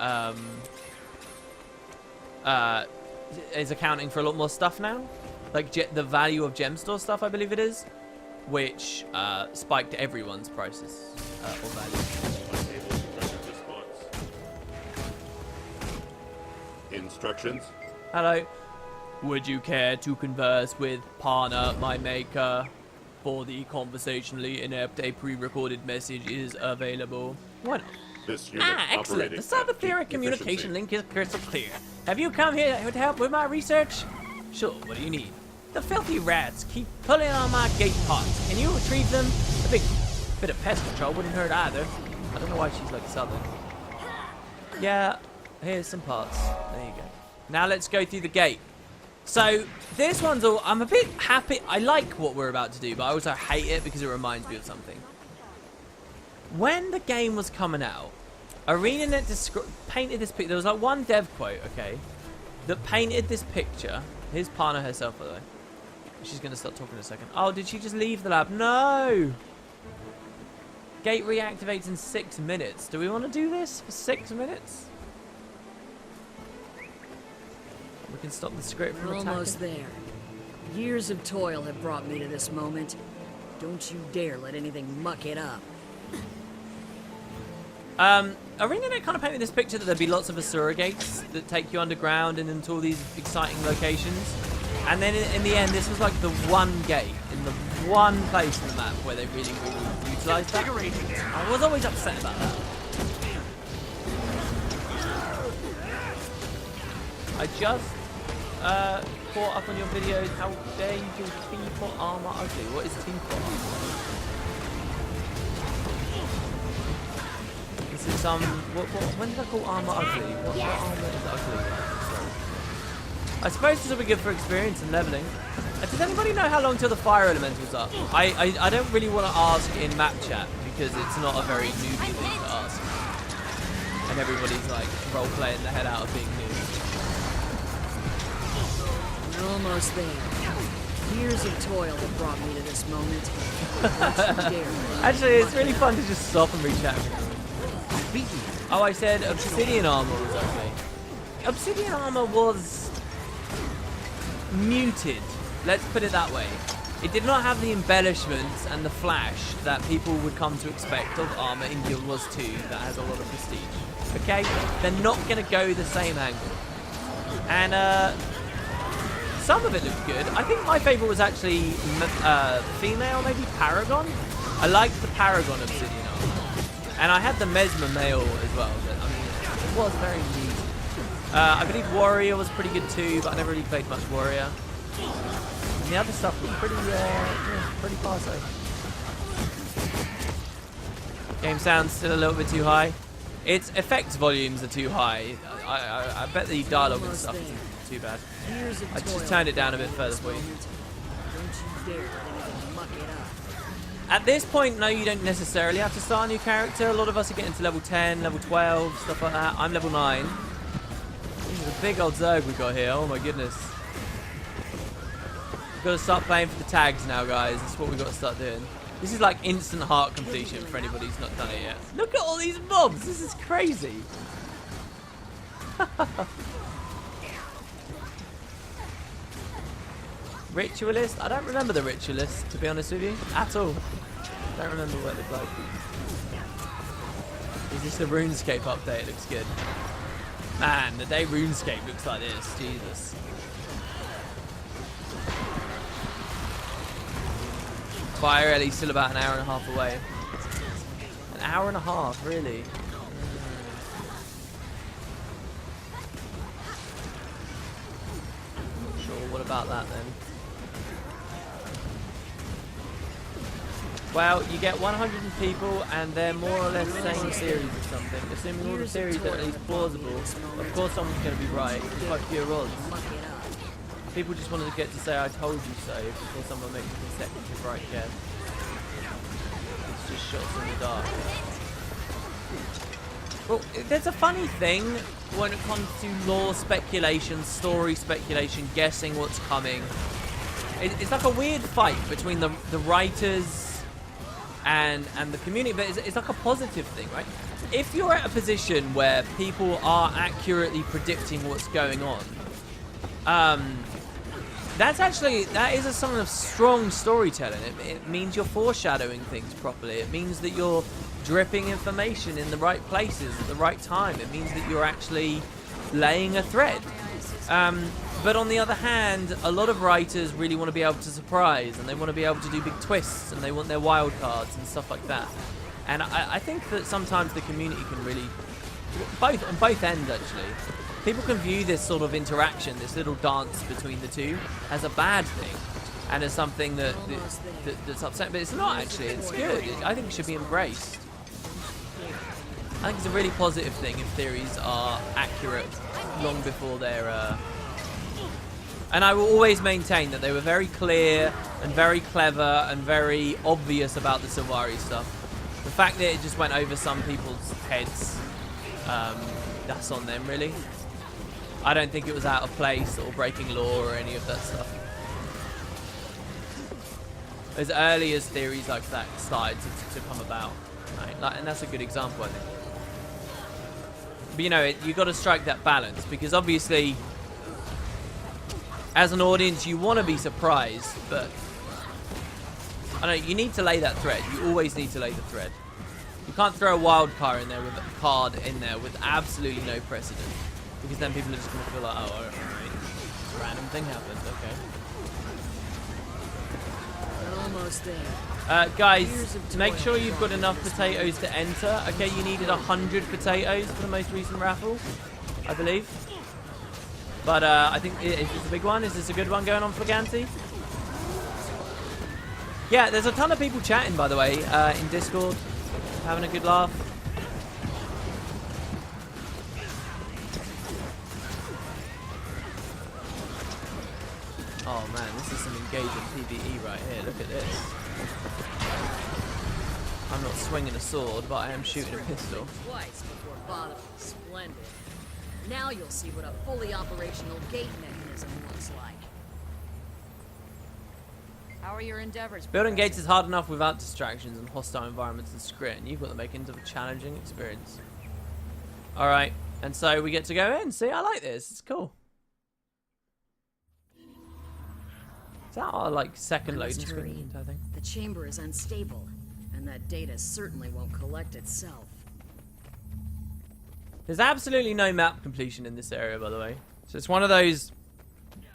is accounting for a lot more stuff now. Like the value of gem store stuff, I believe it is, which spiked everyone's prices or value. Instructions. Hello. Would you care to converse with Pana, my maker? For the conversationally inept, a pre-recorded message is available. Why not? This unit excellent. The cyber-theoric communication efficiency. link is crystal clear. Have you come here to help with my research? Sure, what do you need? The filthy rats keep pulling on my gate pots. Can you retrieve them? A bit of pest control wouldn't hurt either. I don't know why she's like southern. Yeah, here's some parts. There you go. Now let's go through the gate. So this one's all, I'm a bit happy. I like what we're about to do, but I also hate it because it reminds me of something. When the game was coming out, ArenaNet painted this picture. There was like one dev quote, okay, that painted this picture. Here's Pana herself, by the way. She's going to start talking in a second. Oh, did she just leave the lab? No! Gate reactivates in 6 minutes. Do we want to do this for 6 minutes? We can stop the script from attacking. Almost there. Years of toil have brought me to this moment. Don't you dare let anything muck it up. ArenaNet kind of painted this picture that there'd be lots of Asura gates that take you underground and into all these exciting locations. And then in the end, this was like the one gate in the one place in the map where they really utilised that. I was always upset about that. I just caught up on your videos. How dare you do teapot armor ugly? What is teapot armor? This is when did I call armor ugly? What armor is ugly? I suppose this will be good for experience and leveling. Does anybody know how long till the fire elementals are? I don't really want to ask in map chat because it's not a very newbie thing to ask. And everybody's like role-playing the head out of being new. We're almost there. Years of toil have brought me to this moment. Actually, it's really fun to just stop and reach out. Oh, I said obsidian armor was okay. Obsidian armor was muted. Let's put it that way. It did not have the embellishments and the flash that people would come to expect of armor in Guild Wars 2 that has a lot of prestige. Okay? They're not going to go the same angle. And, some of it looked good. I think my favorite was actually female, maybe Paragon. I liked the Paragon obsidian armor. And I had the Mesmer male as well, but I mean, it was very neat. I believe Warrior was pretty good too, but I never really played much Warrior. And the other stuff was pretty, pretty passe. Game sounds still a little bit too high. Its effects volumes are too high. I bet the dialogue and stuff isn't too bad. I just turned it down a bit further for you. At this point, no, you don't necessarily have to start a new character. A lot of us are getting to level 10, level 12, stuff like that. I'm level 9. This is a big old Zerg we got here. Oh my goodness. We've got to start playing for the tags now, guys. That's what we've got to start doing. This is like instant heart completion for anybody who's not done it yet. Look at all these mobs. This is crazy. Ritualist? I don't remember the Ritualist, to be honest with you, at all. I don't remember what it looked like. Is this the RuneScape update? It looks good. Man, the day RuneScape looks like this, Jesus. Fire Ellie's still about an hour and a half away. An hour and a half, really? Not sure. What about that then? Well, you get 100 people, and they're more or less the same series or something. Assuming all the series are at least plausible, of course someone's going to be right. It's quite pure odds. People just wanted to get to say, I told you so, before someone makes a consecutive right guess. It's just shots in the dark. Well, there's a funny thing when it comes to lore speculation, story speculation, guessing what's coming. It's like a weird fight between the writers and the community, but it's like a positive thing, right? If you're at a position where people are accurately predicting what's going on, that is a sign of strong storytelling. It means you're foreshadowing things properly. It means that you're dripping information in the right places at the right time. It means that you're actually laying a thread. But on the other hand, a lot of writers really want to be able to surprise, and they want to be able to do big twists, and they want their wild cards and stuff like that. And I think that sometimes the community can really, on both ends actually, people can view this sort of interaction, this little dance between the two, as a bad thing, and as something that's upsetting. But it's not actually. It's good. I think it should be embraced. I think it's a really positive thing if theories are accurate long before they're. And I will always maintain that they were very clear and very clever and very obvious about the Sylvari stuff. The fact that it just went over some people's heads, that's on them, really. I don't think it was out of place or breaking law or any of that stuff. As early as theories like that started to come about, right? And that's a good example, I think. But you know, you got to strike that balance, because obviously, as an audience, you want to be surprised, but I don't know, you need to lay that thread. You always need to lay the thread. You can't throw a wild card in there with absolutely no precedent, because then people are just going to feel like, oh, alright, this random thing happened. Okay. Almost there. Guys, make sure you've got enough potatoes to enter. Okay, you needed 100 potatoes for the most recent raffle, I believe. But I think, is this a big one? Is this a good one going on for Ganti? Yeah, there's a ton of people chatting, by the way, in Discord, having a good laugh. Oh man, this is some engaging PvE right here. Look at this. I'm not swinging a sword, but I am shooting a pistol. Twice before bothering. Splendid. Now you'll see what a fully operational gate mechanism looks like. How are your endeavors? Building gates is hard enough without distractions and hostile environments and script, and you've got the makings of a challenging experience. Alright, and so we get to go in. See, I like this. It's cool. Is that our, like, second loading screen, I think? The chamber is unstable, and that data certainly won't collect itself. There's absolutely no map completion in this area, by the way. So it's one of those...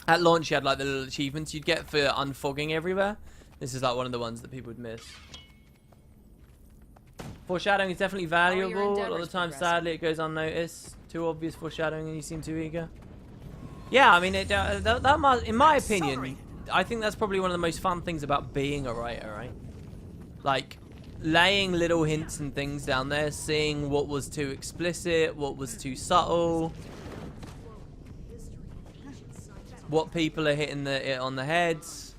At launch, you had like the little achievements you'd get for unfogging everywhere. This is like one of the ones that people would miss. Foreshadowing is definitely valuable. A lot of the time, sadly, it goes unnoticed. Too obvious foreshadowing and you seem too eager. Yeah, I mean, that must, in my opinion, I think that's probably one of the most fun things about being a writer, right? Like, laying little hints and things down there, seeing what was too explicit, what was too subtle, what people are hitting it on the heads.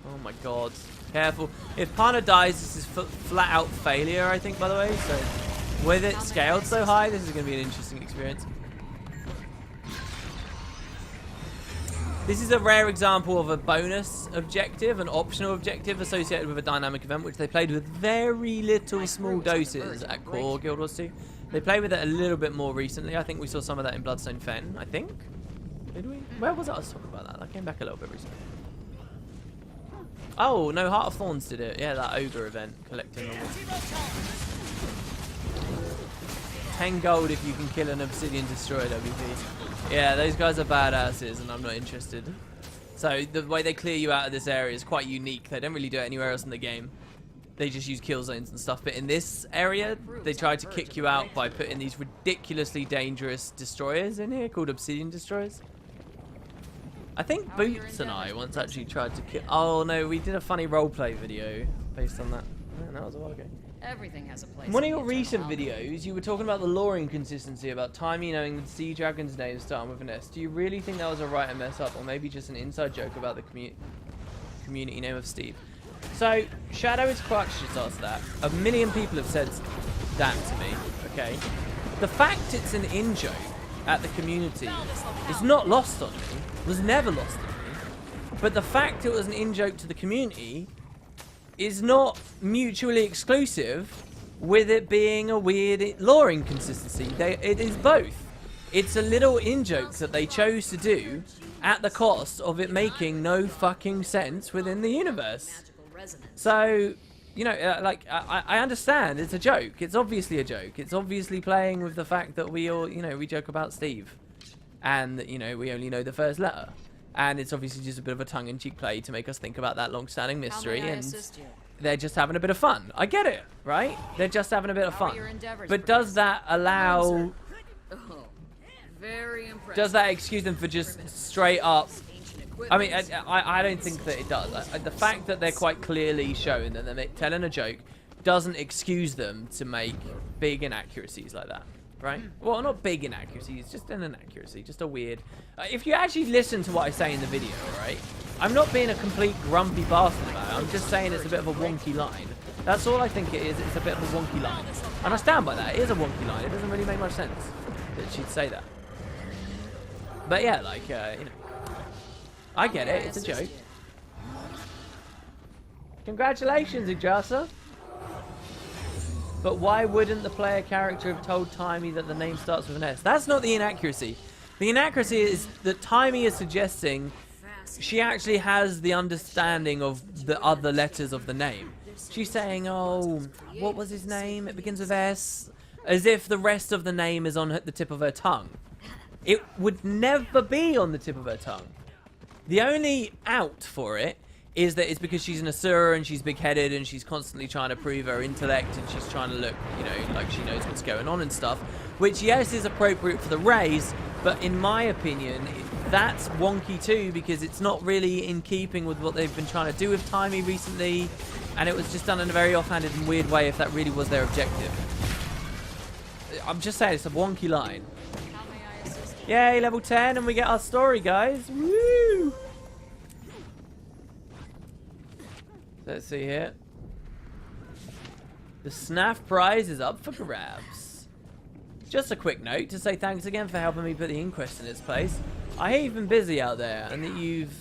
Oh my god. Careful. If Pana dies, this is flat out failure, I think, by the way. So, with it scaled so high, this is going to be an interesting experience. This is a rare example of a bonus objective, an optional objective associated with a dynamic event, which they played with very little small doses at Core Guild Wars 2. They played with it a little bit more recently. I think we saw some of that in Bloodstone Fen, I think. Did we? Where was I was talking about that? I came back a little bit recently. Oh, no, Heart of Thorns did it. Yeah, that ogre event, collecting all 10 gold if you can kill an obsidian destroyer WP. Yeah, those guys are badasses and I'm not interested. So the way they clear you out of this area is quite unique. They don't really do it anywhere else in the game. They just use kill zones and stuff. But in this area, they tried to kick you out by putting these ridiculously dangerous destroyers in here called obsidian destroyers. I think Boots and I once actually tried to kill... Oh, no, we did a funny roleplay video based on that. Yeah, that was a while ago. Everything has a place. One of your recent videos, you were talking about the lore inconsistency about Timey knowing the sea dragon's name starting with an S. Do you really think that was a writer mess up, or maybe just an inside joke about the community name of Steve? So, Shadow is Clutch just asked that. A million people have said that to me, okay? The fact it's an in-joke at the community is not lost on me. Was never lost on me. But the fact it was an in-joke to the community is not mutually exclusive with it being a weird lore inconsistency. It is both. It's a little in-joke that they chose to do at the cost of it making no fucking sense within the universe. So, you know, like, I understand it's a joke. It's obviously a joke. It's obviously playing with the fact that we all, you know, we joke about Steve. And, you know, we only know the first letter. And it's obviously just a bit of a tongue-in-cheek play to make us think about that long-standing mystery. And they're just having a bit of fun. I get it, right? They're just having a bit of fun. But does that allow... Does that excuse them for just straight up... I mean, I don't think that it does. The fact that they're quite clearly showing that they're telling a joke doesn't excuse them to make big inaccuracies like that. Right? Well, not big inaccuracies, just an inaccuracy, just a weird... if you actually listen to what I say in the video, right? I'm not being a complete grumpy bastard about it. I'm just saying it's a bit of a wonky line. That's all I think it is. It's a bit of a wonky line. And I stand by that. It is a wonky line. It doesn't really make much sense that she'd say that. But yeah, like, you know. I get it. It's a joke. Congratulations, Ijasa. But why wouldn't the player character have told Timey that the name starts with an S? That's not the inaccuracy. The inaccuracy is that Timey is suggesting she actually has the understanding of the other letters of the name. She's saying, oh, what was his name? It begins with S. As if the rest of the name is on the tip of her tongue. It would never be on the tip of her tongue. The only out for it is that it's because she's an Asura and she's big-headed and she's constantly trying to prove her intellect and she's trying to look, you know, like she knows what's going on and stuff. Which, yes, is appropriate for the race, but in my opinion, that's wonky too because it's not really in keeping with what they've been trying to do with Timey recently, and it was just done in a very offhanded and weird way if that really was their objective. I'm just saying, it's a wonky line. Yay, level 10, and we get our story, guys. Woo! Let's see here. The SNAF prize is up for grabs. Just a quick note to say thanks again for helping me put the Inquest in its place. I hear you've been busy out there, and that you've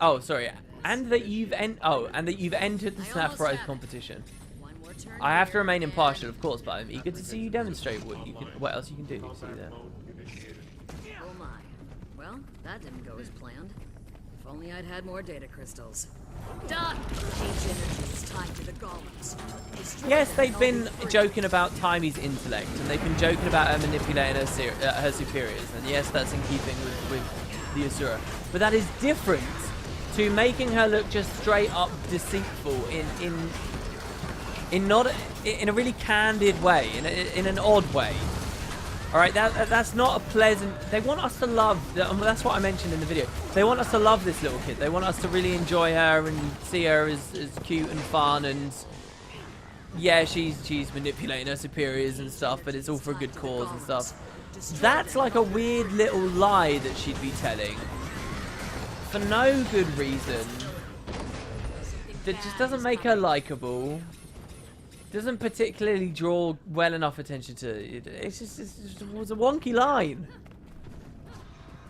oh, sorry, and that you've entered the SNAF prize competition. I have to remain impartial, of course, but I'm eager to see you demonstrate what else you can do. See there. Oh my. Well, that didn't go as planned. If only I'd had more data crystals. Done! Cage energy is tied to the golems. Yes, they've been joking about Timey's intellect, and they've been joking about her manipulating her superiors, and yes, that's in keeping with the Asura. But that is different to making her look just straight up deceitful in a really candid way, in an odd way. All right, that's not a pleasant. They want us to love. That's what I mentioned in the video. They want us to love this little kid. They want us to really enjoy her and see her as cute and fun. And yeah, she's manipulating her superiors and stuff, but it's all for a good cause and stuff. That's like a weird little lie that she'd be telling for no good reason. That just doesn't make her likable. Doesn't particularly draw well enough attention to it. It was a wonky line.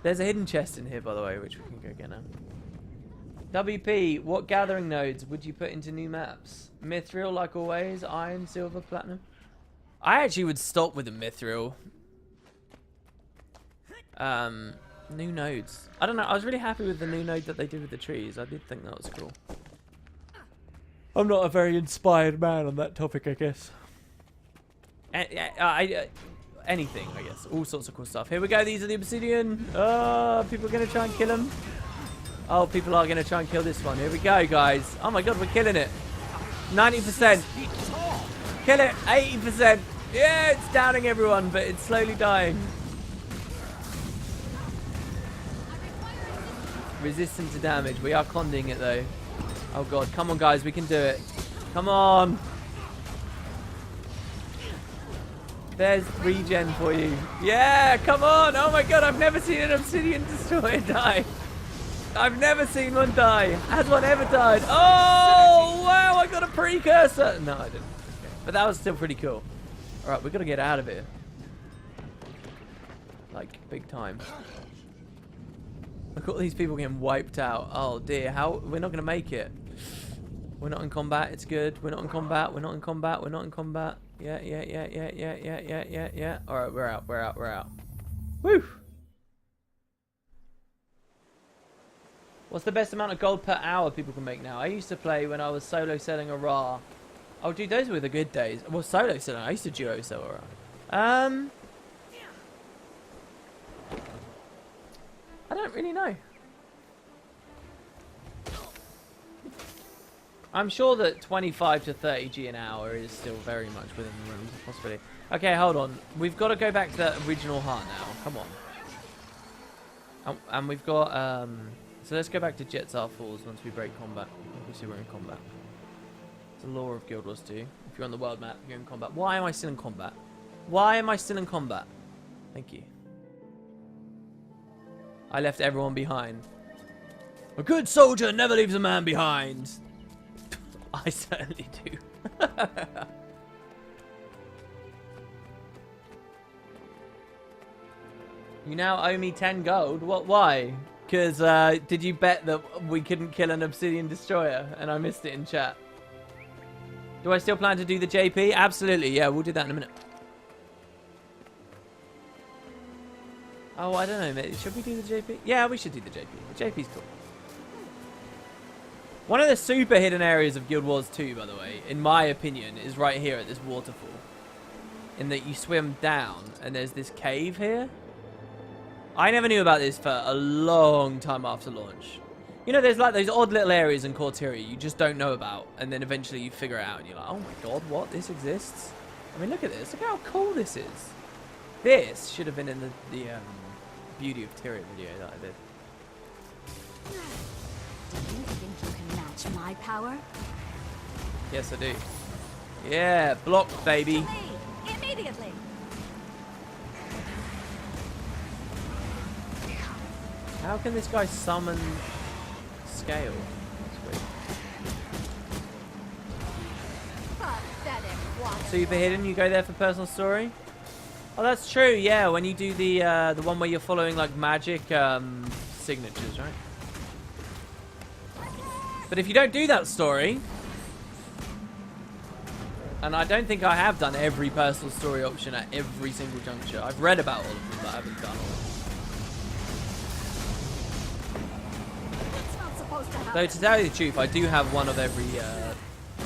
There's a hidden chest in here, by the way, which we can go get now. WP, what gathering nodes would you put into new maps? Mithril, like always. Iron, silver, platinum. I actually would stop with the mithril. New nodes. I don't know. I was really happy with the new node that they did with the trees. I did think that was cool. I'm not a very inspired man on that topic, I guess. Anything, I guess. All sorts of cool stuff. Here we go. These are the obsidian. People are going to try and kill them. Oh, people are going to try and kill this one. Here we go, guys. Oh, my God. We're killing it. 90%. Kill it. 80%. Yeah, it's downing everyone, but it's slowly dying. Resistant to damage. We are conding it, though. Oh God, come on guys, we can do it. Come on. There's regen for you. Yeah, come on. Oh my God, I've never seen an obsidian destroyer die. I've never seen one die. Has one ever died? Oh, wow, I got a precursor. No, I didn't. Okay. But that was still pretty cool. All right, we've got to get out of here. Like, big time. Look at all these people getting wiped out. Oh dear, how? We're not going to make it. We're not in combat, it's good. We're not in combat, we're not in combat, we're not in combat. Yeah. Alright, we're out. Woo! What's the best amount of gold per hour people can make now? I used to play when I was solo selling a RAR. Oh dude, those were the good days. Well, solo selling, I used to duo sell a RAR. I don't really know. I'm sure that 25 to 30 G an hour is still very much within the realms of possibility. Okay, hold on. We've got to go back to that original heart now. Come on. And we've got... So let's go back to Jetsar Falls once we break combat. Obviously we're in combat. It's the lore of Guild Wars 2. If you're on the world map, you're in combat. Why am I still in combat? Why am I still in combat? Thank you. I left everyone behind. A good soldier never leaves a man behind. I certainly do. You now owe me 10 gold. What? Why? Because did you bet that we couldn't kill an obsidian destroyer and I missed it in chat? Do I still plan to do the JP? Absolutely. Yeah, we'll do that in a minute. Oh, I don't know, mate. Should we do the JP? Yeah, we should do the JP. The JP's cool. One of the super hidden areas of Guild Wars 2, by the way, in my opinion, is right here at this waterfall. In that you swim down, and there's this cave here. I never knew about this for a long time after launch. You know, there's like those odd little areas in Corteria you just don't know about, and then eventually you figure it out, and you're like, oh my God, what? This exists? I mean, look at this. Look how cool this is. This should have been in the Beauty of Tyria video that I did. Do you think you can match my power? Yes, I do. Yeah, block, baby. Immediately. How can this guy summon scale? That's weird. Super hidden, you go there for personal story? Oh, that's true, yeah, when you do the one where you're following, like, magic, signatures, right? But if you don't do that story... And I don't think I have done every personal story option at every single juncture. I've read about all of them, but I haven't done all of them. Though, to tell you the truth, I do have one of every...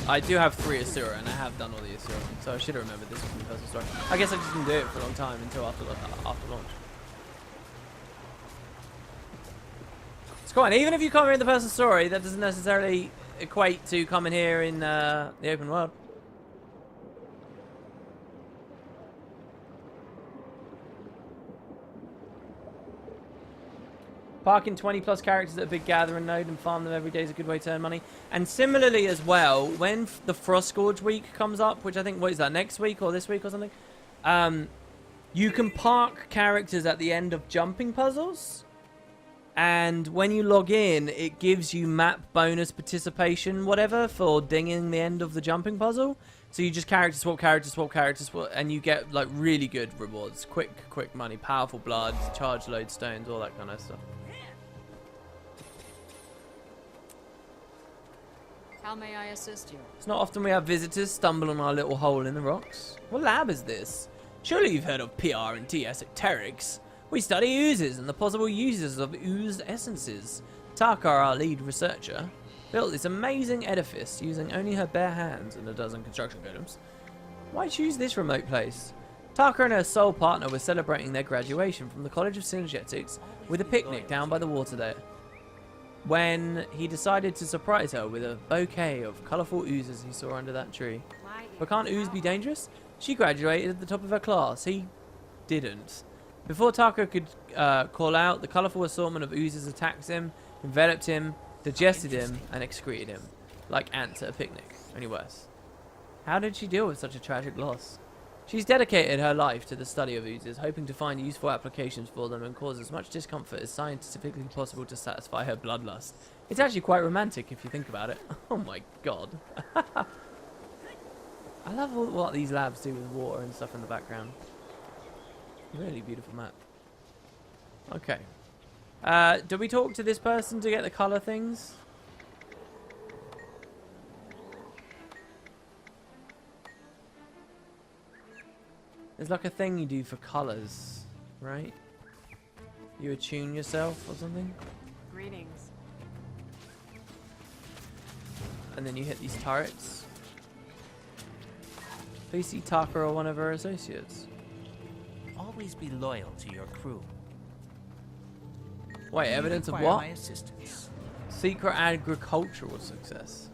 I do have 3 Asura, and I have done all the Asura. So I should have remembered this from the personal story. I guess I just didn't do it for a long time until after launch. It's cool, and even if you come here in the personal story, that doesn't necessarily equate to coming here in the open world. Parking 20+ characters at a big gathering node and farm them every day is a good way to earn money. And similarly as well, when the Frostgorge week comes up, which I think, what is that, next week or this week or something? You can park characters at the end of jumping puzzles. And when you log in, it gives you map bonus participation, whatever, for dinging the end of the jumping puzzle. So you just character swap, and you get, like, really good rewards. Quick money, powerful blood, charge load stones, all that kind of stuff. How may I assist you? It's not often we have visitors stumble on our little hole in the rocks. What lab is this? Surely you've heard of PR&T esoterics. We study oozes and the possible uses of ooze essences. Taka, our lead researcher, built this amazing edifice using only her bare hands and a dozen construction golems. Why choose this remote place? Taka and her sole partner were celebrating their graduation from the College of Synergetics with a picnic down by the water there, when he decided to surprise her with a bouquet of colourful oozes he saw under that tree. But can't ooze be dangerous? She graduated at the top of her class. He didn't. Before Taka could call out, the colourful assortment of oozes attacked him, enveloped him, digested him, and excreted him. Like ants at a picnic, only worse. How did she deal with such a tragic loss? She's dedicated her life to the study of oozes, hoping to find useful applications for them and cause as much discomfort as scientifically possible to satisfy her bloodlust. It's actually quite romantic if you think about it. Oh my god. I love what these labs do with water and stuff in the background. Really beautiful map. Okay. Do we talk to this person to get the colour things? There's like a thing you do for colours, right? You attune yourself or something? Greetings. And then you hit these turrets. Please see Taka or one of her associates. Always be loyal to your crew. Wait, evidence of Require what? my assistance. Secret agricultural success.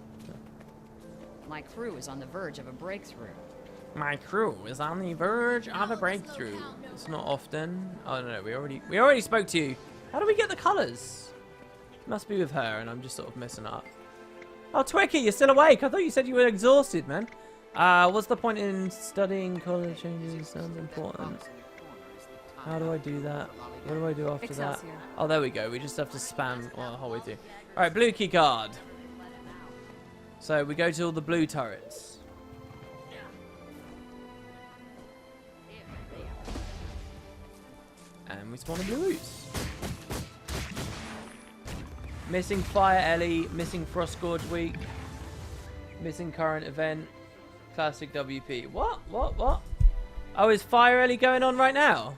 My crew is on the verge of a breakthrough. My crew is on the verge of a breakthrough. It's not often. Oh no, we already spoke to you. How do we get the colours? Must be with her, and I'm just sort of messing up. Oh, Twicky, you're still awake. I thought you said you were exhausted, man. What's the point in studying colour changes? Sounds important. How do I do that? What do I do after that? Oh, there we go. We just have to spam the whole way through. All right, blue key card. So we go to all the blue turrets. And we spawn a blue ooze. Missing Fire Ellie, missing Frostgorge week, missing current event, classic WP. What? Oh, is Fire Ellie going on right now?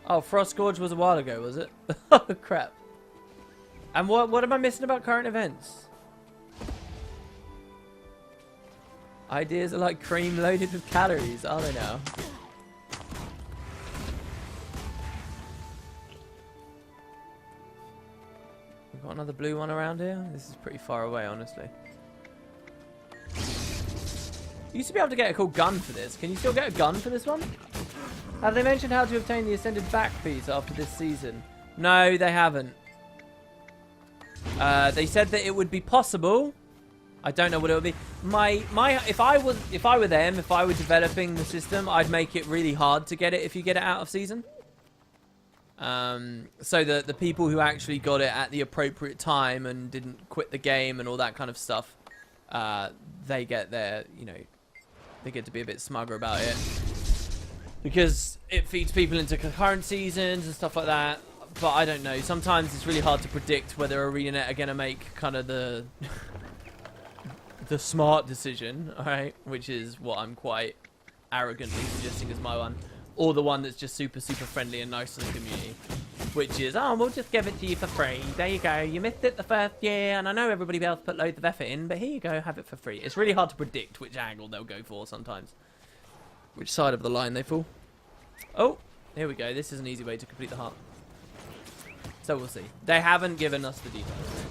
Oh, Frostgorge was a while ago, was it? Oh, crap. And what am I missing about current events? Ideas are like cream loaded with calories, are they now? We've got another blue one around here. This is pretty far away, honestly. You used to be able to get a cool gun for this. Can you still get a gun for this one? Have they mentioned how to obtain the Ascended back piece after this season? No, they haven't. They said that it would be possible. I don't know what it would be. If I were them, if I were developing the system, I'd make it really hard to get it if you get it out of season. So that the people who actually got it at the appropriate time and didn't quit the game and all that kind of stuff they get their, you know, they get to be a bit smugger about it because it feeds people into concurrent seasons and stuff like that. But I don't know. Sometimes it's really hard to predict whether ArenaNet are gonna make kind of the smart decision, all right, which is what I'm quite arrogantly suggesting as my one, or the one that's just super friendly and nice to the community, which is, oh, we'll just give it to you for free. There you go. You missed it the first year, and I know everybody else put loads of effort in, but here you go, have it for free. It's really hard to predict which angle they'll go for sometimes, which side of the line they fall. Oh, here we go. This is an easy way to complete the heart. So we'll see. They haven't given us the details.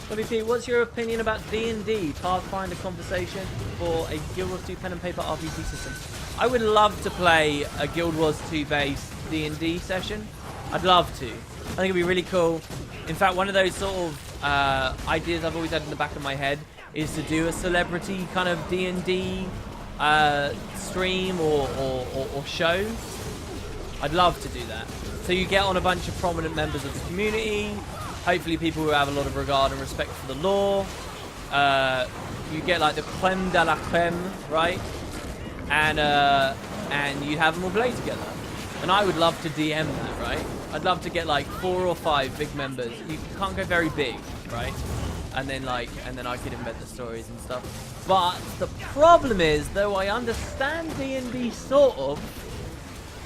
WP, what's your opinion about D&D, Pathfinder Conversation, for a Guild Wars 2 pen and paper RPG system? I would love to play a Guild Wars 2 based D&D session. I'd love to. I think it'd be really cool. In fact, one of those sort of ideas I've always had in the back of my head is to do a celebrity kind of D&D stream or show. I'd love to do that. So you get on a bunch of prominent members of the community, hopefully people who have a lot of regard and respect for the lore. You get like the creme de la creme, right? And you have them all play together. And I would love to DM that, right? I'd love to get like 4 or 5 big members. You can't go very big, right? And then I could invent the stories and stuff. But the problem is, though I understand D&D sort of,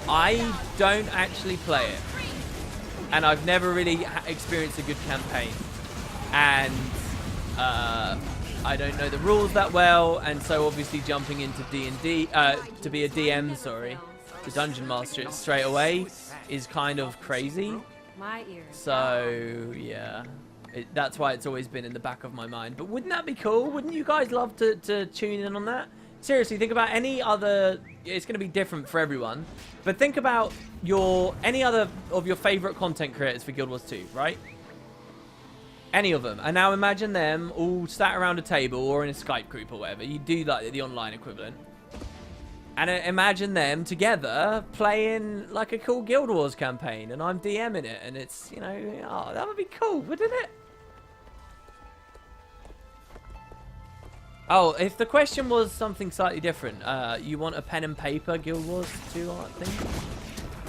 I don't actually play it. And I've never really experienced a good campaign. And I don't know the rules that well, and so obviously jumping into D&D, to be a DM, sorry, the Dungeon Master straight away is kind of crazy. So, yeah. That's why it's always been in the back of my mind. But wouldn't that be cool? Wouldn't you guys love to tune in on that? Seriously, think about any other... It's going to be different for everyone. But think about any other of your favorite content creators for Guild Wars 2, right? Any of them. And now imagine them all sat around a table or in a Skype group or whatever. You do like the online equivalent. And imagine them together playing like a cool Guild Wars campaign. And I'm DMing it. And it's, you know, oh, that would be cool, wouldn't it? Oh, if the question was something slightly different, you want a pen and paper Guild Wars 2 art thing?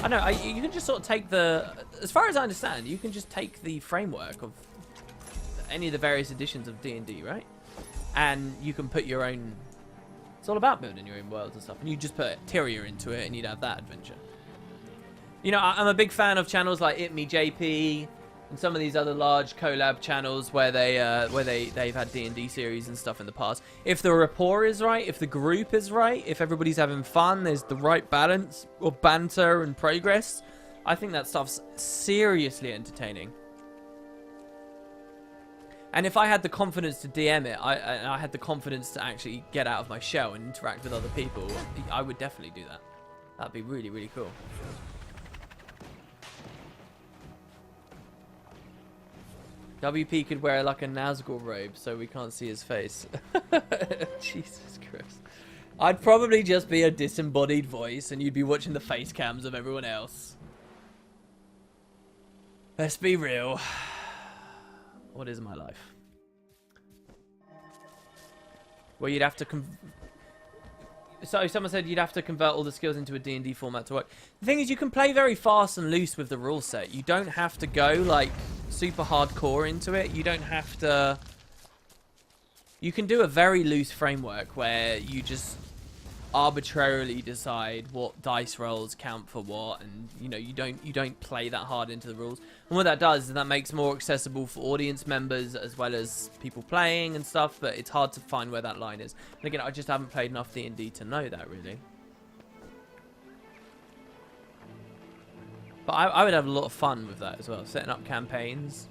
I know, you can just sort of take as far as I understand, you can just take the framework of any of the various editions of D&D, right? And you can put your own, it's all about building your own worlds and stuff, and you just put Tyria into it and you'd have that adventure. You know, I'm a big fan of channels like JP, and some of these other large collab channels where they've had D&D series and stuff in the past. If the rapport is right, if the group is right, if everybody's having fun, there's the right balance or banter and progress, I think that stuff's seriously entertaining. And if I had the confidence to DM it, I had the confidence to actually get out of my shell and interact with other people, I would definitely do that. That'd be really, really cool. WP could wear like a Nazgul robe so we can't see his face. Jesus Christ. I'd probably just be a disembodied voice and you'd be watching the face cams of everyone else. Let's be real. What is my life? Well, you'd have to... So someone said you'd have to convert all the skills into a D&D format to work. The thing is, you can play very fast and loose with the rule set. You don't have to go like super hardcore into it. You don't have to... You can do a very loose framework where you just arbitrarily decide what dice rolls count for what, and you know, you don't play that hard into the rules. And what that does is that makes more accessible for audience members as well as people playing and stuff, but it's hard to find where that line is. And again, I just haven't played enough D&D to know that really. But I would have a lot of fun with that as well, setting up campaigns.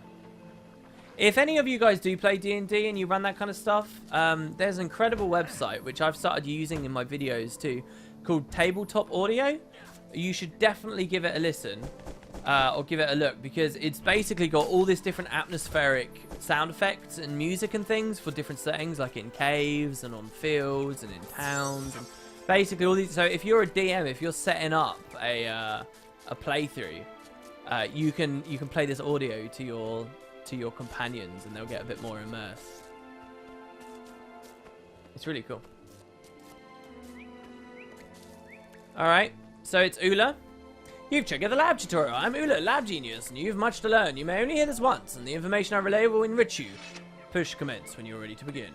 If any of you guys do play D&D and you run that kind of stuff, there's an incredible website, which I've started using in my videos too, called Tabletop Audio. You should definitely give it a listen, or give it a look, because it's basically got all this different atmospheric sound effects and music and things for different settings, like in caves and on fields and in towns, and basically all these. So if you're a DM, if you're setting up a playthrough, you can play this audio to your companions, and they'll get a bit more immersed. It's really cool. All right, so it's Ula. You've checked out the lab tutorial. I'm Ula, lab genius, and you've much to learn. You may only hear this once, and the information I relay will enrich you. Push commence when you're ready to begin.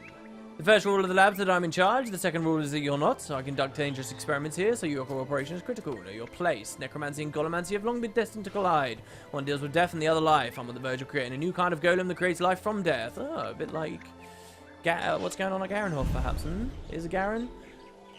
The first rule of the lab is that I'm in charge. The second rule is that you're not. So I conduct dangerous experiments here, so your cooperation is critical. Know your place. Necromancy and Golomancy have long been destined to collide. One deals with death and the other life. I'm on the verge of creating a new kind of golem that creates life from death. Oh, a bit like what's going on at Garenhof, perhaps? Is it Garen?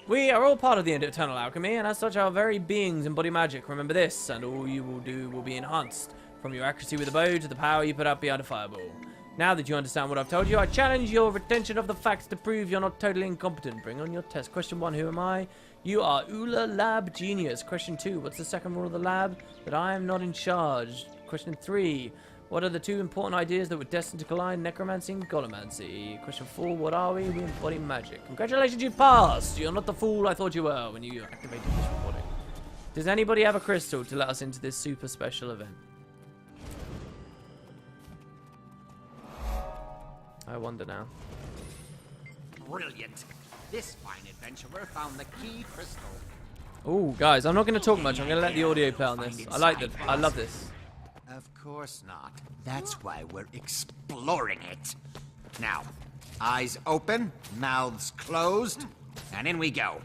We are all part of the eternal alchemy, and as such our very beings embody magic. Remember this, and all you will do will be enhanced. From your accuracy with the bow to the power you put out behind a fireball. Now that you understand what I've told you, I challenge your retention of the facts to prove you're not totally incompetent. Bring on your test. Question 1, who am I? You are Ula, lab genius. Question 2, what's the second rule of the lab? That I am not in charge. Question 3, what are the 2 important ideas that were destined to collide? Necromancy and Golomancy. Question 4, what are we? We embody magic. Congratulations, you passed! You're not the fool I thought you were when you activated this recording. Does anybody have a crystal to let us into this super special event? I wonder now. Brilliant. This fine adventurer found the key crystal. Oh, guys, I'm not going to talk much. I'm going to let the audio play on this. I like this. I love this. Of course not. That's why we're exploring it. Now, eyes open, mouths closed, and in we go.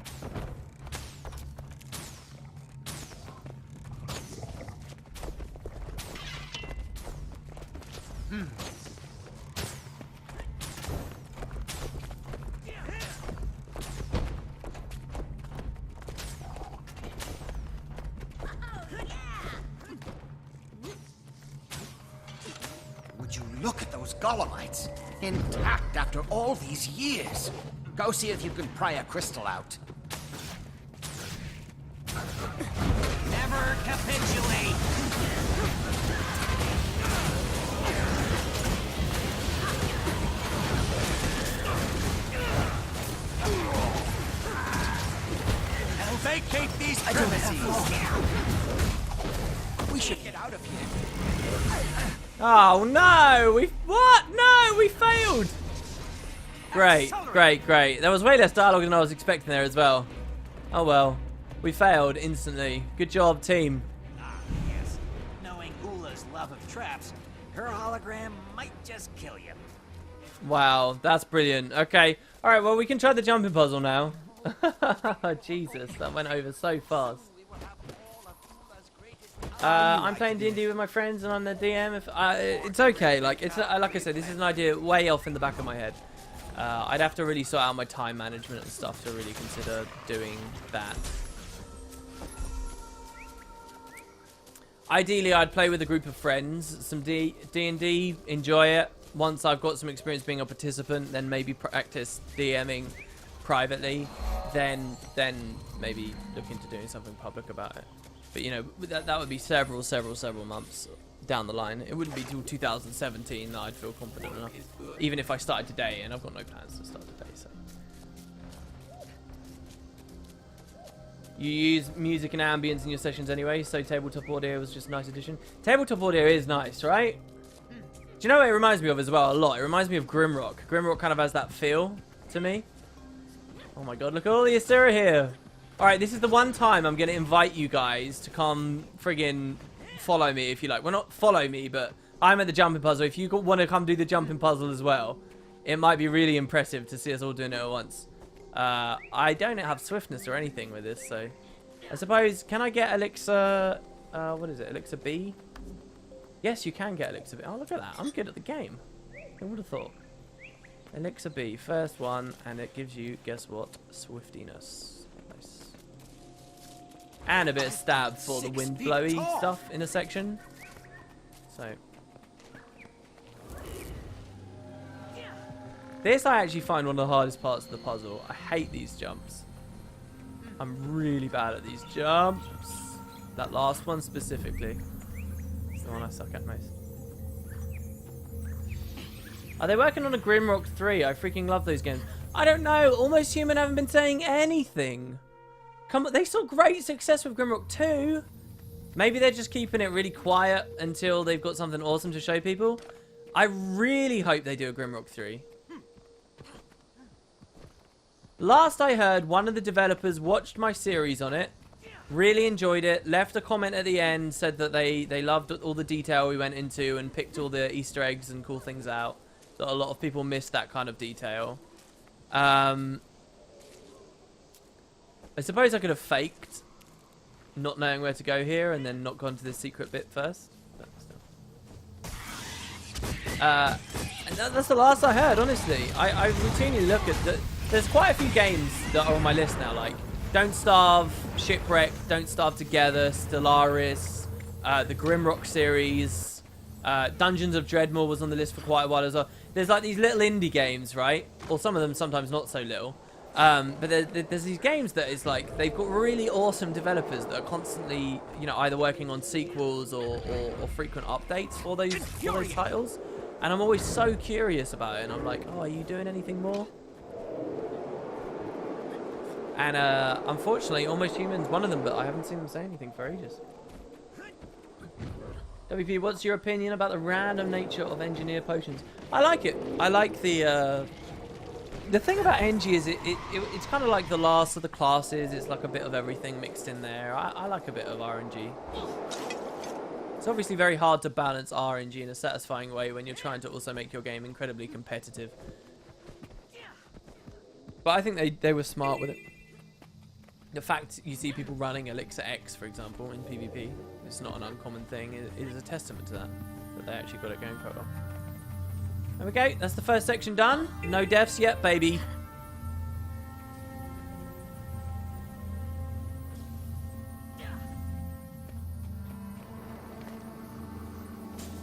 Look at those Golemites, intact after all these years. Go see if you can pry a crystal out. Never capitulate! I'll vacate these premises! We should get out of here. Oh no! What? No, we failed! Great, great, great. There was way less dialogue than I was expecting there as well. Oh well. We failed instantly. Good job, team. Yes. Knowing Ula's love of traps, her hologram might just kill you. Wow, that's brilliant. Okay. Alright, well we can try the jumping puzzle now. Jesus, that went over so fast. I'm playing D&D with my friends, and I'm the DM. It's okay. Like like I said, this is an idea way off in the back of my head. I'd have to really sort out my time management and stuff to really consider doing that. Ideally, I'd play with a group of friends, some D&D, enjoy it. Once I've got some experience being a participant, then maybe practice DMing privately. Then maybe look into doing something public about it. But you know, that would be several months down the line. It wouldn't be till 2017 that I'd feel confident enough. Even if I started today, and I've got no plans to start today, so. You use music and ambience in your sessions anyway, so tabletop audio was just a nice addition. Tabletop audio is nice, right? Do you know what it reminds me of as well? A lot. It reminds me of Grimrock. Grimrock kind of has that feel to me. Oh my god, look at all the Asura here. Alright, this is the one time I'm going to invite you guys to come friggin' follow me if you like. Well, not follow me, but I'm at the jumping puzzle. If you want to come do the jumping puzzle as well, it might be really impressive to see us all doing it at once. I don't have swiftness or anything with this, so... I suppose, can I get Elixir... what is it? Elixir B? Yes, you can get Elixir B. Oh, look at that. I'm good at the game. Who would have thought? Elixir B, first one, and it gives you, guess what? Swiftiness. Nice. And a bit of stab for the wind blowy stuff in a section. So... This I actually find one of the hardest parts of the puzzle. I hate these jumps. I'm really bad at these jumps. That last one specifically. It's the one I suck at most. Are they working on a Grimrock 3? I freaking love those games. I don't know. Almost Human haven't been saying anything. Come on, they saw great success with Grimrock 2. Maybe they're just keeping it really quiet until they've got something awesome to show people. I really hope they do a Grimrock 3. Last I heard, one of the developers watched my series on it, really enjoyed it, left a comment at the end, said that they loved all the detail we went into and picked all the Easter eggs and cool things out. That a lot of people missed that kind of detail. I suppose I could have faked not knowing where to go here and then not gone to this secret bit first. But still. And that's the last I heard, honestly. I routinely look at the... There's quite a few games that are on my list now, like Don't Starve, Shipwreck, Don't Starve Together, Stellaris, the Grimrock series, Dungeons of Dreadmore was on the list for quite a while as well. There's like these little indie games, right? Or some of them sometimes not so little. But there's these games that is like, they've got really awesome developers that are constantly, you know, either working on sequels or frequent updates for those titles. And I'm always so curious about it. And I'm like, oh, are you doing anything more? And unfortunately, Almost Human's one of them, but I haven't seen them say anything for ages. WP, what's your opinion about the random nature of engineer potions? I like it. I like the thing about Engie is it's kind of like the last of the classes. It's like a bit of everything mixed in there. I like a bit of RNG. It's obviously very hard to balance RNG in a satisfying way when you're trying to also make your game incredibly competitive. But I think they were smart with it. The fact you see people running Elixir X, for example, in PvP, it's not an uncommon thing. It is a testament to that they actually got it going quite well. There we go. That's the first section done. No deaths yet, baby.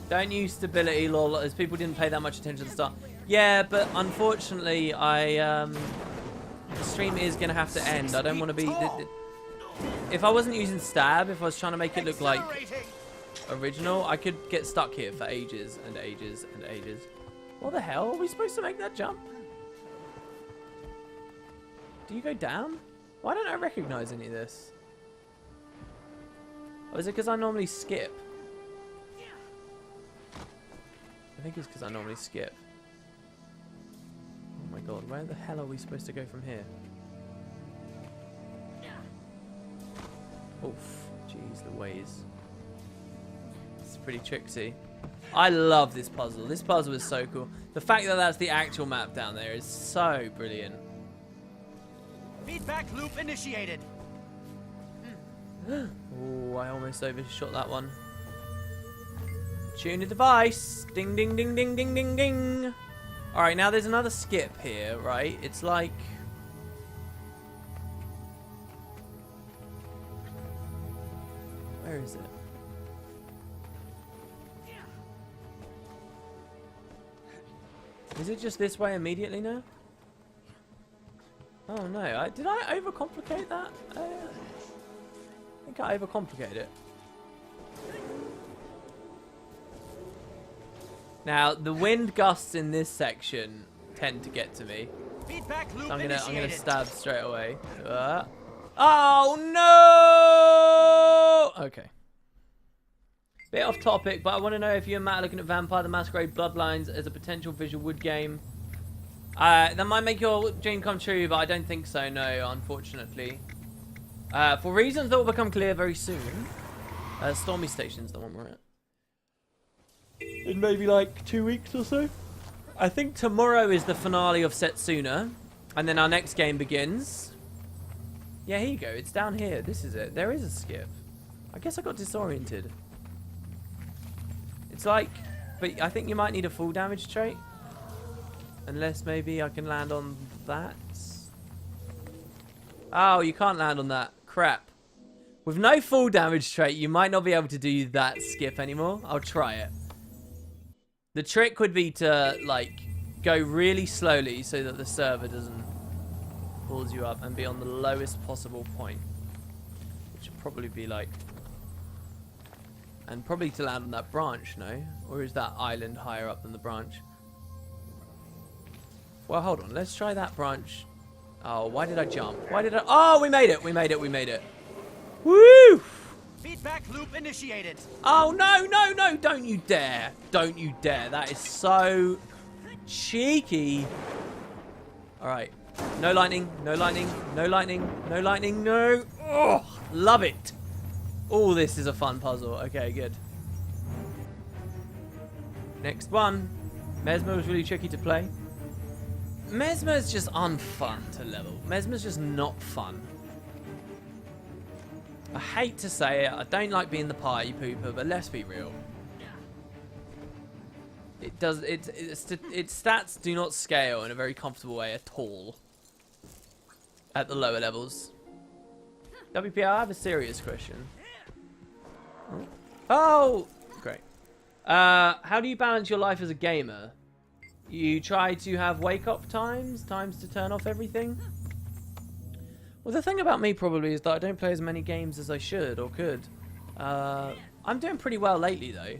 Don't use stability, lol, as people didn't pay that much attention at the start. Yeah, but unfortunately, the stream is going to have to end. I don't want to be... If I wasn't using stab, if I was trying to make it look like original, I could get stuck here for ages and ages and ages. What the hell? Are we supposed to make that jump? Do you go down? Why don't I recognize any of this? Or is it because I normally skip? I think it's because I normally skip. Oh my god, where the hell are we supposed to go from here? Oof, jeez, the ways. It's pretty tricksy. I love this puzzle. This puzzle is so cool. The fact that that's the actual map down there is so brilliant. Feedback loop initiated. Oh, I almost overshot that one. Tune a device. Ding, ding, ding, ding, ding, ding, ding. Alright, now there's another skip here, right? It's like... Where is it? Is it just this way immediately now? Oh no, did I overcomplicate that? I think I overcomplicated it. Now, the wind gusts in this section tend to get to me. Feedback loop So I'm gonna stab straight away. Oh no! Okay. Bit off topic, but I want to know if you and Matt are looking at Vampire the Masquerade Bloodlines as a potential visual wood game. That might make your dream come true, but I don't think so, no, unfortunately. For reasons that will become clear very soon. Stormy Station's the one we're at. In maybe like 2 weeks or so. I think tomorrow is the finale of Setsuna. And then our next game begins. Yeah, here you go. It's down here. This is it. There is a skip. I guess I got disoriented. It's like... But I think you might need a full damage trait. Unless maybe I can land on that. Oh, you can't land on that. Crap. With no full damage trait, you might not be able to do that skip anymore. I'll try it. The trick would be to, like, go really slowly so that the server doesn't pulls you up and be on the lowest possible point. Which would probably be, like... And probably to land on that branch, no? Or is that island higher up than the branch? Well, hold on. Let's try that branch. Oh, why did I jump? Why did I... Oh, we made it! We made it! We made it! Woo! Feedback loop initiated. Oh, no, no, no. Don't you dare. Don't you dare. That is so cheeky. All right. No lightning. No lightning. No lightning. No lightning. No. Oh, love it. Oh, this is a fun puzzle. Okay, good. Next one. Mesmer was really tricky to play. Mesmer is just unfun to level. Mesmer's just not fun. I hate to say it, I don't like being the party pooper, but let's be real. Its stats do not scale in a very comfortable way at all at the lower levels. WP, I have a serious question. Oh, great. How do you balance your life as a gamer? You try to have wake-up times to turn off everything? Well, the thing about me probably is that I don't play as many games as I should or could. I'm doing pretty well lately, though.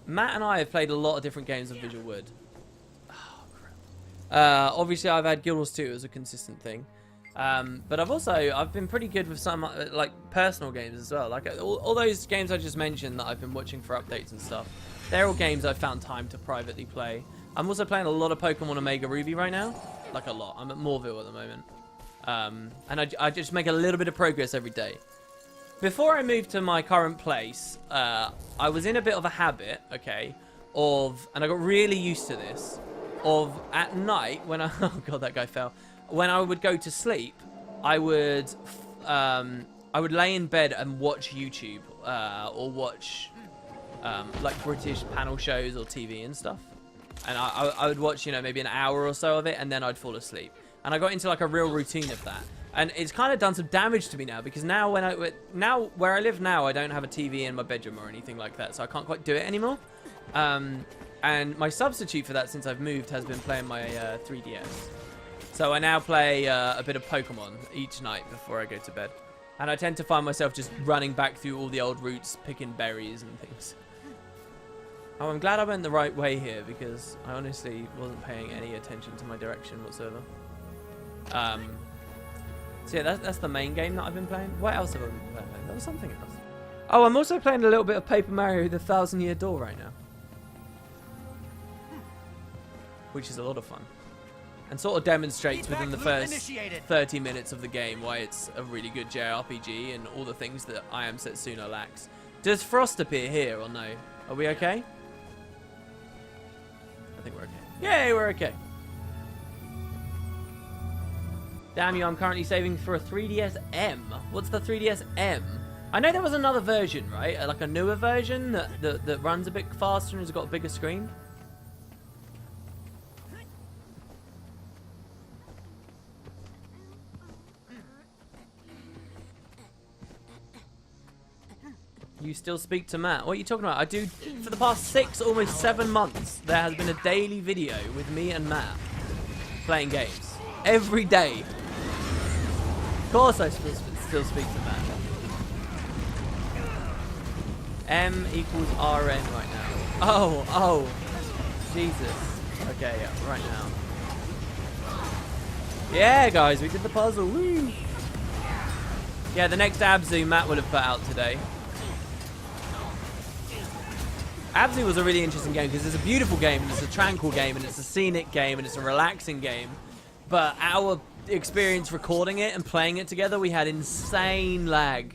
Matt and I have played a lot of different games of Visual Wood. Oh, crap. Obviously, I've had Guild Wars 2 as a consistent thing. But I've been pretty good with some like personal games as well. Like all those games I just mentioned that I've been watching for updates and stuff. They're all games I've found time to privately play. I'm also playing a lot of Pokemon Omega Ruby right now. Like a lot. I'm at Moorville at the moment. And I just make a little bit of progress every day. Before I moved to my current place, I was in a bit of a habit, okay, and I got really used to this, of at night when oh god, that guy fell. When I would go to sleep, I would lay in bed and watch YouTube or watch like British panel shows or TV and stuff. And I would watch, you know, maybe an hour or so of it, and then I'd fall asleep. And I got into like a real routine of that. And it's kind of done some damage to me now, because now where I live now, I don't have a TV in my bedroom or anything like that, so I can't quite do it anymore. And my substitute for that since I've moved has been playing my 3DS. So I now play a bit of Pokemon each night before I go to bed. And I tend to find myself just running back through all the old routes, picking berries and things. Oh, I'm glad I went the right way here, because I honestly wasn't paying any attention to my direction whatsoever. So yeah, that's the main game that I've been playing. What else have I been playing? There was something else. Oh, I'm also playing a little bit of Paper Mario: The 1,000-Year Door right now, which is a lot of fun, and sort of demonstrates within the first 30 minutes of the game why it's a really good JRPG and all the things that I Am Setsuna lacks. Does Frost appear here or no? Are we okay? I think we're okay. Yay, we're okay. Damn you, I'm currently saving for a 3DS-M. What's the 3DS-M? I know there was another version, right? Like a newer version that runs a bit faster and has got a bigger screen. You still speak to Matt? What are you talking about? I do, for the past 6, almost 7 months, there has been a daily video with me and Matt playing games. Every day. Of course I still speak to Matt. M equals RN right now. Oh. Jesus. Okay, yeah, right now. Yeah, guys, we did the puzzle. Woo! Yeah, the next Abzu Matt would have put out today. Abzu was a really interesting game because it's a beautiful game, and it's a tranquil game, and it's a scenic game, and it's a relaxing game. But our experience recording it and playing it together, we had insane lag.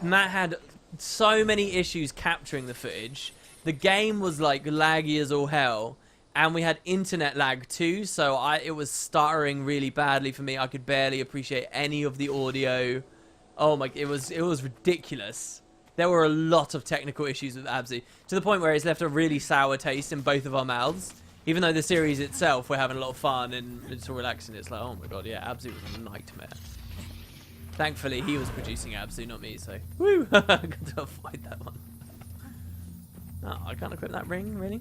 Matt had so many issues capturing the footage. The game was like laggy as all hell, and we had internet lag too, so it was stuttering really badly for me. I could barely appreciate any of the audio. Oh my, it was ridiculous. There were a lot of technical issues with Abzu, to the point where it's left a really sour taste in both of our mouths. Even though the series itself, we're having a lot of fun and it's all relaxing, it's like, oh my god, yeah, Abzu was a nightmare. Thankfully, he was producing Abzu, not me, so woo! I got to avoid that one. Oh, I can't equip that ring, really?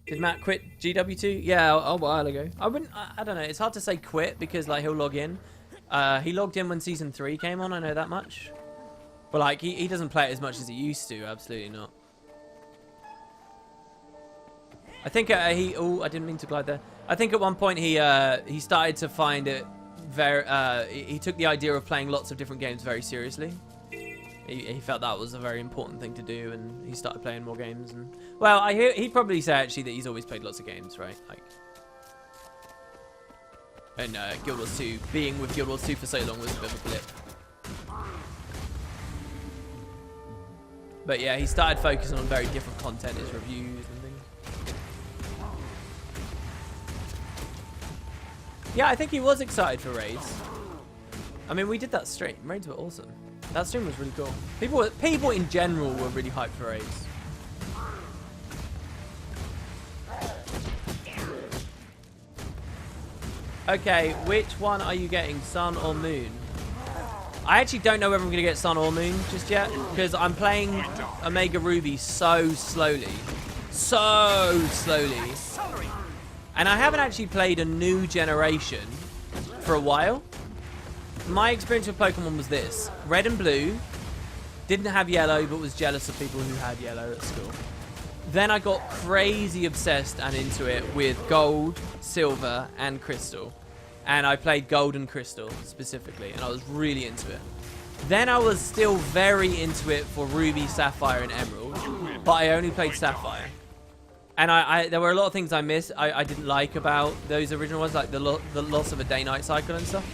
Did Matt quit GW2? Yeah, a while ago. I don't know, it's hard to say quit because like he'll log in. He logged in when Season 3 came on, I know that much. But like, he doesn't play it as much as he used to, absolutely not. I think oh, I didn't mean to glide there. I think at one point he started to find it he took the idea of playing lots of different games very seriously. He felt that was a very important thing to do, and he started playing more games. And well, he'd probably say actually that he's always played lots of games, right? Like, and Guild Wars 2, being with Guild Wars 2 for so long was a bit of a blip. But yeah, he started focusing on very different content, his reviews and things. Yeah, I think he was excited for raids. I mean, we did that stream. Raids were awesome. That stream was really cool. People in general were really hyped for raids. Okay, which one are you getting, Sun or Moon? I actually don't know whether I'm going to get Sun or Moon just yet, because I'm playing Omega Ruby so slowly. So slowly. And I haven't actually played a new generation for a while. My experience with Pokemon was this. Red and Blue, didn't have Yellow, but was jealous of people who had Yellow at school. Then I got crazy obsessed and into it with Gold, Silver, and Crystal. And I played Gold and Crystal specifically, and I was really into it. Then I was still very into it for Ruby, Sapphire, and Emerald, but I only played Sapphire. And there were a lot of things I missed, I didn't like about those original ones, like the loss of a day-night cycle and stuff.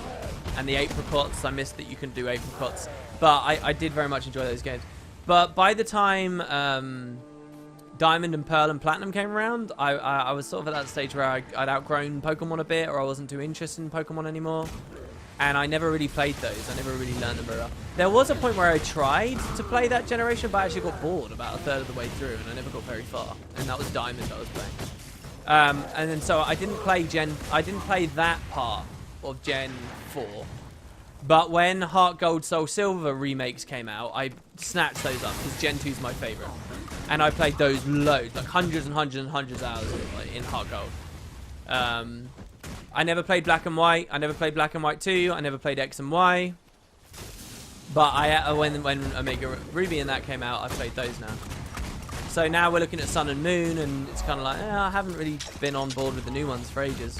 And the apricots, I missed that you can do apricots. But I did very much enjoy those games. But by the time Diamond and Pearl and Platinum came around, I was sort of at that stage where I'd outgrown Pokemon a bit, or I wasn't too interested in Pokemon anymore. And I never really played those. I never really learned them very well. There was a point where I tried to play that generation, but I actually got bored about a third of the way through, and I never got very far. And that was Diamond I was playing. And then so I didn't play that part of Gen 4. But when Heart Gold, Soul Silver remakes came out, I snatched those up, because Gen 2 is my favorite. And I played those loads, like hundreds and hundreds and hundreds of hours in Heart Gold. I never played Black and White. I never played Black and White 2. I never played X and Y. But when Omega Ruby and that came out, I played those now. So now we're looking at Sun and Moon, and it's kind of like, I haven't really been on board with the new ones for ages.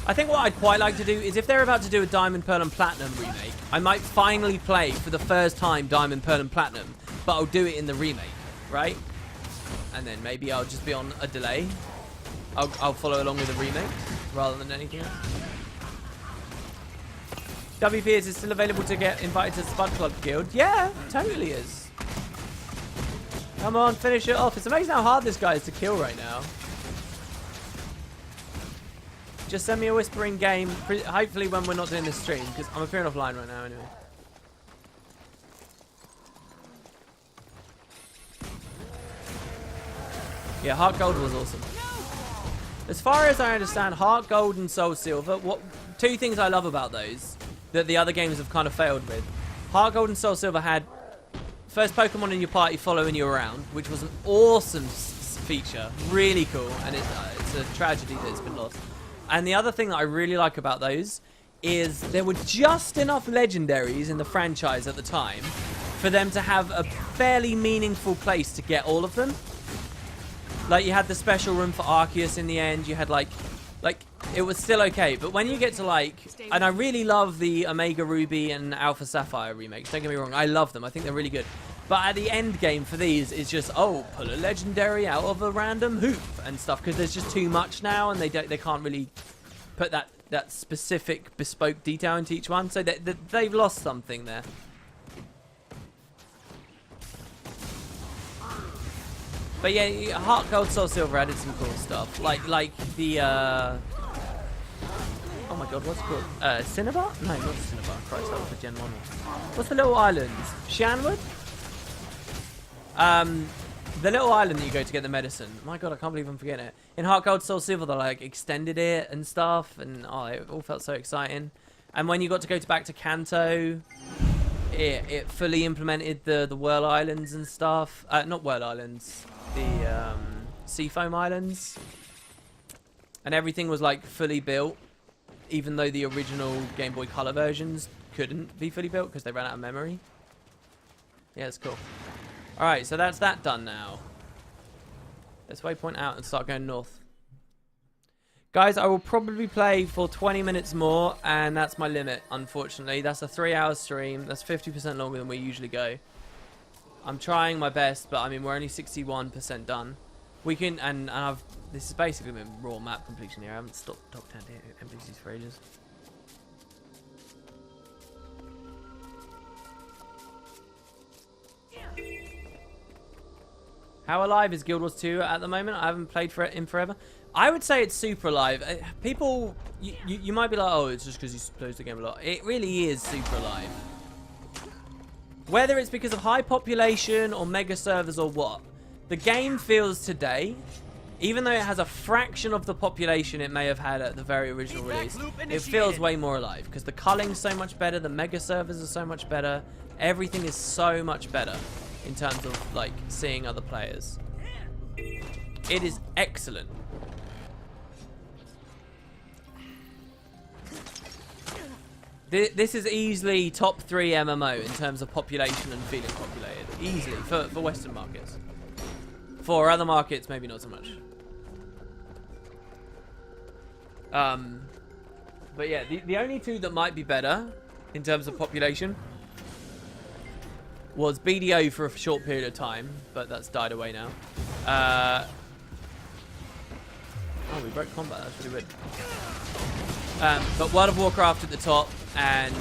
I think what I'd quite like to do is, if they're about to do a Diamond, Pearl and Platinum remake, I might finally play for the first time Diamond, Pearl and Platinum, but I'll do it in the remake, right? And then maybe I'll just be on a delay. I'll follow along with the remake rather than anything else. WP, is it still available to get invited to Spud Club Guild? Yeah, totally is. Come on, finish it off. It's amazing how hard this guy is to kill right now. Just send me a whispering game, hopefully when we're not doing this stream, because I'm appearing offline right now anyway. Yeah, Heart Gold was awesome. As far as I understand, Heart Gold and Soul Silver, two things I love about those that the other games have kind of failed with. Heart Gold and Soul Silver had first Pokemon in your party following you around, which was an awesome feature, really cool, and it's a tragedy that it's been lost. And the other thing that I really like about those is there were just enough legendaries in the franchise at the time for them to have a fairly meaningful place to get all of them. Like, you had the special room for Arceus in the end. You had, like, it was still okay. But when you get to, like... And I really love the Omega Ruby and Alpha Sapphire remakes. Don't get me wrong. I love them. I think they're really good. But at the end game for these is just, pull a legendary out of a random hoop and stuff. Because there's just too much now, and they can't really put that specific bespoke detail into each one. So they've lost something there. But yeah, Heart Gold, Soul Silver added some cool stuff. Like the, oh my god, what's it called? Cinnabar? No, not Cinnabar. Christ, that was the Gen 1 one. What's the little island? Shanwood? The little island that you go to get the medicine. My god, I can't believe I'm forgetting it. In Heart Gold, Soul Silver, they like extended it and stuff, and it all felt so exciting. And when you got to go back to Kanto, it fully implemented the Whirl Islands and stuff. Not Whirl Islands. The Seafoam Islands, and everything was like fully built, even though the original Game Boy Color versions couldn't be fully built because they ran out of memory. Yeah, it's cool. Alright, so that's that done now. Let's waypoint out and start going north. Guys, I will probably play for 20 minutes more, and that's my limit, unfortunately. That's a 3-hour stream. That's 50% longer than we usually go. I'm trying my best, but I mean, we're only 61% done. We can, and this is basically been raw map completion here. I haven't stopped top 10 NPCs for ages. How alive is Guild Wars 2 at the moment? I haven't played for it in forever. I would say it's super alive. People, you might be like, oh, it's just because you plays the game a lot. It really is super alive. Whether it's because of high population or mega servers or what, the game feels today, even though it has a fraction of the population it may have had at the very original release, it feels way more alive because the culling's so much better, the mega servers are so much better, everything is so much better in terms of like seeing other players. It is excellent. This is easily top 3 MMO in terms of population and feeling populated. Easily, for Western markets. For other markets, maybe not so much. But yeah, the only two that might be better in terms of population was BDO for a short period of time, but that's died away now. Oh, we broke combat. That's really weird. But World of Warcraft at the top, and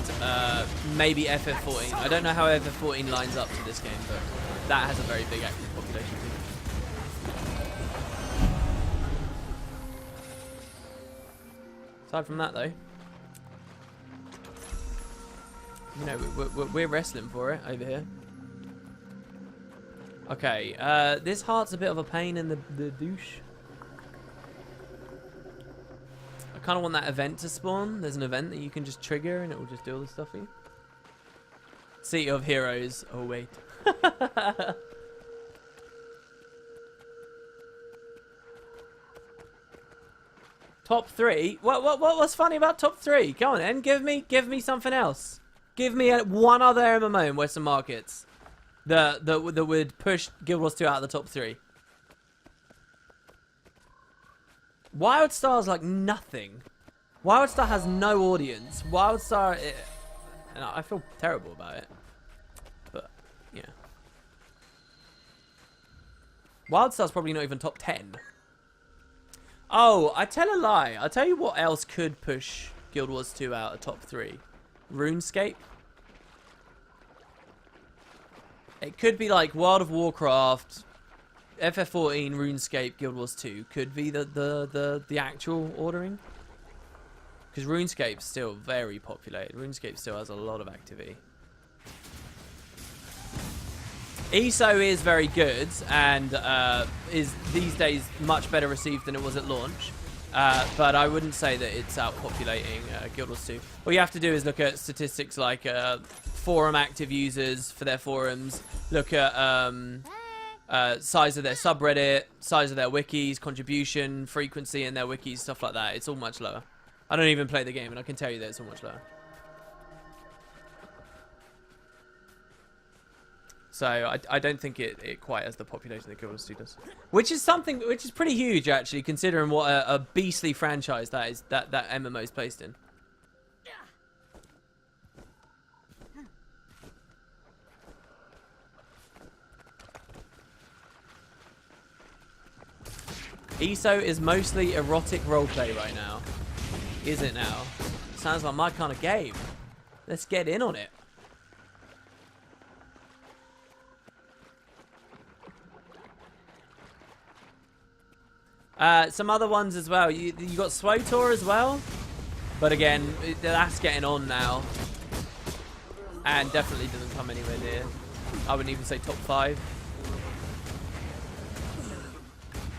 maybe FF14. I don't know how FF14 lines up to this game, but that has a very big active population too. Aside from that, though, you know, we're wrestling for it over here. Okay, this heart's a bit of a pain in the douche. I kind of want that event to spawn. There's an event that you can just trigger and it will just do all this stuff for you. Seat of Heroes. Oh, wait. Top 3? What's funny about top 3? Come on, then. Give me something else. Give me one other MMO in Western markets that would push Guild Wars 2 out of the top 3. WildStar's like nothing. WildStar has no audience. WildStar, and I feel terrible about it. But yeah, WildStar's probably not even top 10. Oh, I tell a lie. I'll tell you what else could push Guild Wars 2 out of top 3. RuneScape. It could be like World of Warcraft, FF14, RuneScape, Guild Wars 2 could be the actual ordering. Because RuneScape's still very populated. RuneScape still has a lot of activity. ESO is very good and is these days much better received than it was at launch. But I wouldn't say that it's outpopulating Guild Wars 2. All you have to do is look at statistics like forum active users for their forums, look at size of their subreddit, size of their wikis, contribution, frequency in their wikis, stuff like that. It's all much lower. I don't even play the game and I can tell you that it's all much lower. So I don't think it quite has the population that Guild Wars 2 does. Which is something which is pretty huge actually, considering what a beastly franchise that is that MMO is placed in. ESO is mostly erotic roleplay right now. Is it now? Sounds like my kind of game. Let's get in on it. Some other ones as well. You got SWOTOR as well. But again, that's getting on now. And definitely doesn't come anywhere near. I wouldn't even say top 5.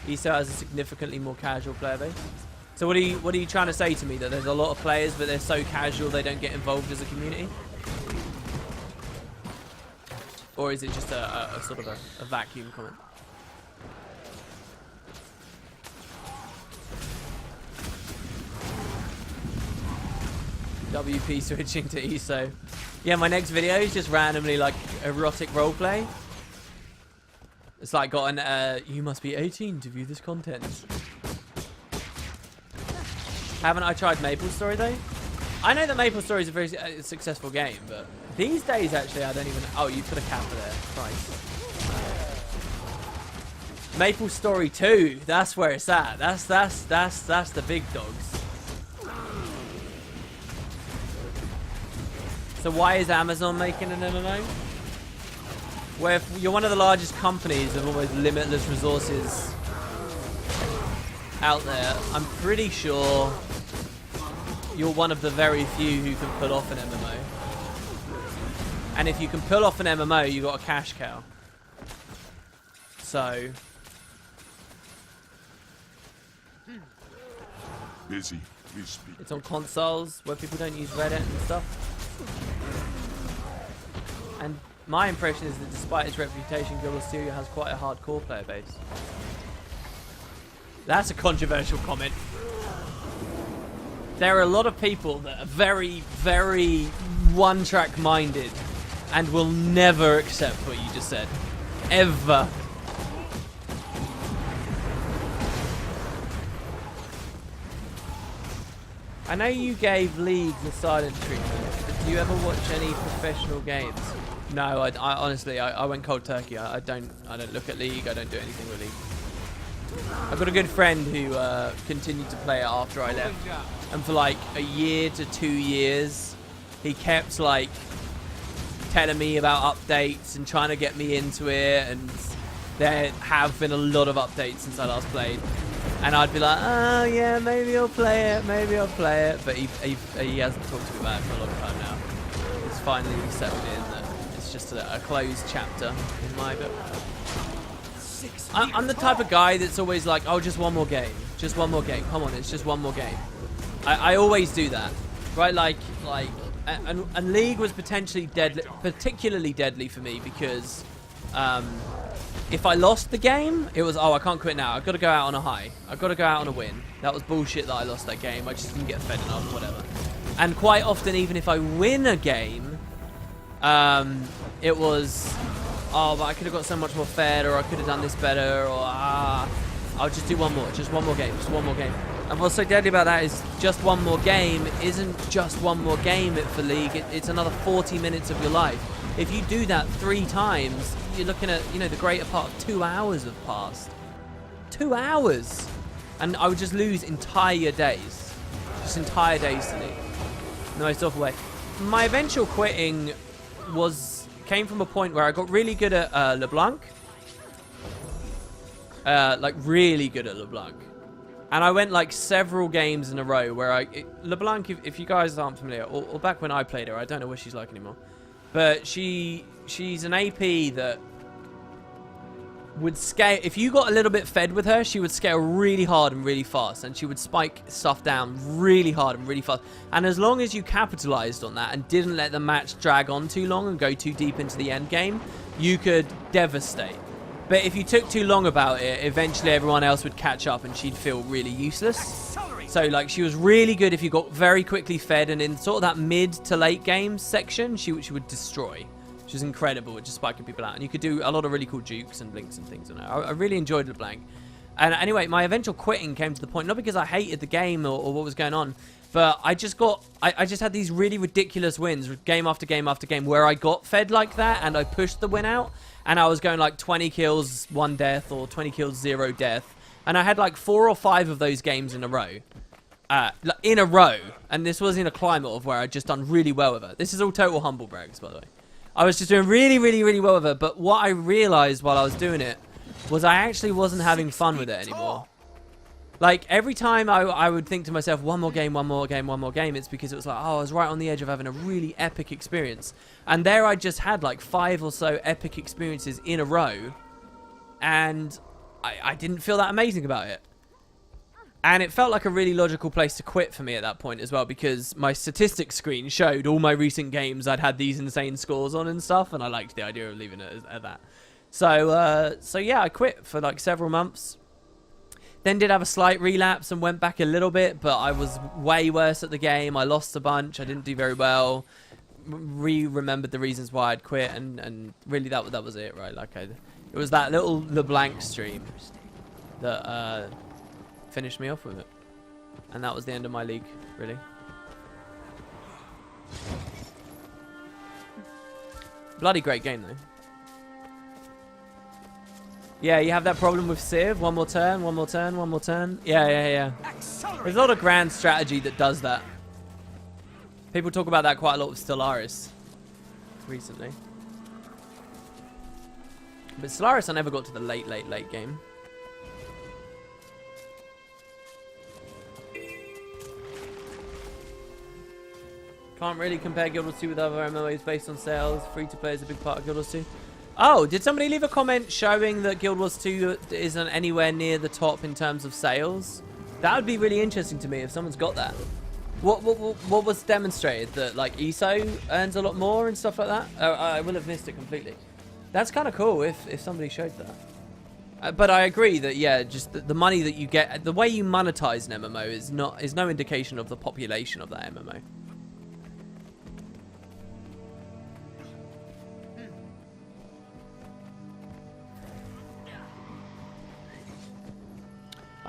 ESO has a significantly more casual player base. So what are you trying to say to me? That there's a lot of players, but they're so casual they don't get involved as a community? Or is it just a sort of a vacuum comment? WP switching to ESO. Yeah, my next video is just randomly like erotic roleplay. It's like got an, you must be 18 to view this content. Haven't I tried MapleStory though? I know that MapleStory is a very successful game, but these days actually I don't even. Oh, you put a camper there. Christ. MapleStory 2. That's where it's at. That's the big dogs. So why is Amazon making an MMO? Where if you're one of the largest companies with almost limitless resources out there, I'm pretty sure you're one of the very few who can pull off an MMO. And if you can pull off an MMO, you got a cash cow. So Busy. Please speak. it's on consoles where people don't use Reddit and stuff. And my impression is that despite its reputation, Guild of Styria has quite a hardcore player base. That's a controversial comment. There are a lot of people that are very, very one-track minded and will never accept what you just said. Ever. I know you gave League the silent treatment, but do you ever watch any professional games? No, I honestly, I went cold turkey. I don't look at League. I don't do anything with League. I've got a good friend who continued to play it after I left, and for like a year to 2 years, he kept like telling me about updates and trying to get me into it. And there have been a lot of updates since I last played. And I'd be like, oh yeah, maybe I'll play it, but he hasn't talked to me about it for a long time now. It's finally settled in that it's just a closed chapter in my book. I'm the type of guy that's always like, oh, just one more game, come on, it's just one more game. I always do that, right? And League was particularly deadly for me because if I lost the game, it was, oh, I can't quit now. I've got to go out on a high. I've got to go out on a win. That was bullshit that I lost that game. I just didn't get fed enough, whatever. And quite often, even if I win a game, it was, oh, but I could have got so much more fed, or I could have done this better, or I'll just do one more. Just one more game. And what's so deadly about that is just one more game isn't just one more game for League. It's another 40 minutes of your life. If you do that 3 times, you're looking at, the greater part of 2 hours have passed. 2 hours! And I would just lose entire days. Just entire days to League. In the most awful way. My eventual quitting came from a point where I got really good at LeBlanc. Really good at LeBlanc. And I went like several games in a row where LeBlanc, if you guys aren't familiar, or back when I played her, I don't know what she's like anymore. But she's an AP that would scale. If you got a little bit fed with her, she would scale really hard and really fast, and she would spike stuff down really hard and really fast. And as long as you capitalized on that and didn't let the match drag on too long and go too deep into the end game, you could devastate. But if you took too long about it, eventually everyone else would catch up and she'd feel really useless. So like she was really good if you got very quickly fed, and in sort of that mid to late game section, she would destroy. She was incredible at just spiking people out, and you could do a lot of really cool jukes and blinks and things on her. I really enjoyed LeBlanc. And anyway, my eventual quitting came to the point, not because I hated the game or what was going on, but I just had these really ridiculous wins, game after game after game, where I got fed like that and I pushed the win out, and I was going like 20 kills, 1 death, or 20 kills, 0 death. And I had like 4 or 5 of those games in a row. And this was in a climate of where I'd just done really well with her. This is all total humble brags, by the way. I was just doing really, really, really well with her, but what I realized while I was doing it was I actually wasn't having fun with it anymore. Like, every time I would think to myself, one more game, it's because it was like, oh, I was right on the edge of having a really epic experience. And there I just had like 5 or so epic experiences in a row, and I didn't feel that amazing about it. And it felt like a really logical place to quit for me at that point as well, because my statistics screen showed all my recent games I'd had these insane scores on and stuff, and I liked the idea of leaving it at that. So yeah, I quit for like several months. Then did have a slight relapse and went back a little bit, but I was way worse at the game. I lost a bunch. I didn't do very well. Remembered the reasons why I'd quit, and really that was it, right? Like it was that little LeBlanc stream that finished me off with it. And that was the end of my league, really. Bloody great game, though. Yeah, you have that problem with Civ. One more turn, one more turn, one more turn. Yeah. There's a lot of grand strategy that does that. People talk about that quite a lot with Stellaris recently. But Stellaris, I never got to the late game. Can't really compare Guild Wars 2 with other MMOs based on sales. Free-to-play is a big part of Guild Wars 2. Oh, did somebody leave a comment showing that Guild Wars 2 isn't anywhere near the top in terms of sales? That would be really interesting to me if someone's got that. What was demonstrated? That like ESO earns a lot more and stuff like that? I will have missed it completely. That's kind of cool if somebody showed that. But I agree that, yeah, just the money that you get, the way you monetize an MMO is no indication of the population of that MMO.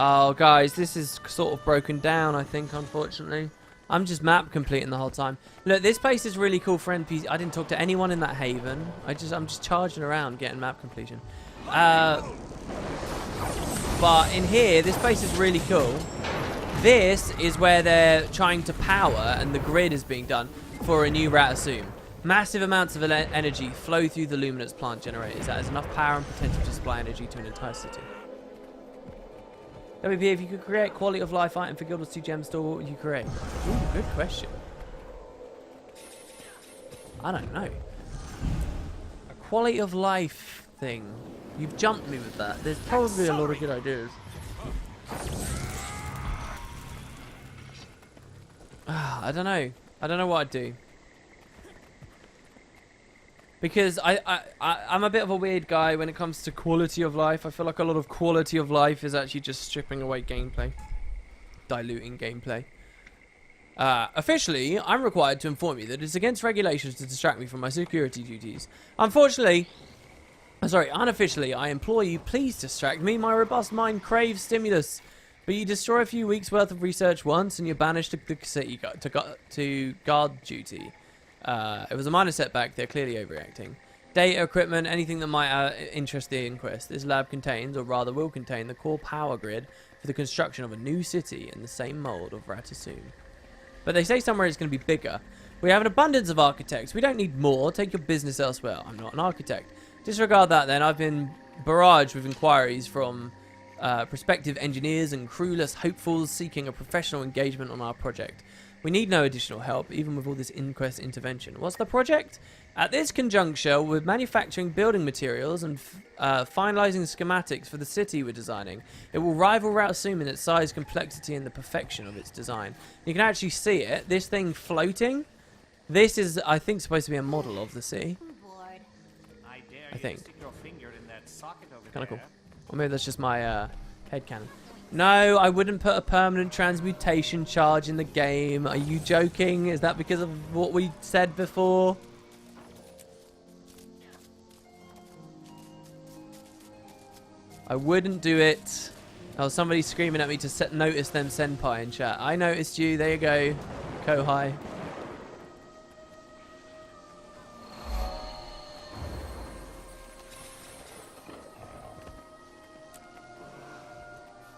Oh, guys, this is sort of broken down, I think, unfortunately. I'm just map completing the whole time. Look, this place is really cool for NPCs. I didn't talk to anyone in that haven. I'm just charging around getting map completion. But in here, this place is really cool. This is where they're trying to power, and the grid is being done for a new Ratasum. Massive amounts of energy flow through the luminous plant generators. That is enough power and potential to supply energy to an entire city. WP, if you could create quality of life item for Guild Wars 2 Gem Store, what would you create? Ooh, good question. I don't know. A quality of life thing. You've jumped me with that. There's probably a lot of good ideas. I don't know. I don't know what I'd do. Because I'm a bit of a weird guy when it comes to quality of life. I feel like a lot of quality of life is actually just stripping away gameplay. Diluting gameplay. Officially, I'm required to inform you that it's against regulations to distract me from my security duties. Unfortunately, unofficially, I implore you, please distract me. My robust mind craves stimulus. But you destroy a few weeks' worth of research once and you're banished to the city to guard duty. It was a minor setback. They're clearly overreacting. Data, equipment, anything that might interest the Inquest. This lab contains, or rather will contain, the core power grid for the construction of a new city in the same mold of Ratasum. But they say somewhere it's going to be bigger. We have an abundance of architects. We don't need more. Take your business elsewhere. I'm not an architect. Disregard that then. I've been barraged with inquiries from prospective engineers and crewless hopefuls seeking a professional engagement on our project. We need no additional help, even with all this Inquest intervention. What's the project? At this conjuncture, we're manufacturing building materials and finalizing schematics for the city we're designing. It will rival Ratasum in its size, complexity, and the perfection of its design. You can actually see it. This thing floating. This is, I think, supposed to be a model of the city. I think. Kind of cool. Or maybe that's just my headcanon. No, I wouldn't put a permanent transmutation charge in the game. Are you joking? Is that because of what we said before? I wouldn't do it. Oh, somebody's screaming at me to notice them senpai in chat. I noticed you. There you go. Kohai.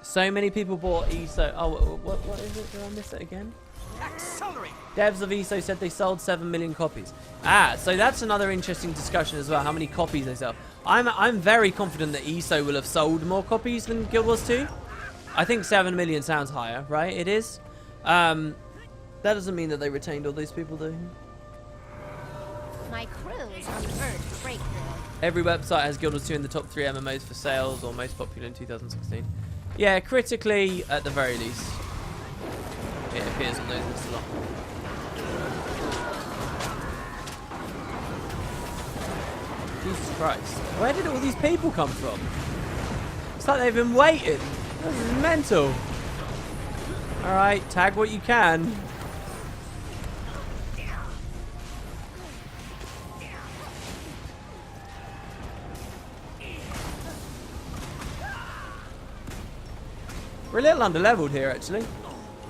So many people bought ESO. Oh, what is it? Did I miss it again? Accelerate. Devs of ESO said they sold 7 million copies. Ah, so that's another interesting discussion as well. How many copies they sell? I'm very confident that ESO will have sold more copies than Guild Wars 2. I think 7 million sounds higher, right? It is. That doesn't mean that they retained all these people, though. My crew is on the verge of breakthrough. Every website has Guild Wars 2 in the top 3 MMOs for sales or most popular in 2016. Yeah, critically, at the very least. It appears on those lists a lot. Jesus Christ. Where did all these people come from? It's like they've been waiting. This is mental. Alright, tag what you can. We're a little under-leveled here, actually.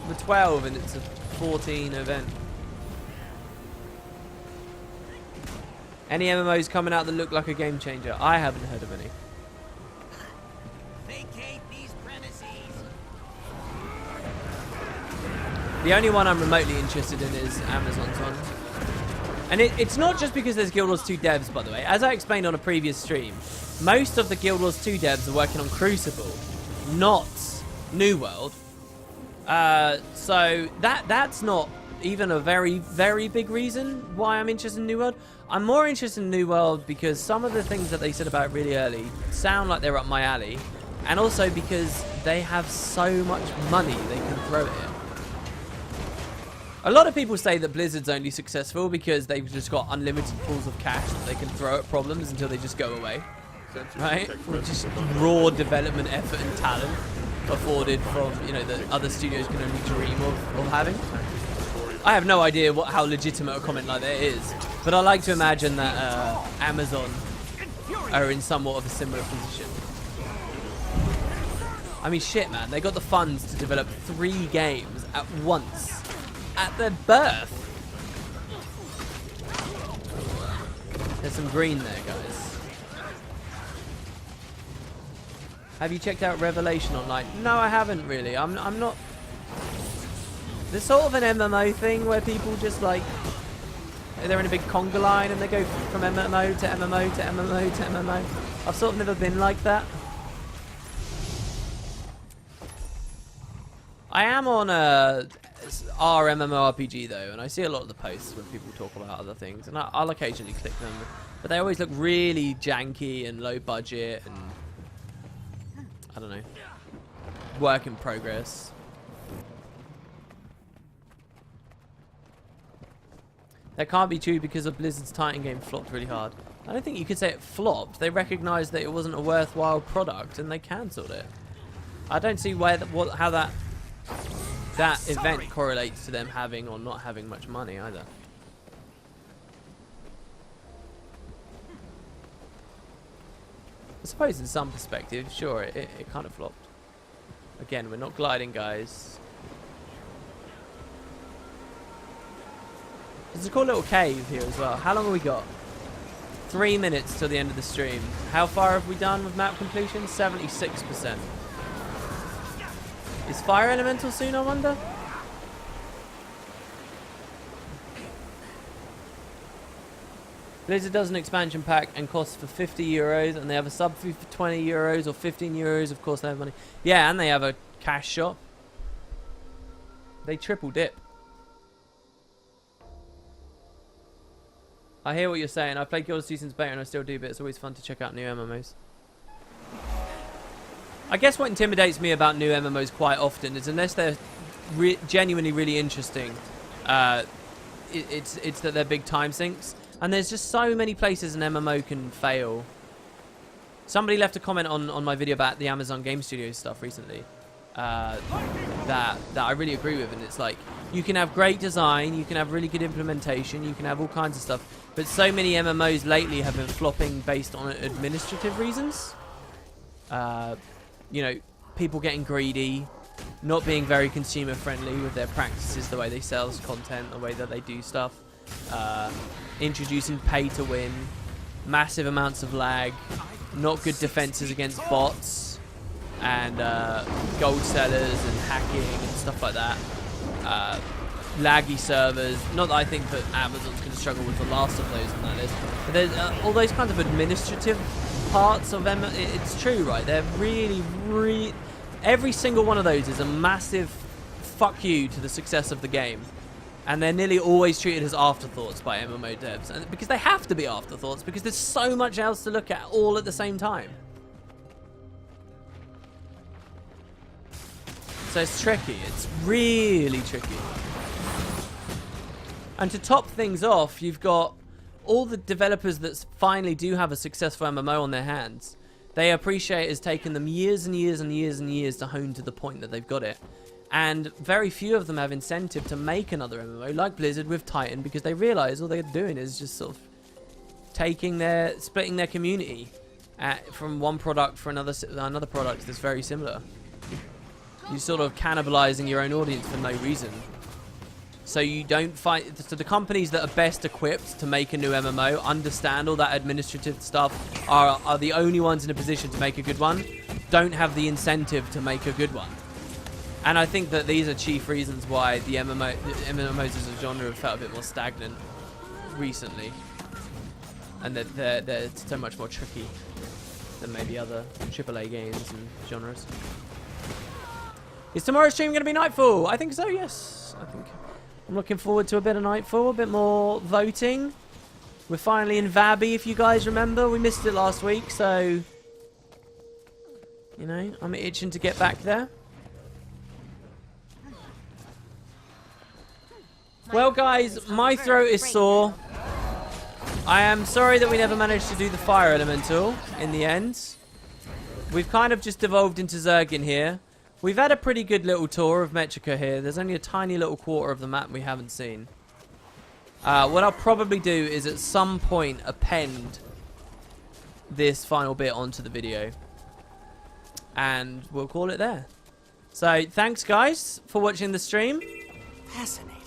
the 12 and it's a 14 event. Any MMOs coming out that look like a game changer? I haven't heard of any. Vacate these premises. The only one I'm remotely interested in is Amazon's one. And it's not just because there's Guild Wars 2 devs, by the way. As I explained on a previous stream, most of the Guild Wars 2 devs are working on Crucible, not New World. So that's not even a very, very big reason why I'm interested in New World. I'm more interested in New World because some of the things that they said about it really early sound like they're up my alley. And also because they have so much money they can throw at it. A lot of people say that Blizzard's only successful because they've just got unlimited pools of cash that they can throw at problems until they just go away. Right? With just raw development effort and talent afforded from, you know, that other studios can only dream of having. I have no idea how legitimate a comment like that is, but I like to imagine that Amazon are in somewhat of a similar position. I mean, shit, man. They got the funds to develop 3 games at once. At their birth. There's some green there, guys. Have you checked out Revelation online? No, I haven't really. I'm not... There's sort of an MMO thing where people just like... They're in a big conga line and they go from MMO to MMO to MMO to MMO. I've sort of never been like that. I am on a MMORPG though, and I see a lot of the posts when people talk about other things, and I'll occasionally click them, but they always look really janky and low budget and I don't know, work in progress. That can't be true because of Blizzard's Titan game flopped really hard. I don't think you could say it flopped. They recognized that it wasn't a worthwhile product and they cancelled it. I don't see how that event correlates to them having or not having much money either. I suppose in some perspective, sure, it kind of flopped. Again, we're not gliding, guys. There's a cool little cave here as well. How long have we got? 3 minutes till the end of the stream. How far have we done with map completion? 76%. Is Fire Elemental soon, I wonder? Blizzard does an expansion pack and costs for €50, and they have a sub fee for €20 or €15. Of course, they have money. Yeah, and they have a cash shop. They triple dip. I hear what you're saying. I've played Guild Wars 2 since beta and I still do, but it's always fun to check out new MMOs. I guess what intimidates me about new MMOs quite often is unless they're genuinely really interesting, it's that they're big time sinks. And there's just so many places an MMO can fail. Somebody left a comment on my video about the Amazon Game Studios stuff recently that I really agree with. And it's like, you can have great design, you can have really good implementation, you can have all kinds of stuff. But so many MMOs lately have been flopping based on administrative reasons. You know, people getting greedy, not being very consumer friendly with their practices, the way they sell content, the way that they do stuff, introducing pay to win, massive amounts of lag, not good defenses against bots, and gold sellers and hacking and stuff like that. Laggy servers. Not that I think that Amazon's going to struggle with the last of those on that list, but there's all those kinds of administrative parts of them. It's true, right? They're really every single one of those is a massive fuck you to the success of the game, and they're nearly always treated as afterthoughts by MMO devs, and because they have to be afterthoughts because there's so much else to look at all at the same time. So it's tricky. It's really tricky. And to top things off, you've got all the developers that finally do have a successful MMO on their hands. They appreciate it's taken them years and years and years and years to hone to the point that they've got it. And very few of them have incentive to make another MMO, like Blizzard with Titan, because they realize all they're doing is just sort of splitting their community from one product for another product that's very similar. You're sort of cannibalizing your own audience for no reason. So you don't find... So the companies that are best equipped to make a new MMO, understand all that administrative stuff, are the only ones in a position to make a good one, don't have the incentive to make a good one. And I think that these are chief reasons why the MMOs as a genre have felt a bit more stagnant recently. And that they're so much more tricky than maybe other AAA games and genres. Is tomorrow's stream going to be Nightfall? I think so, yes. I'm looking forward to a bit of Nightfall, a bit more voting. We're finally in Vabby, if you guys remember. We missed it last week, so... You know, I'm itching to get back there. Well, guys, my throat is sore. I am sorry that we never managed to do the fire elemental in the end. We've kind of just devolved into Zergin here. We've had a pretty good little tour of Metrica here. There's only a tiny little quarter of the map we haven't seen. What I'll probably do is at some point append this final bit onto the video. And we'll call it there. So, thanks guys for watching the stream. Fascinating.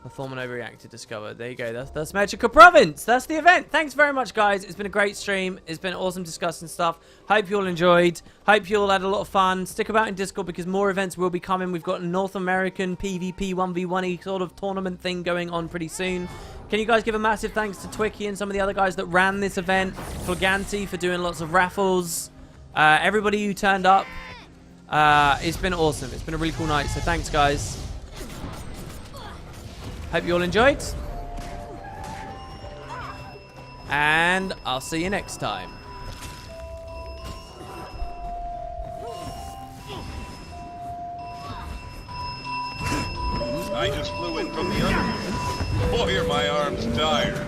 The Thorman overreacted discovered. There you go. That's Metrica Province. That's the event. Thanks very much, guys. It's been a great stream. It's been awesome discussing stuff. Hope you all enjoyed. Hope you all had a lot of fun. Stick about in Discord because more events will be coming. We've got a North American PvP 1v1 sort of tournament thing going on pretty soon. Can you guys give a massive thanks to Twicky and some of the other guys that ran this event? Flaganti for doing lots of raffles. Everybody who turned up. It's been awesome. It's been a really cool night. So thanks, guys. Hope you all enjoyed. And I'll see you next time. I just flew in from the underworld. Boy, are my arms tired.